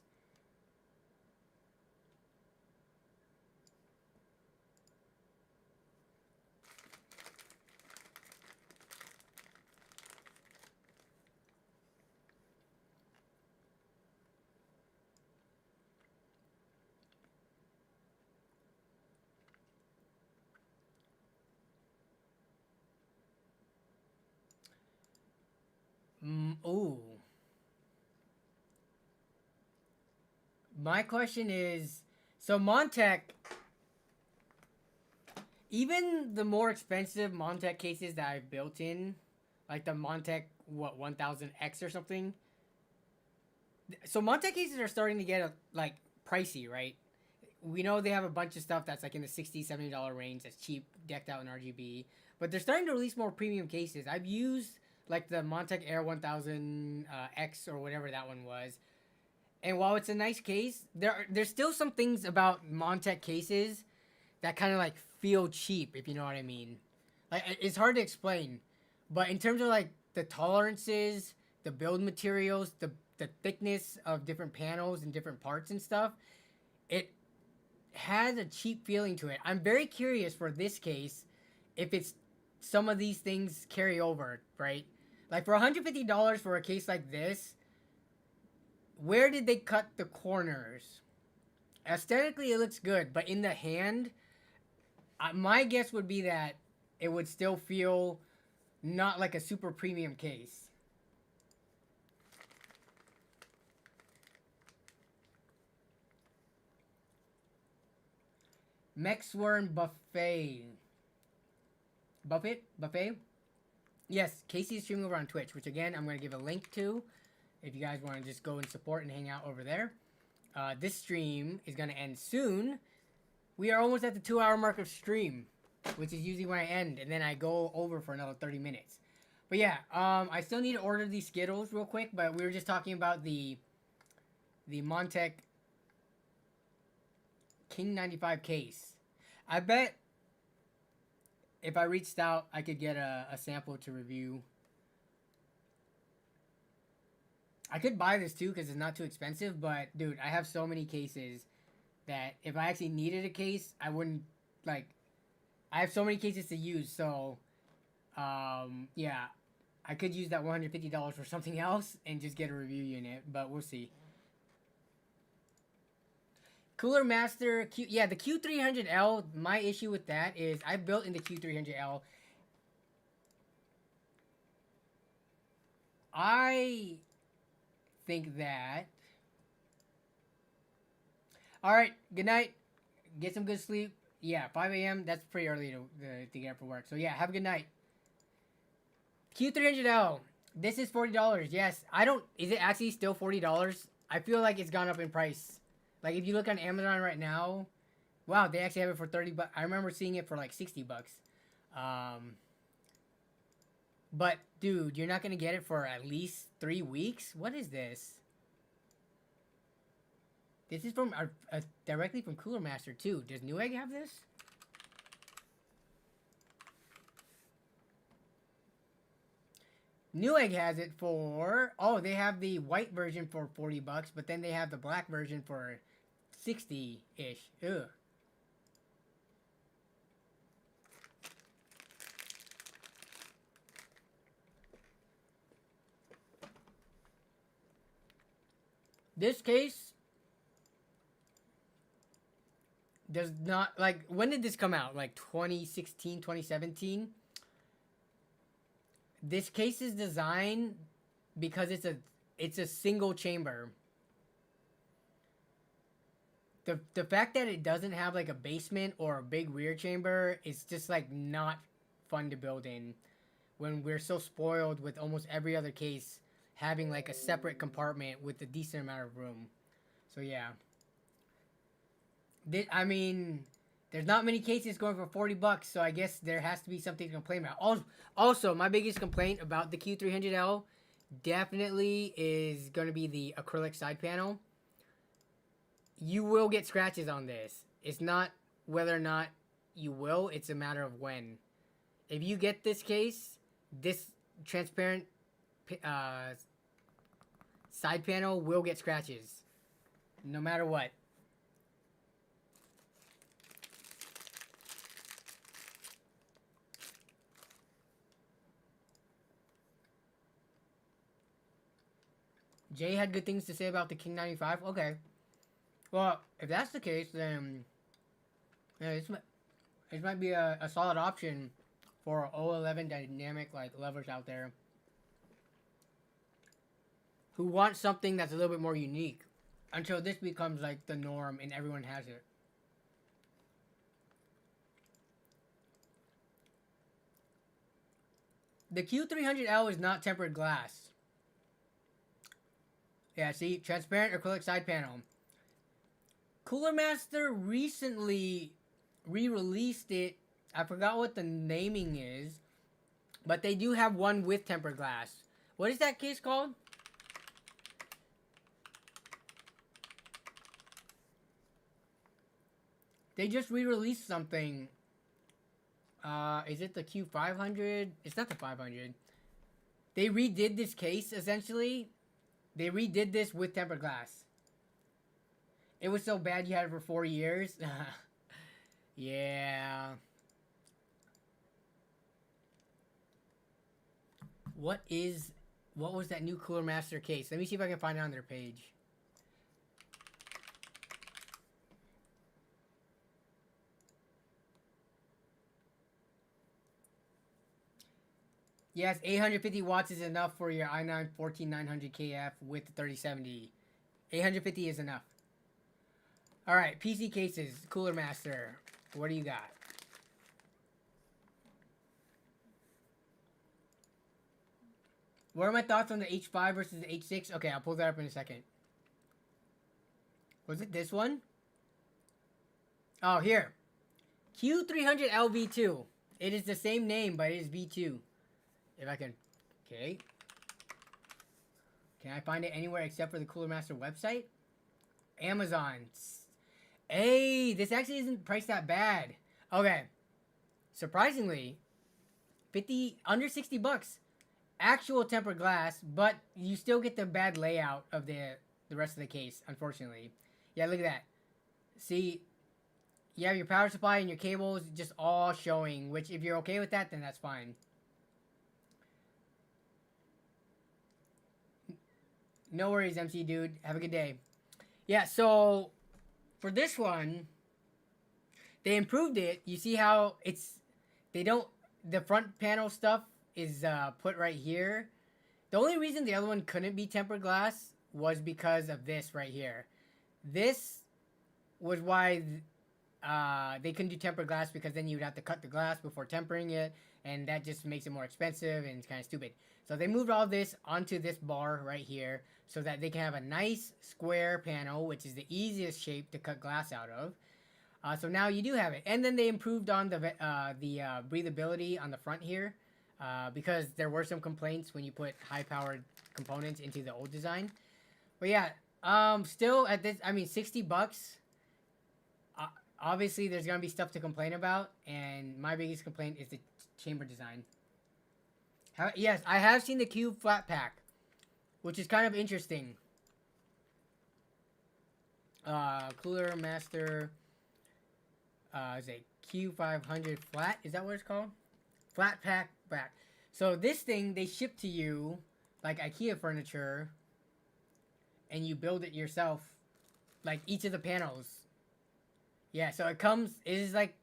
Ooh. My question is, so Montech, even the more expensive Montech cases that I've built in, like the Montech, 1000X or something. So Montech cases are starting to get, like, pricey, right? We know they have a bunch of stuff that's like in the $60, $70 range that's cheap, decked out in RGB. But they're starting to release more premium cases. I've used like the Montech Air 1000 X or whatever that one was. And while it's a nice case, there's still some things about Montech cases that kind of like feel cheap, if you know what I mean. Like, it's hard to explain, but in terms of like the tolerances, the build materials, the thickness of different panels and different parts and stuff, it has a cheap feeling to it. I'm very curious for this case if it's some of these things carry over, right? Like for $150 for a case like this, where did they cut the corners? Aesthetically, it looks good, but in the hand, my guess would be that it would still feel not like a super premium case. Mexworm Buffet. Buffet? Yes, Kasey is streaming over on Twitch, which again, I'm going to give a link to if you guys want to just go and support and hang out over there. This stream is going to end soon. We are almost at the 2-hour mark of stream, which is usually when I end, and then I go over for another 30 minutes. But yeah, I still need to order these Skittles real quick, but we were just talking about the Montech King 95 case. I bet if I reached out, I could get a sample to review. I could buy this too because it's not too expensive, but dude, I have so many cases that if I actually needed a case, I wouldn't, like, I have so many cases to use, so, yeah, I could use that $150 for something else and just get a review unit, but we'll see. Cooler Master, yeah, the Q300L, my issue with that is I built in the Q300L. I think that... Alright, good night. Get some good sleep. Yeah, 5 a.m., that's pretty early to get up for work. So yeah, have a good night. Q300L, this is $40. Yes, I don't... Is it actually still $40? I feel like it's gone up in price. Like, if you look on Amazon right now, wow, they actually have it for 30 bucks. I remember seeing it for like 60 bucks. But, dude, you're not going to get it for at least 3 weeks? What is this? This is from directly from Cooler Master, too. Does Newegg have this? Newegg has it for... Oh, they have the white version for 40 bucks, but then they have the black version for 60-ish. Ugh. This case does not... Like, when did this come out? Like, 2016, 2017? This case is designed because it's a single chamber. The fact that it doesn't have like a basement or a big rear chamber is just like not fun to build in when we're so spoiled with almost every other case having like a separate compartment with a decent amount of room. So yeah. I mean, there's not many cases going for 40 bucks, so I guess there has to be something to complain about. Also, my biggest complaint about the Q300L definitely is going to be the acrylic side panel. You will get scratches on this. It's not whether or not you will, it's a matter of when. If you get this case, this transparent side panel will get scratches. No matter what. Jay had good things to say about the King 95. Okay. Well, if that's the case, then yeah, this might be a solid option for 011 dynamic like lovers out there who want something that's a little bit more unique until this becomes like the norm and everyone has it. The Q300L is not tempered glass. Yeah, see? Transparent acrylic side panel. Cooler Master recently re-released it. I forgot what the naming is. But they do have one with tempered glass. What is that case called? They just re-released something. Is it the Q500? It's not the 500. They redid this case, essentially. They redid this with tempered glass. It was so bad you had it for 4 years. Yeah. What was that new Cooler Master case? Let me see if I can find it on their page. Yes, 850 watts is enough for your i9 14900 KF with the 3070. 850 is enough. Alright, PC cases, Cooler Master. What do you got? What are my thoughts on the H5 versus the H6? Okay, I'll pull that up in a second. Was it this one? Oh, here. Q300LV2. It is the same name, but it is V2. If I can... Okay. Can I find it anywhere except for the Cooler Master website? Amazon. Hey, this actually isn't priced that bad. Okay. Surprisingly, under 60 bucks. Actual tempered glass, but you still get the bad layout of the rest of the case, unfortunately. Yeah, look at that. See, you have your power supply and your cables just all showing, which if you're okay with that, then that's fine. No worries, MC dude. Have a good day. Yeah, so for this one, they improved it. You see how the front panel stuff is put right here. The only reason the other one couldn't be tempered glass was because of this right here. This was why they couldn't do tempered glass, because then you would have to cut the glass before tempering it, and that just makes it more expensive and it's kind of stupid. So they moved all this onto this bar right here so that they can have a nice square panel, which is the easiest shape to cut glass out of. So now you do have it. And then they improved on the breathability on the front here, because there were some complaints when you put high-powered components into the old design. But yeah, still at this, I mean, 60 bucks. Obviously, there's going to be stuff to complain about, and my biggest complaint is the chamber design. Yes, I have seen the Cube flat pack, which is kind of interesting. Cooler Master, is a Q500 flat? Is that what it's called? Flat pack back. So this thing, they ship to you like IKEA furniture, and you build it yourself, like each of the panels. Yeah, so it is like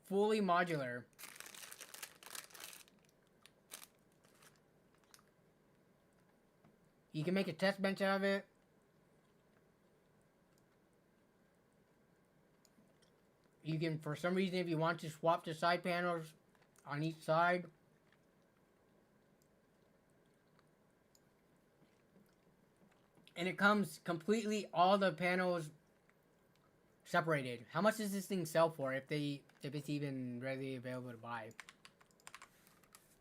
fully modular. You can make a test bench out of it. You can, for some reason, if you want to swap the side panels on each side. And it comes completely, all the panels separated. How much does this thing sell for if it's even readily available to buy?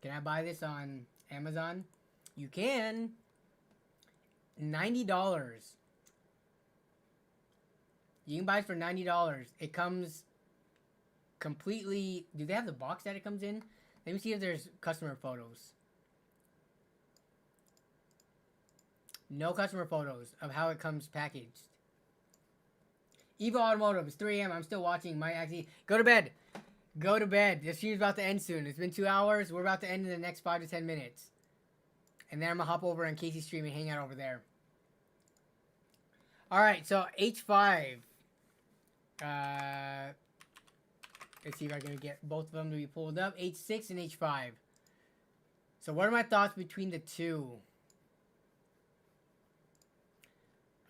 Can I buy this on Amazon? You can. $90. You can buy it for $90. It comes completely... Do they have the box that it comes in? Let me see if there's customer photos. No customer photos of how it comes packaged. Evo Automotive, it's 3 a.m. I'm still watching. Might actually... Go to bed. Go to bed. The stream's about to end soon. It's been 2 hours. We're about to end in the next 5 to 10 minutes. And then I'm going to hop over on Kasey's stream and hang out over there. Alright, so H5. Let's see if I can get both of them to be pulled up. H6 and H5. So what are my thoughts between the two?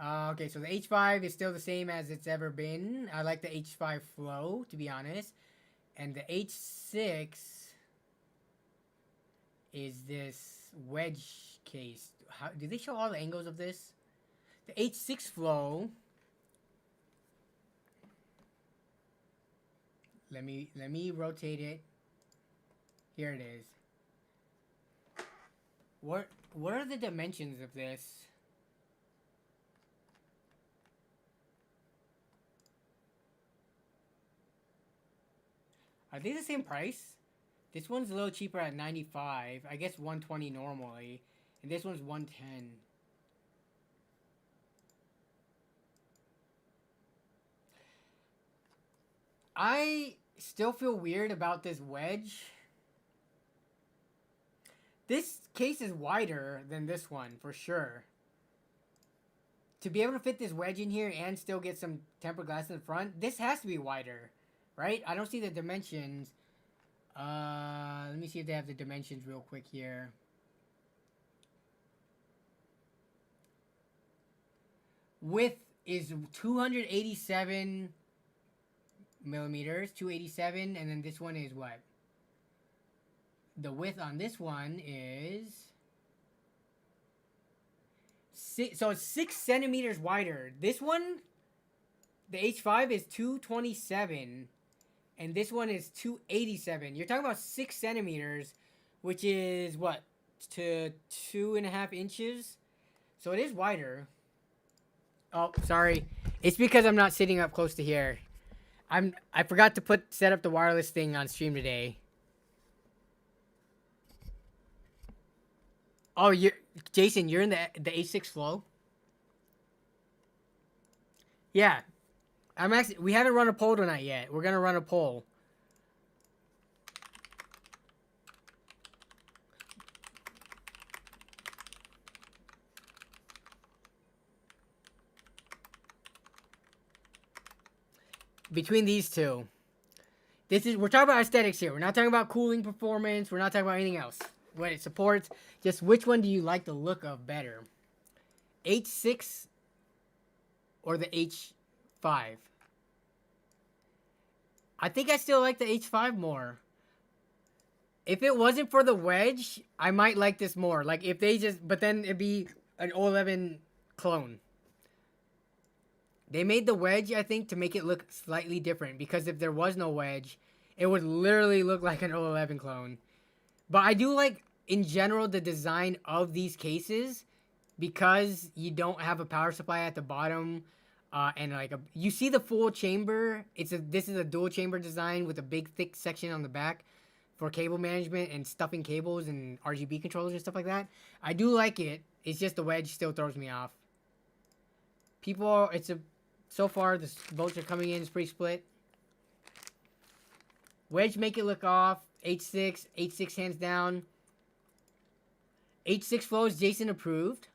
Okay, so the H5 is still the same as it's ever been. I like the H5 flow, to be honest. And the H6 is this wedge case. Do they show all the angles of this? The H6 flow. Let me rotate it. Here it is. What are the dimensions of this? Are they the same price? This one's a little cheaper at 95. I guess 120 normally. And this one's 110. I still feel weird about this wedge. This case is wider than this one, for sure. To be able to fit this wedge in here and still get some tempered glass in the front, this has to be wider, right? I don't see the dimensions. Let me see if they have the dimensions real quick here. Width is 287 millimeters, 287, and then this one is what? The width on this one is so it's 6 centimeters wider. This one, the H5 is 227, and this one is 287. You're talking about 6 centimeters, which is what, to 2.5 inches. So it is wider. Oh, sorry. It's because I'm not sitting up close to here. I forgot to set up the wireless thing on stream today. Oh, Jason, you're in the H6 Flow? Yeah. We haven't run a poll tonight yet. We're gonna run a poll. Between these two. We're talking about aesthetics here. We're not talking about cooling performance. We're not talking about anything else. What it supports. Just which one do you like the look of better? H6 or the H5? I think I still like the H5 more. If it wasn't for the wedge, I might like this more. Like if they but then it'd be an 011 clone. They made the wedge, I think, to make it look slightly different. Because if there was no wedge, it would literally look like an 011 clone. But I do like, in general, the design of these cases. Because you don't have a power supply at the bottom. And like, you see the full chamber. This is a dual chamber design with a big, thick section on the back. For cable management and stuffing cables and RGB controllers and stuff like that. I do like it. It's just the wedge still throws me off. So far, the votes are coming in. It's pretty split. Wedge make it look off. H6 hands down. H6 flows, Jason approved.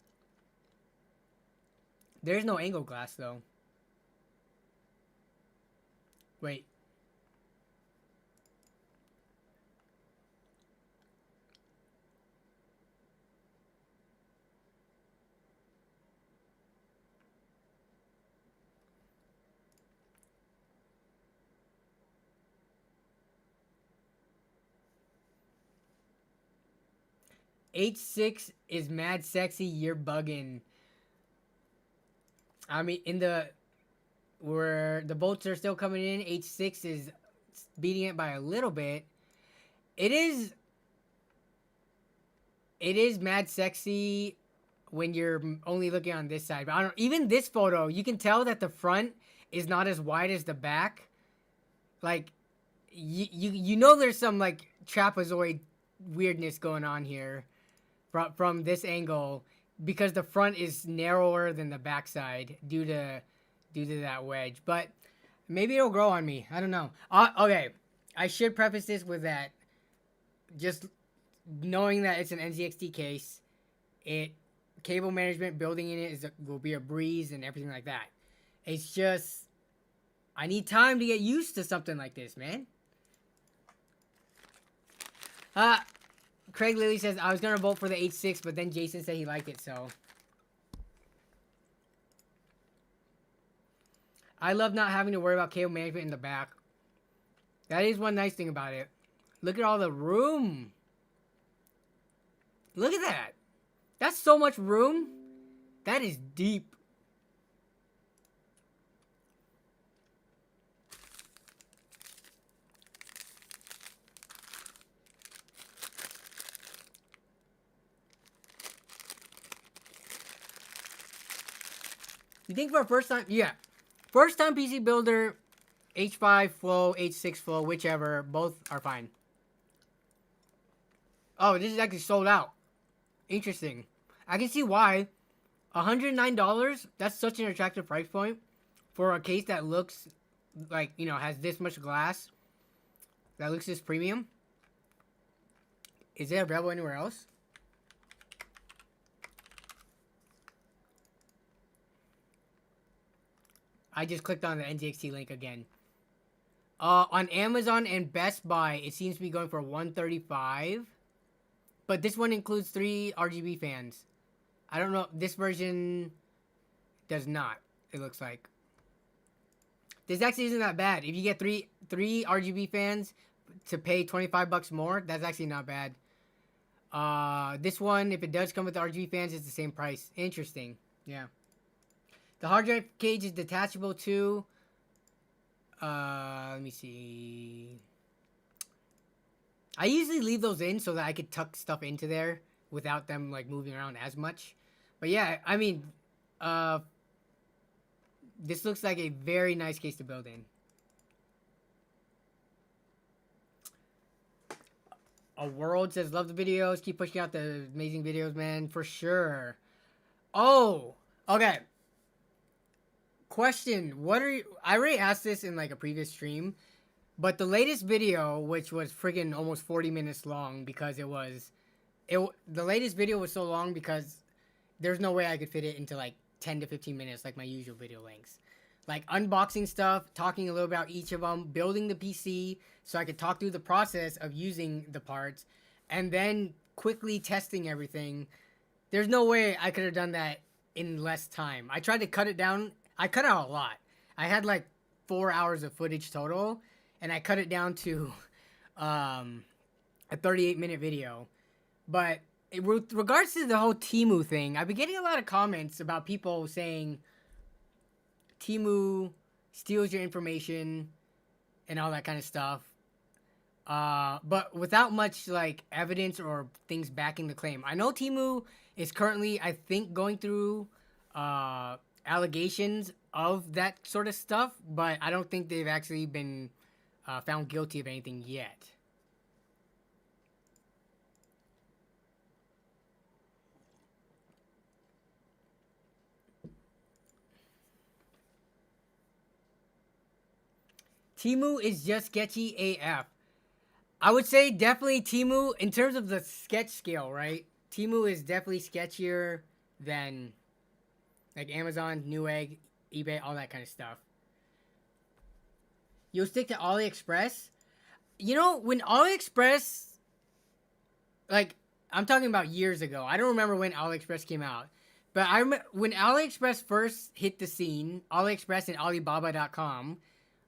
There's no angle glass though. Wait. H6 is mad sexy. You're bugging. I mean, where the bolts are still coming in, H6 is beating it by a little bit. It is mad sexy when you're only looking on this side. But even this photo, you can tell that the front is not as wide as the back. Like, you know there's some, like, trapezoid weirdness going on here from this angle because the front is narrower than the backside due to that wedge. But maybe it'll grow on me. I don't know. Okay, I should preface this with that. Just knowing that it's an NZXT case, cable management building in it will be a breeze and everything like that. It's just I need time to get used to something like this, man. Craig Lilly says, I was going to vote for the H6, but then Jason said he liked it, so. I love not having to worry about cable management in the back. That is one nice thing about it. Look at all the room. Look at that. That's so much room. That is deep. You think for a first time? Yeah. First time PC builder, H5 flow, H6 flow, whichever. Both are fine. Oh, this is actually sold out. Interesting. I can see why. $109, that's such an attractive price point for a case that looks like, you know, has this much glass. That looks this premium. Is it available anywhere else? I just clicked on the NZXT link again. On Amazon and Best Buy, it seems to be going for $135. But this one includes 3 RGB fans. I don't know. This version does not, it looks like. This actually isn't that bad. If you get three RGB fans to pay $25 more, that's actually not bad. This one, if it does come with RGB fans, it's the same price. Interesting. Yeah. The hard drive cage is detachable too. Let me see. I usually leave those in so that I could tuck stuff into there without them like moving around as much. But yeah, I mean, uh, this looks like a very nice case to build in. A World says, love the videos. Keep pushing out the amazing videos, man. For sure. Oh, okay. Question. What are you... I already asked this in like a previous stream. But the latest video, which was friggin' almost 40 minutes long because it was... the latest video was so long because there's no way I could fit it into like 10 to 15 minutes like my usual video lengths. Like unboxing stuff, talking a little about each of them, building the PC so I could talk through the process of using the parts, and then quickly testing everything. There's no way I could have done that in less time. I tried to cut it down. I cut out a lot. I had like 4 hours of footage total, and I cut it down to a 38-minute video. But with regards to the whole TEMU thing, I've been getting a lot of comments about people saying TEMU steals your information and all that kind of stuff. But without much like evidence or things backing the claim. I know TEMU is currently, I think, going through allegations of that sort of stuff, but I don't think they've actually been found guilty of anything yet. TEMU is just sketchy AF. I would say definitely TEMU, in terms of the sketch scale, right? TEMU is definitely sketchier than like Amazon, Newegg, eBay, all that kind of stuff. You'll stick to AliExpress. You know, when AliExpress, like, I'm talking about years ago. I don't remember when AliExpress came out. But I remember when AliExpress first hit the scene, AliExpress and Alibaba.com.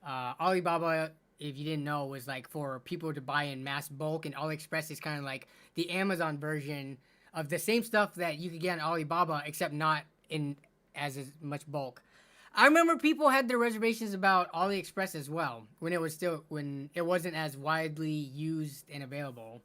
Alibaba, if you didn't know, was like for people to buy in mass bulk, and AliExpress is kind of like the Amazon version of the same stuff that you could get on Alibaba, except not in as much bulk. I remember people had their reservations about AliExpress as well when it wasn't as widely used and available.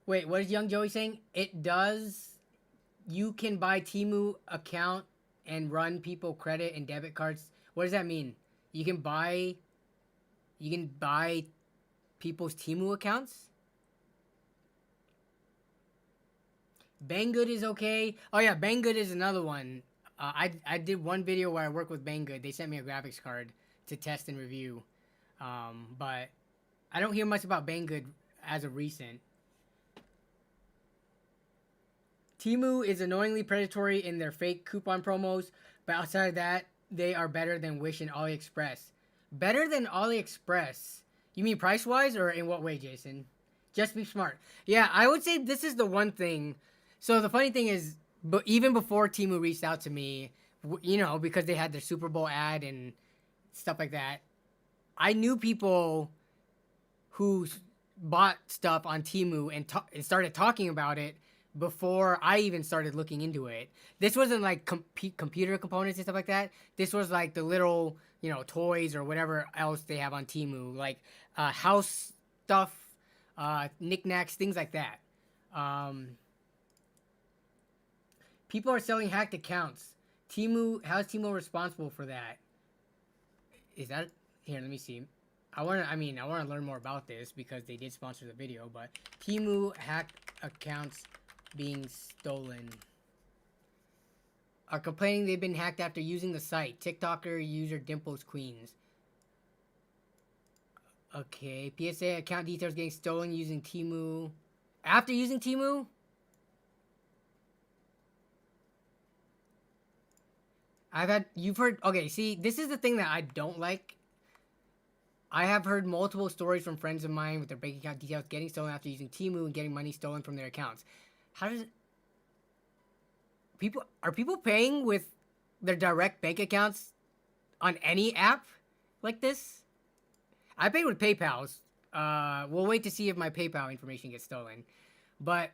Wait, what is Young Joey saying? It does. You can buy TEMU account and run people credit and debit cards. What does that mean? You can buy people's TEMU accounts? Banggood is okay. Oh yeah, Banggood is another one. I did one video where I worked with Banggood. They sent me a graphics card to test and review. But I don't hear much about Banggood as of recent. TEMU is annoyingly predatory in their fake coupon promos, but outside of that, they are better than Wish and AliExpress. Better than AliExpress? You mean price-wise, or in what way, Jason? Just be smart. Yeah, I would say this is the one thing. So the funny thing is, but even before TEMU reached out to me, you know, because they had their Super Bowl ad and stuff like that, I knew people who bought stuff on TEMU and started talking about it before I even started looking into it. This wasn't like computer components and stuff like that. This was like the little, you know, toys or whatever else they have on TEMU, like house stuff, knickknacks, things like that. People are selling hacked accounts. TEMU, how is TEMU responsible for that? Is that here? Let me see. I want to learn more about this because they did sponsor the video. But TEMU hacked accounts being stolen. Are complaining they've been hacked after using the site. TikToker user Dimples Queens. Okay, PSA account details getting stolen using TEMU. After using TEMU? You've heard, okay, see, this is the thing that I don't like. I have heard multiple stories from friends of mine with their bank account details getting stolen after using TEMU and getting money stolen from their accounts. How does are people paying with their direct bank accounts on any app like this? I paid with PayPal's. We'll wait to see if my PayPal information gets stolen. But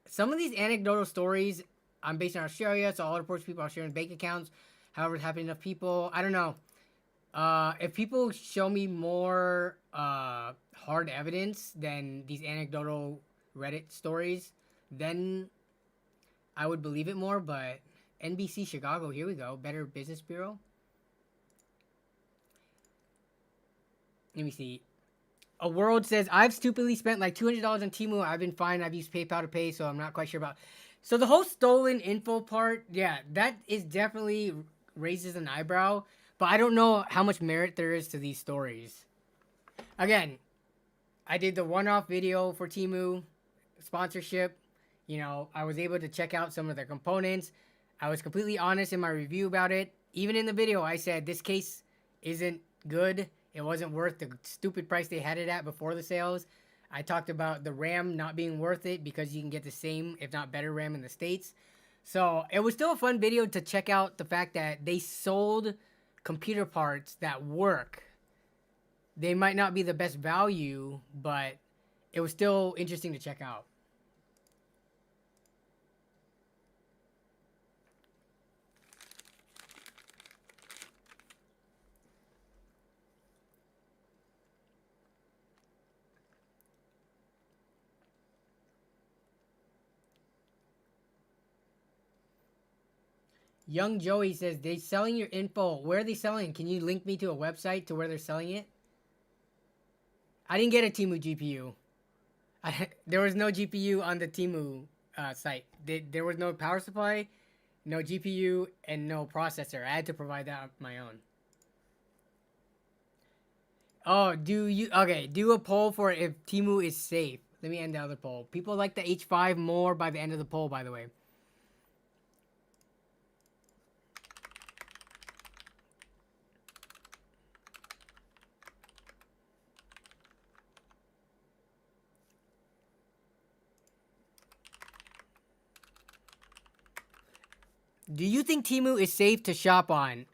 some of these anecdotal stories, I'm based in Australia, so all reports people are sharing bank accounts. However, it's happening to people. I don't know. If people show me more hard evidence than these anecdotal Reddit stories, then I would believe it more. But NBC Chicago, here we go. Better Business Bureau. Let me see. A World says, I've stupidly spent like $200 on TEMU. I've been fine. I've used PayPal to pay, so I'm not quite sure about. So the whole stolen info part, yeah, that is definitely raises an eyebrow. But I don't know how much merit there is to these stories. Again, I did the one-off video for TEMU sponsorship. You know, I was able to check out some of their components. I was completely honest in my review about it. Even in the video, I said this case isn't good. It wasn't worth the stupid price they had it at before the sales. I talked about the RAM not being worth it because you can get the same, if not better, RAM in the States. So it was still a fun video to check out the fact that they sold computer parts that work. They might not be the best value, but it was still interesting to check out. Young Joey says, they're selling your info. Where are they selling? Can you link me to a website to where they're selling it? I didn't get a TEMU GPU. There was no GPU on the TEMU site. There was no power supply, no GPU, and no processor. I had to provide that on my own. Oh, do a poll for if TEMU is safe. Let me end the other poll. People like the H5 more by the end of the poll, by the way. Do you think TEMU is safe to shop on?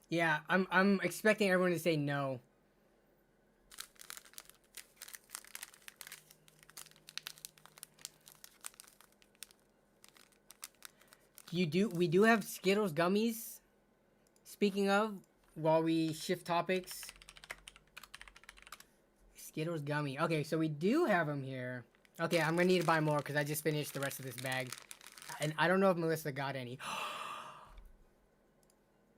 Yeah, I'm expecting everyone to say no. We do have Skittles gummies. Speaking of, while we shift topics. Skittles gummy. Okay, so we do have them here. Okay, I'm gonna need to buy more because I just finished the rest of this bag. And I don't know if Melissa got any.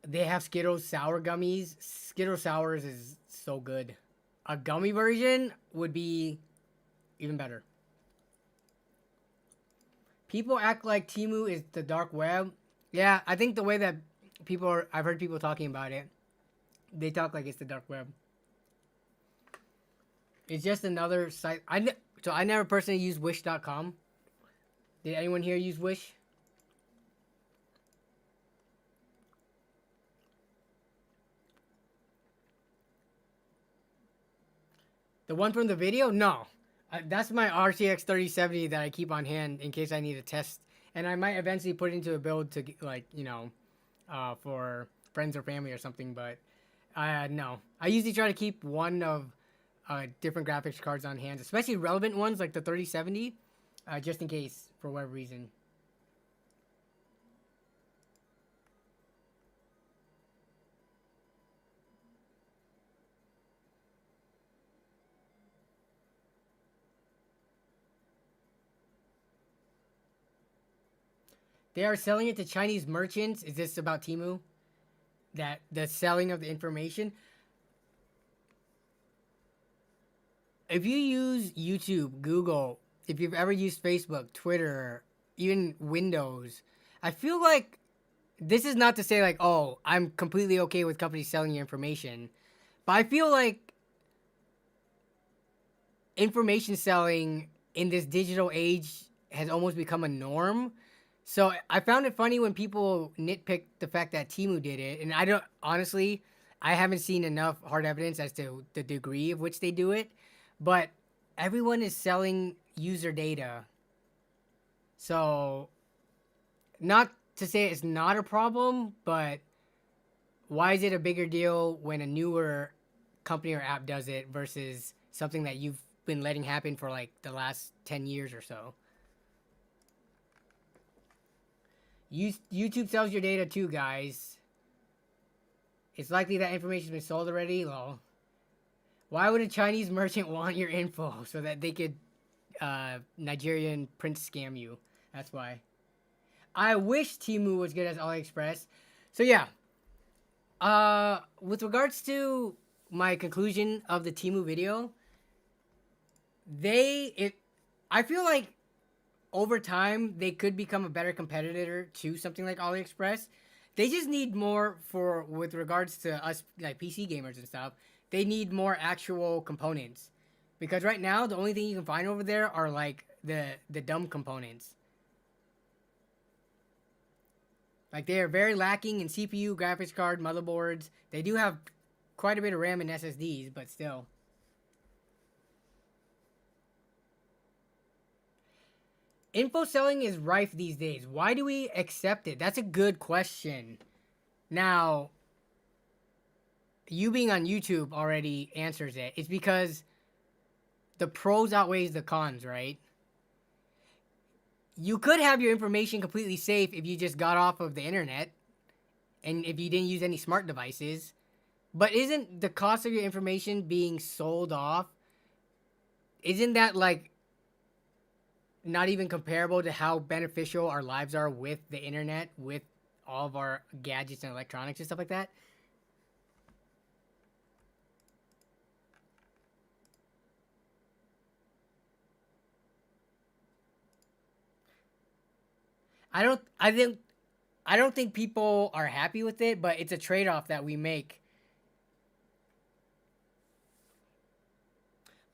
They have Skittles sour gummies. Skittles sours is so good. A gummy version would be even better. People act like TEMU is the dark web. Yeah, I think the way that I've heard people talking about it, they talk like it's the dark web. It's just another site. So I never personally used Wish.com. Did anyone here use Wish? The one from the video? No. That's my RTX 3070 that I keep on hand in case I need to test. And I might eventually put it into a build to, like, you know, for friends or family or something. But no. I usually try to keep one of different graphics cards on hand, especially relevant ones like the 3070, just in case for whatever reason. They are selling it to Chinese merchants. Is this about TEMU? That the selling of the information? If you use YouTube, Google, if you've ever used Facebook, Twitter, even Windows, I feel like this is not to say like, oh, I'm completely okay with companies selling your information. But I feel like information selling in this digital age has almost become a norm. So I found it funny when people nitpick the fact that TEMU did it. And I haven't seen enough hard evidence as to the degree of which they do it. But everyone is selling user data. So, not to say it's not a problem, but why is it a bigger deal when a newer company or app does it versus something that you've been letting happen for like the last 10 years or so? YouTube sells your data too, guys. It's likely that information's been sold already. Lol. Why would a Chinese merchant want your info so that they could Nigerian prince scam you? That's why. I wish TEMU was good as AliExpress. So yeah. With regards to my conclusion of the TEMU video, I feel like over time they could become a better competitor to something like AliExpress. They just need more with regards to us like PC gamers and stuff. They need more actual components, because right now the only thing you can find over there are like the dumb components. Like they are very lacking in CPU, graphics card, motherboards. They do have quite a bit of RAM and SSDs, but still. Info selling is rife these days. Why do we accept it? That's a good question. Now, you being on YouTube already answers it. It's because the pros outweighs the cons, right? You could have your information completely safe if you just got off of the internet and if you didn't use any smart devices. But isn't the cost of your information being sold off, isn't that like not even comparable to how beneficial our lives are with the internet, with all of our gadgets and electronics and stuff like that? I don't think people are happy with it, but it's a trade-off that we make.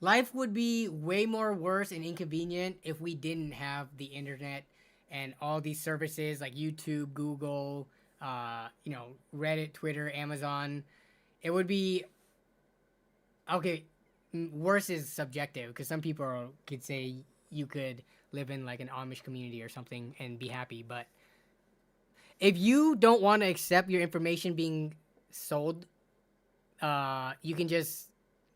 Life would be way more worse and inconvenient if we didn't have the internet and all these services like YouTube, Google, Reddit, Twitter, Amazon. It would be okay. Worse is subjective because some people could say you could live in like an Amish community or something and be happy, but if you don't want to accept your information being sold, you can just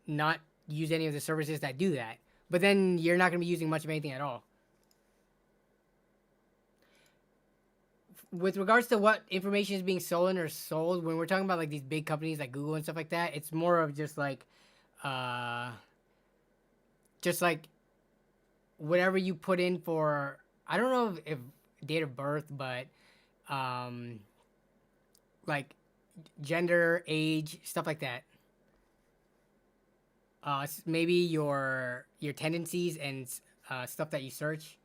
not use any of the services that do that. But then you're not going to be using much of anything at all. With regards to what information is being stolen or sold, when we're talking about like these big companies like Google and stuff like that, it's more of just like whatever you put in for, I don't know if date of birth, but like gender, age, stuff like that. Maybe your tendencies and stuff that you search.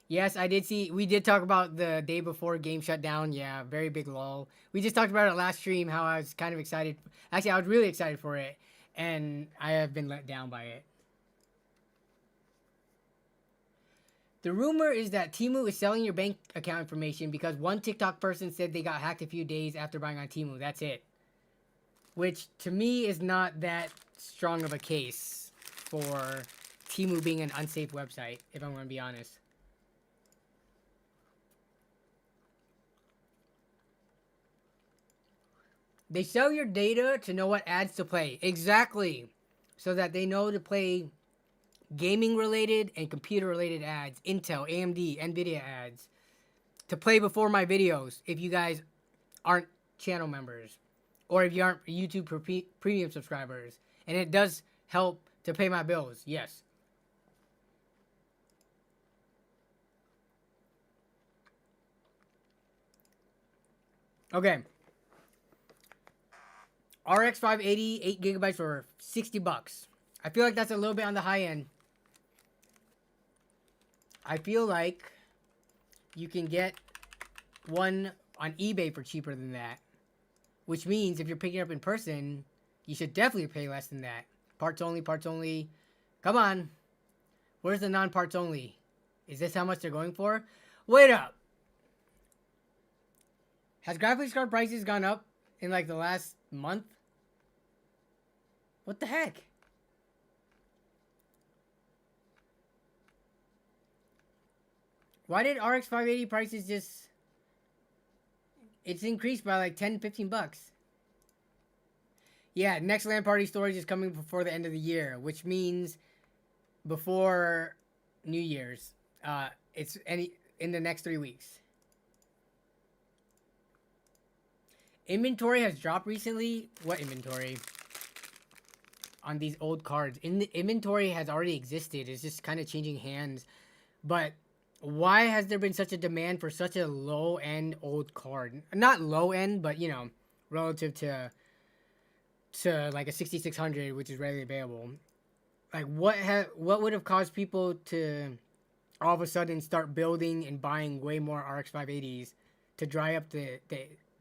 Yes, I did see. We did talk about the day before game shut down. Yeah, very big lull. We just talked about it last stream. How I was kind of excited. Actually, I was really excited for it, and I have been let down by it. The rumor is that TEMU is selling your bank account information because one TikTok person said they got hacked a few days after buying on TEMU. That's it. Which, to me, is not that strong of a case for TEMU being an unsafe website, if I'm going to be honest. They sell your data to know what ads to play. Exactly. So that they know to play gaming-related and computer-related ads. Intel, AMD, NVIDIA ads. To play before my videos if you guys aren't channel members. Or if you aren't YouTube premium subscribers. And it does help to pay my bills. Yes. Okay. RX 580, 8 gigabytes for $60. I feel like that's a little bit on the high end. I feel like you can get one on eBay for cheaper than that. Which means if you're picking it up in person, you should definitely pay less than that. Parts only, parts only. Come on. Where's the non-parts only? Is this how much they're going for? Wait up. Has graphics card prices gone up in like the last month? What the heck? Why did RX 580 prices just... It's increased by like 10, 15 bucks. Yeah, next LAN party storage is coming before the end of the year, which means before New Year's. It's in the next 3 weeks. Inventory has dropped recently. What inventory? On these old cards. The inventory has already existed. It's just kind of changing hands. But why has there been such a demand for such a low-end old card? Not low-end, but, you know, relative to like a 6600, which is readily available. Like, what would have caused people to all of a sudden start building and buying way more RX 580s to dry up the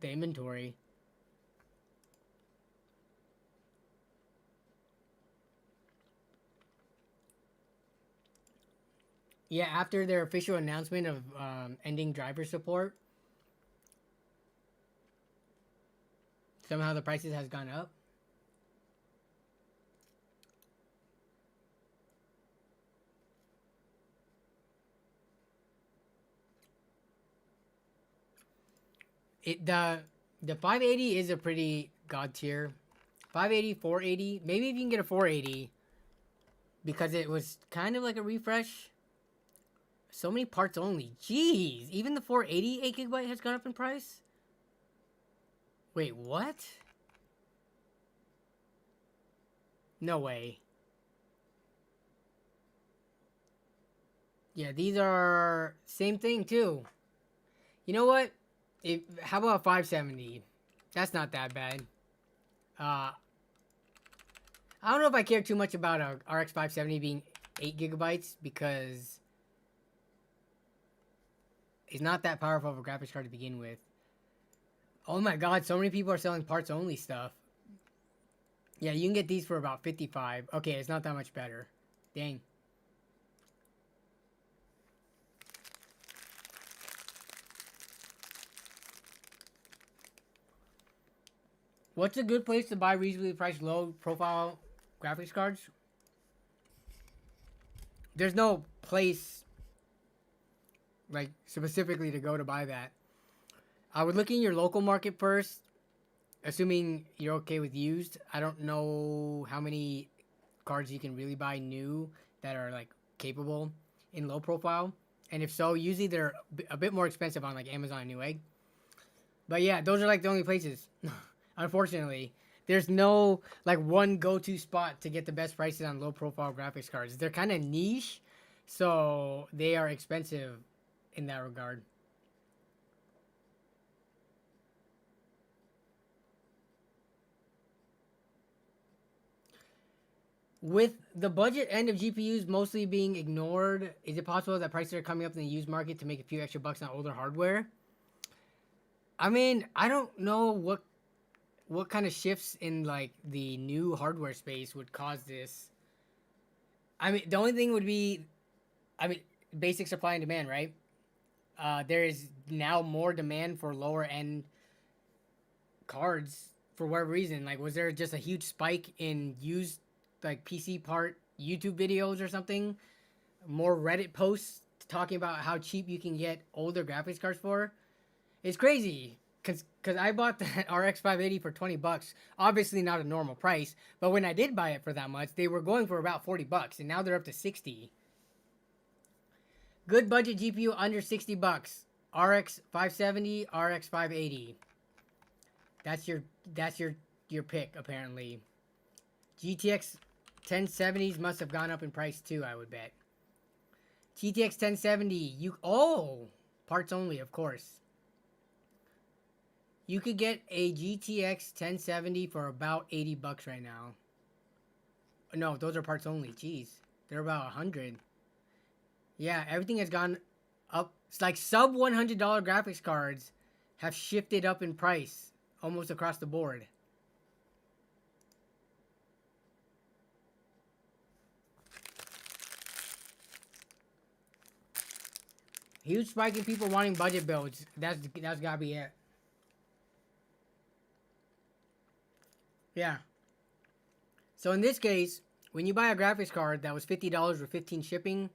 inventory? Yeah, after their official announcement of ending driver support, somehow the prices has gone up. The 580 is a pretty god tier. 580, 480, maybe if you can get a 480, because it was kind of like a refresh. So many parts only. Jeez, even the 480 8GB has gone up in price? Wait, what? No way. Yeah, these are same thing too. You know what? How about 570? That's not that bad. I don't know if I care too much about a RX 570 being 8GB because it's not that powerful of a graphics card to begin with. Oh my god, so many people are selling parts only stuff. Yeah, you can get these for about 55. Okay, it's not that much better. Dang. What's a good place to buy reasonably priced low profile graphics cards? There's no place like specifically to go to buy that. I would look in your local market first, assuming you're okay with used. I don't know how many cards you can really buy new that are like capable in low profile, and if so, usually they're a bit more expensive on like Amazon and Newegg. But yeah, those are like the only places. Unfortunately, there's no like one go-to spot to get the best prices on low profile graphics cards. They're kind of niche, so they are expensive in that regard. With the budget end of GPUs mostly being ignored, is it possible that prices are coming up in the used market to make a few extra bucks on older hardware? I mean, I don't know what kind of shifts in like the new hardware space would cause this. I mean, the only thing would be, I mean, basic supply and demand, right? There is now more demand for lower end cards for whatever reason. Like, was there just a huge spike in used like PC part YouTube videos or something? More Reddit posts talking about how cheap you can get older graphics cards for? It's crazy. Cause I bought that RX 580 for 20 bucks. Obviously not a normal price, but when I did buy it for that much, they were going for about 40 bucks, and now they're up to 60. Good budget GPU under 60 bucks. RX 570, RX 580. That's your pick apparently. GTX 1070s must have gone up in price too, I would bet. GTX 1070, parts only, of course. You could get a GTX 1070 for about 80 bucks right now. No, those are parts only. Jeez. They're about 100. Yeah, everything has gone up. It's like sub $100 graphics cards have shifted up in price almost across the board. Huge spike in people wanting budget builds. That's gotta be it. Yeah. So in this case, when you buy a graphics card that was $50 with 15 shipping,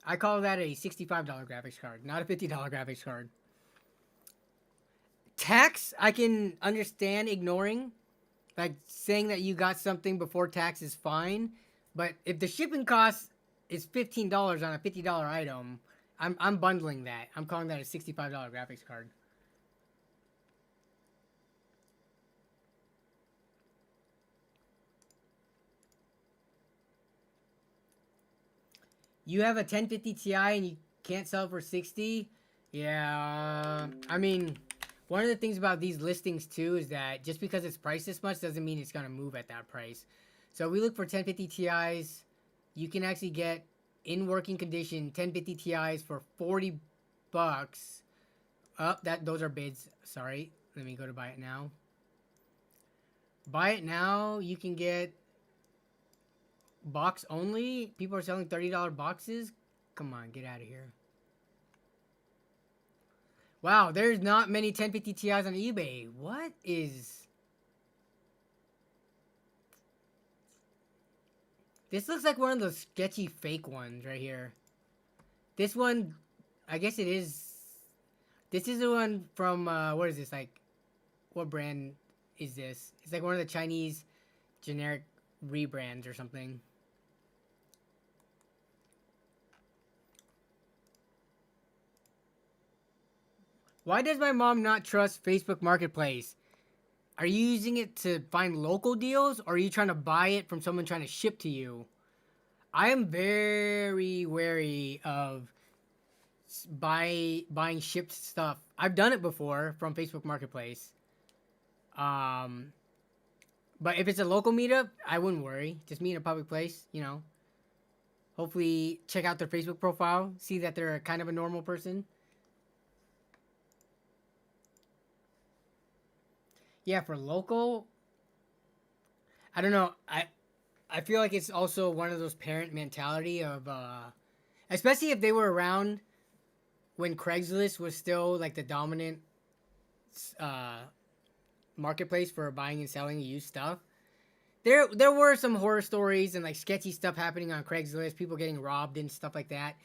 I call that a $65 graphics card, not a $50 graphics card. tax, I can understand ignoring. Like saying that you got something before tax is fine, but if the shipping cost is $15 on a $50 item, I'm bundling that. I'm calling that a $65 graphics card. You have a 1050 Ti and you can't sell for 60? Yeah, I mean, one of the things about these listings too is that just because it's priced this much doesn't mean it's gonna move at that price. So we look for 1050 Ti's. You can actually get in working condition 1050 Ti's for 40 bucks. Those are bids. Sorry, let me go to buy it now. Buy it now. You can get box only. People are selling $30 boxes. Come on, get out of here. Wow, there's not many 1050 Ti's on eBay. What is... This looks like one of those sketchy fake ones right here. This one, I guess it is... This is the one from, what is this? Like, what brand is this? It's like one of the Chinese generic rebrands or something. Why does my mom not trust Facebook Marketplace? Are you using it to find local deals, or are you trying to buy it from someone trying to ship to you? I am very wary of buying shipped stuff. I've done it before from Facebook Marketplace. But if it's a local meetup, I wouldn't worry. Just meet in a public place, you know. Hopefully check out their Facebook profile, see that they're kind of a normal person. Yeah, for local, I don't know. I feel like it's also one of those parent mentality of, especially if they were around when Craigslist was still like the dominant marketplace for buying and selling used stuff. There were some horror stories and like sketchy stuff happening on Craigslist, people getting robbed and stuff like that.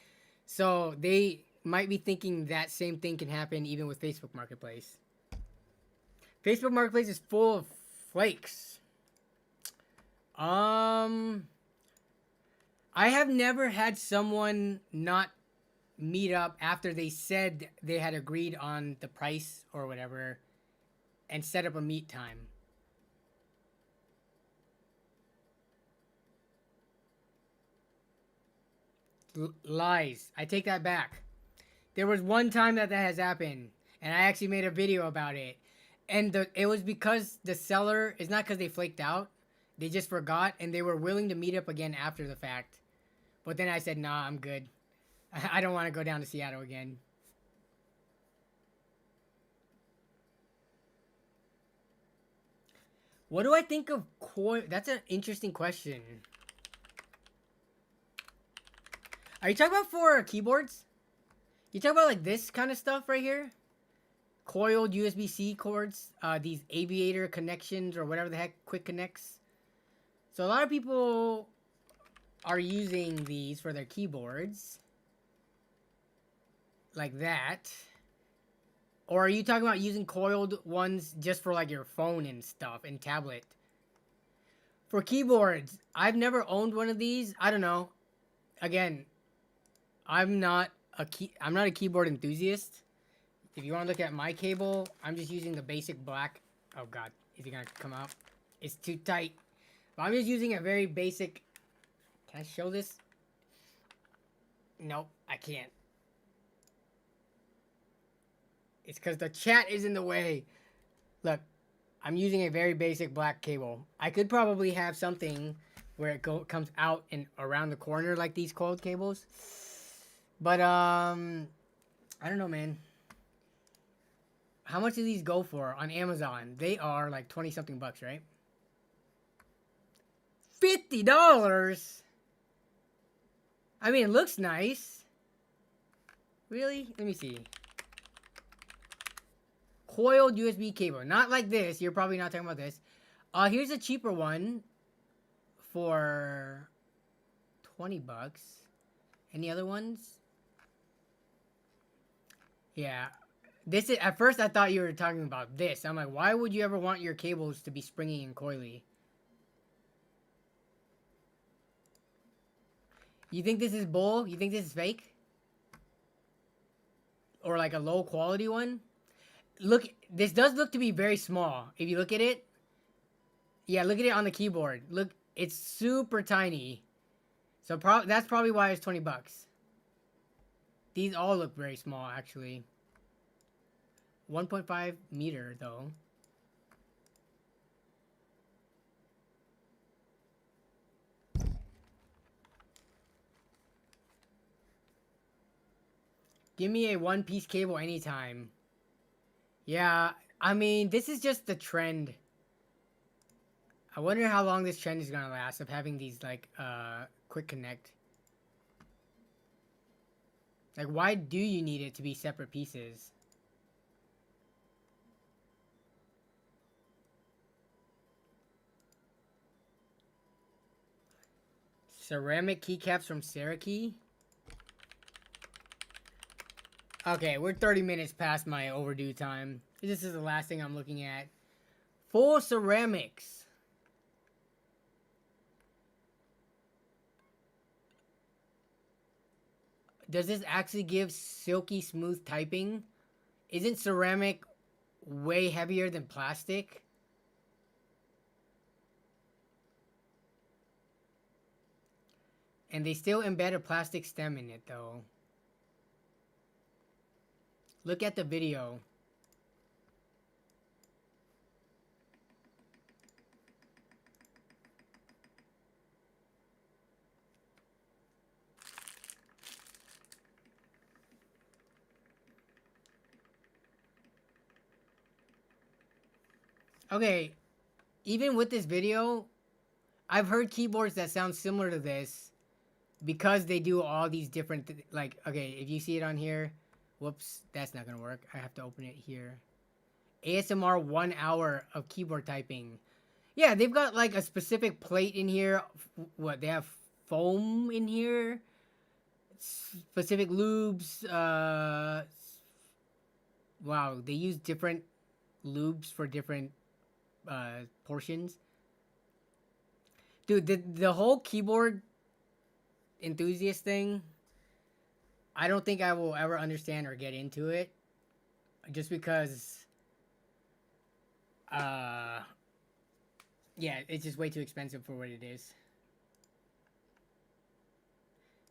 So they might be thinking that same thing can happen even with Facebook Marketplace. Facebook Marketplace is full of flakes. I have never had someone not meet up after they said they had agreed on the price or whatever and set up a meet time. Lies. I take that back. There was one time that has happened, and I actually made a video about it. And it was because the seller, it's not because they flaked out. They just forgot, and they were willing to meet up again after the fact. But then I said, nah, I'm good. I don't want to go down to Seattle again. What do I think of coil? That's an interesting question. Are you talking about for keyboards? You talking about like this kind of stuff right here? Coiled USB-C cords, these aviator connections or whatever the heck, quick connects. So a lot of people are using these for their keyboards. Like that. Or are you talking about using coiled ones just for like your phone and stuff and tablet? For keyboards, I've never owned one of these. I don't know. Again, I'm not a keyboard enthusiast. If you want to look at my cable, I'm just using the basic black. Oh god, is it gonna come out? It's too tight. But I'm just using a very basic. Can I show this? Nope, I can't. It's because the chat is in the way. Look, I'm using a very basic black cable. I could probably have something where it comes out and around the corner like these coiled cables. But, I don't know, man. How much do these go for on Amazon? They are like 20-something bucks, right? $50? I mean, it looks nice. Really? Let me see. Coiled USB cable. Not like this. You're probably not talking about this. Here's a cheaper one for 20 bucks. Any other ones? Yeah. This is, at first I thought you were talking about this. I'm like, why would you ever want your cables to be springy and coily? You think this is bull? You think this is fake? Or like a low quality one? Look, this does look to be very small. If you look at it, yeah, look at it on the keyboard. Look, it's super tiny. So that's probably why it's 20 bucks. These all look very small, actually. 1.5 meter, though. Give me a one-piece cable anytime. Yeah, I mean, this is just the trend. I wonder how long this trend is gonna last of having these, like, quick connect. Like, why do you need it to be separate pieces? Ceramic keycaps from Key. Okay, we're 30 minutes past my overdue time. This is the last thing I'm looking at. Full ceramics. Does this actually give silky smooth typing? Isn't ceramic way heavier than plastic? And they still embed a plastic stem in it, though. Look at the video. Okay, even with this video, I've heard keyboards that sound similar to this because they do all these different, like, okay, if you see it on here, whoops, that's not gonna work. I have to open it here. ASMR 1 hour of keyboard typing. Yeah, they've got like a specific plate in here. What, they have foam in here? Specific lubes. Wow, they use different lubes for different portions. Dude, the whole keyboard enthusiast thing, I don't think I will ever understand or get into it, just because yeah, it's just way too expensive for what it is.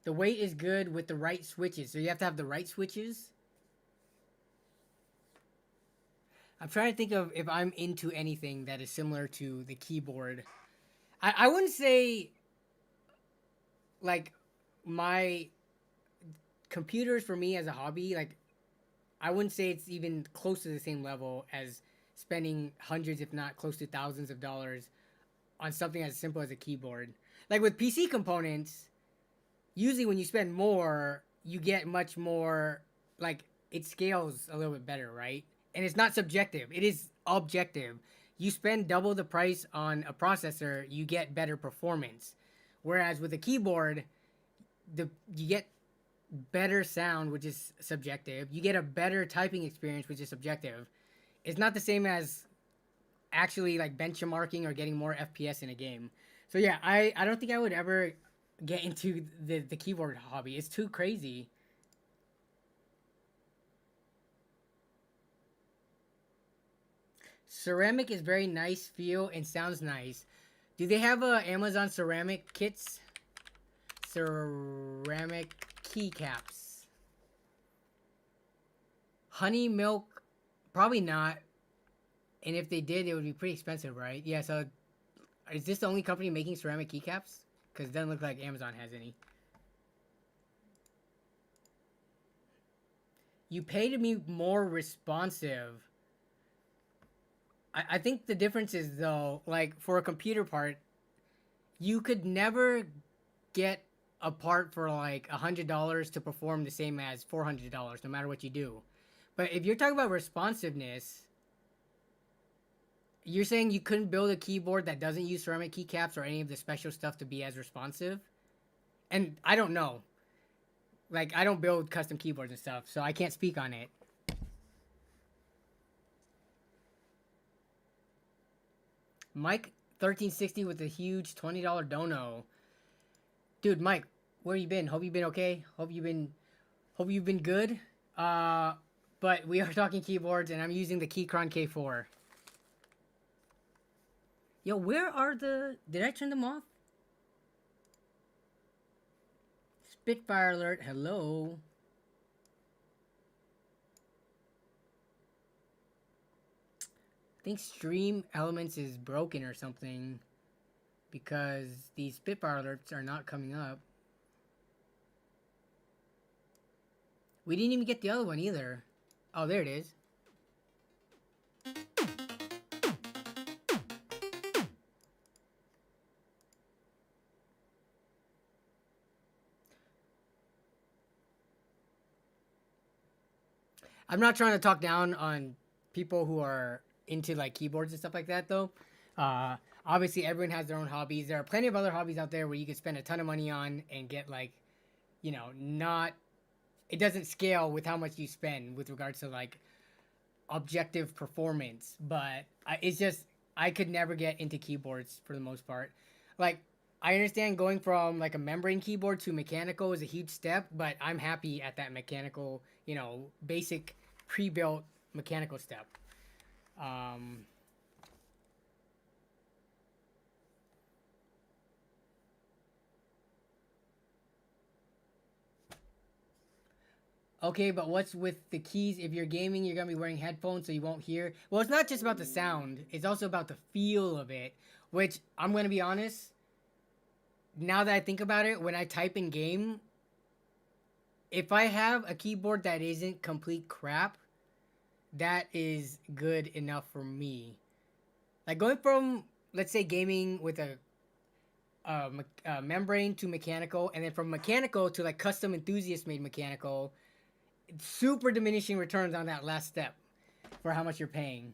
The weight is good with the right switches, so you have to have the right switches. I'm trying to think of if I'm into anything that is similar to the keyboard. I wouldn't say, like, my computers for me as a hobby, like, I wouldn't say it's even close to the same level as spending hundreds, if not close to thousands of dollars on something as simple as a keyboard. Like with PC components, usually when you spend more, you get much more, like, it scales a little bit better, right? And it's not subjective, it is objective. You spend double the price on a processor, you get better performance. Whereas with a keyboard, you get better sound, which is subjective. You get a better typing experience, which is subjective. It's not the same as actually like benchmarking or getting more FPS in a game. So yeah, I don't think I would ever get into the keyboard hobby. It's too crazy. Ceramic is very nice feel and sounds nice. Do they have Amazon ceramic kits? Ceramic keycaps. Honey milk, probably not. And if they did, it would be pretty expensive, right? Yeah, so is this the only company making ceramic keycaps? Because it doesn't look like Amazon has any. You pay to be more responsive. I think the difference is, though, like, for a computer part, you could never get a part for, like, $100 to perform the same as $400, no matter what you do. But if you're talking about responsiveness, you're saying you couldn't build a keyboard that doesn't use ceramic keycaps or any of the special stuff to be as responsive? And I don't know. Like, I don't build custom keyboards and stuff, so I can't speak on it. Mike 1360 with a huge $20 dono. Dude, Mike, where you been? Hope you've been okay. Hope you've been good. But we are talking keyboards, and I'm using the Keychron K4. Yo, where are the... Did I turn them off? Spitfire alert. Hello. I think Stream Elements is broken or something, because these Spitfire alerts are not coming up. We didn't even get the other one either. Oh, there it is. I'm not trying to talk down on people who are into like keyboards and stuff like that, though. Obviously, everyone has their own hobbies. There are plenty of other hobbies out there where you could spend a ton of money on and get like, you know, not... It doesn't scale with how much you spend with regards to like objective performance, but it's just I could never get into keyboards for the most part. Like, I understand going from like a membrane keyboard to mechanical is a huge step, but I'm happy at that mechanical, you know, basic pre-built mechanical step. Okay, but what's with the keys? If you're gaming, you're going to be wearing headphones so you won't hear. Well, it's not just about the sound. It's also about the feel of it, which I'm going to be honest. Now that I think about it, when I type in game, if I have a keyboard that isn't complete crap, that is good enough for me. Like going from, let's say, gaming with a membrane to mechanical, and then from mechanical to like custom enthusiast made mechanical, super diminishing returns on that last step for how much you're paying.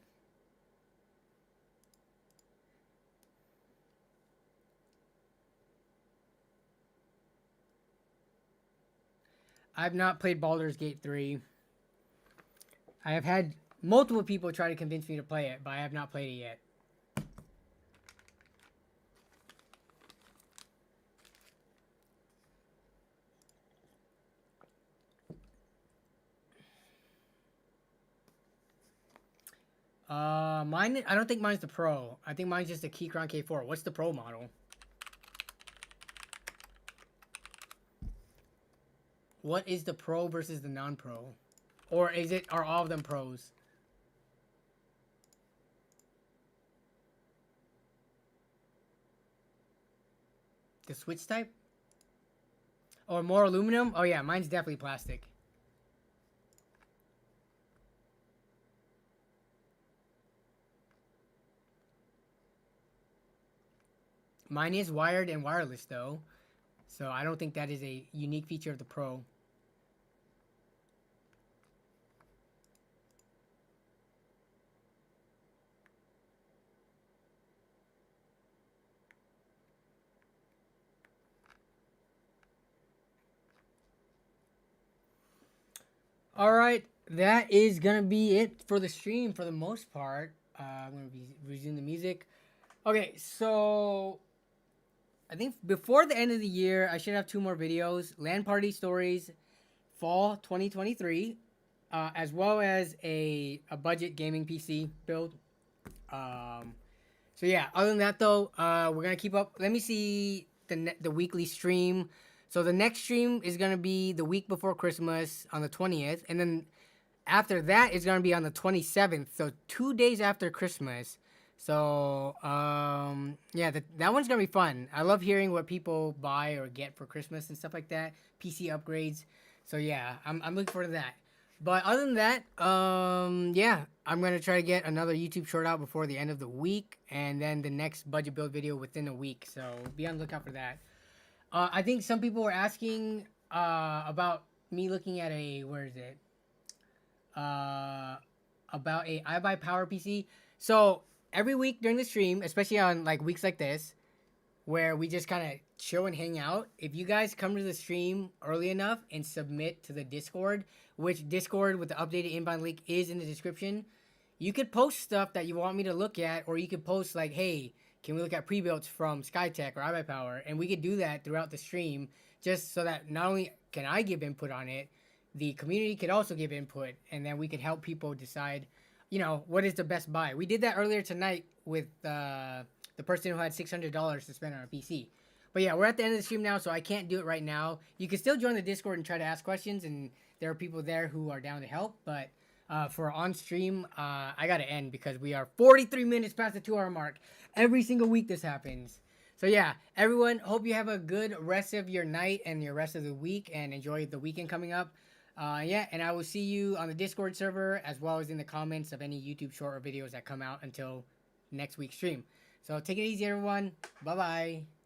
I've not played Baldur's Gate 3. I have had multiple people try to convince me to play it, but I have not played it yet. Mine, I don't think mine's the Pro. I think mine's just a Keychron K4. What's the Pro model? What is the Pro versus the non-Pro? Or are all of them Pros? The switch type? Or more aluminum? Oh yeah, mine's definitely plastic. Mine is wired and wireless though, so I don't think that is a unique feature of the Pro. Alright, that is gonna be it for the stream for the most part. I'm gonna be resuming the music. Okay, so I think before the end of the year, I should have 2 more videos. LAN party stories, fall 2023, as well as a budget gaming PC build. So yeah, other than that though, we're gonna keep up. Let me see the weekly stream. So the next stream is gonna be the week before Christmas on the 20th, and then after that is gonna be on the 27th. So 2 days after Christmas. So, yeah, that one's gonna be fun. I love hearing what people buy or get for Christmas and stuff like that. PC upgrades. So yeah, I'm looking forward to that. But other than that, yeah, I'm gonna try to get another YouTube short out before the end of the week, and then the next budget build video within a week. So be on the lookout for that. I think some people were asking about me looking at where is it? About a iBuy Power PC. So every week during the stream, especially on like weeks like this, where we just kind of chill and hang out, if you guys come to the stream early enough and submit to the Discord, which Discord with the updated inbound link is in the description, you could post stuff that you want me to look at, or you could post like, hey, can we look at pre-builts from Skytech or iBuyPower? And we could do that throughout the stream, just so that not only can I give input on it, the community could also give input, and then we could help people decide, you know, what is the best buy. We did that earlier tonight with the person who had $600 to spend on a PC. But yeah, we're at the end of the stream now, so I can't do it right now. You can still join the Discord and try to ask questions, and there are people there who are down to help. But for on stream, I got to end because we are 43 minutes past the 2-hour mark. Every single week this happens. So yeah, everyone, hope you have a good rest of your night and your rest of the week, and enjoy the weekend coming up. Yeah, and I will see you on the Discord server, as well as in the comments of any YouTube short or videos that come out until next week's stream. So take it easy, everyone. Bye-bye.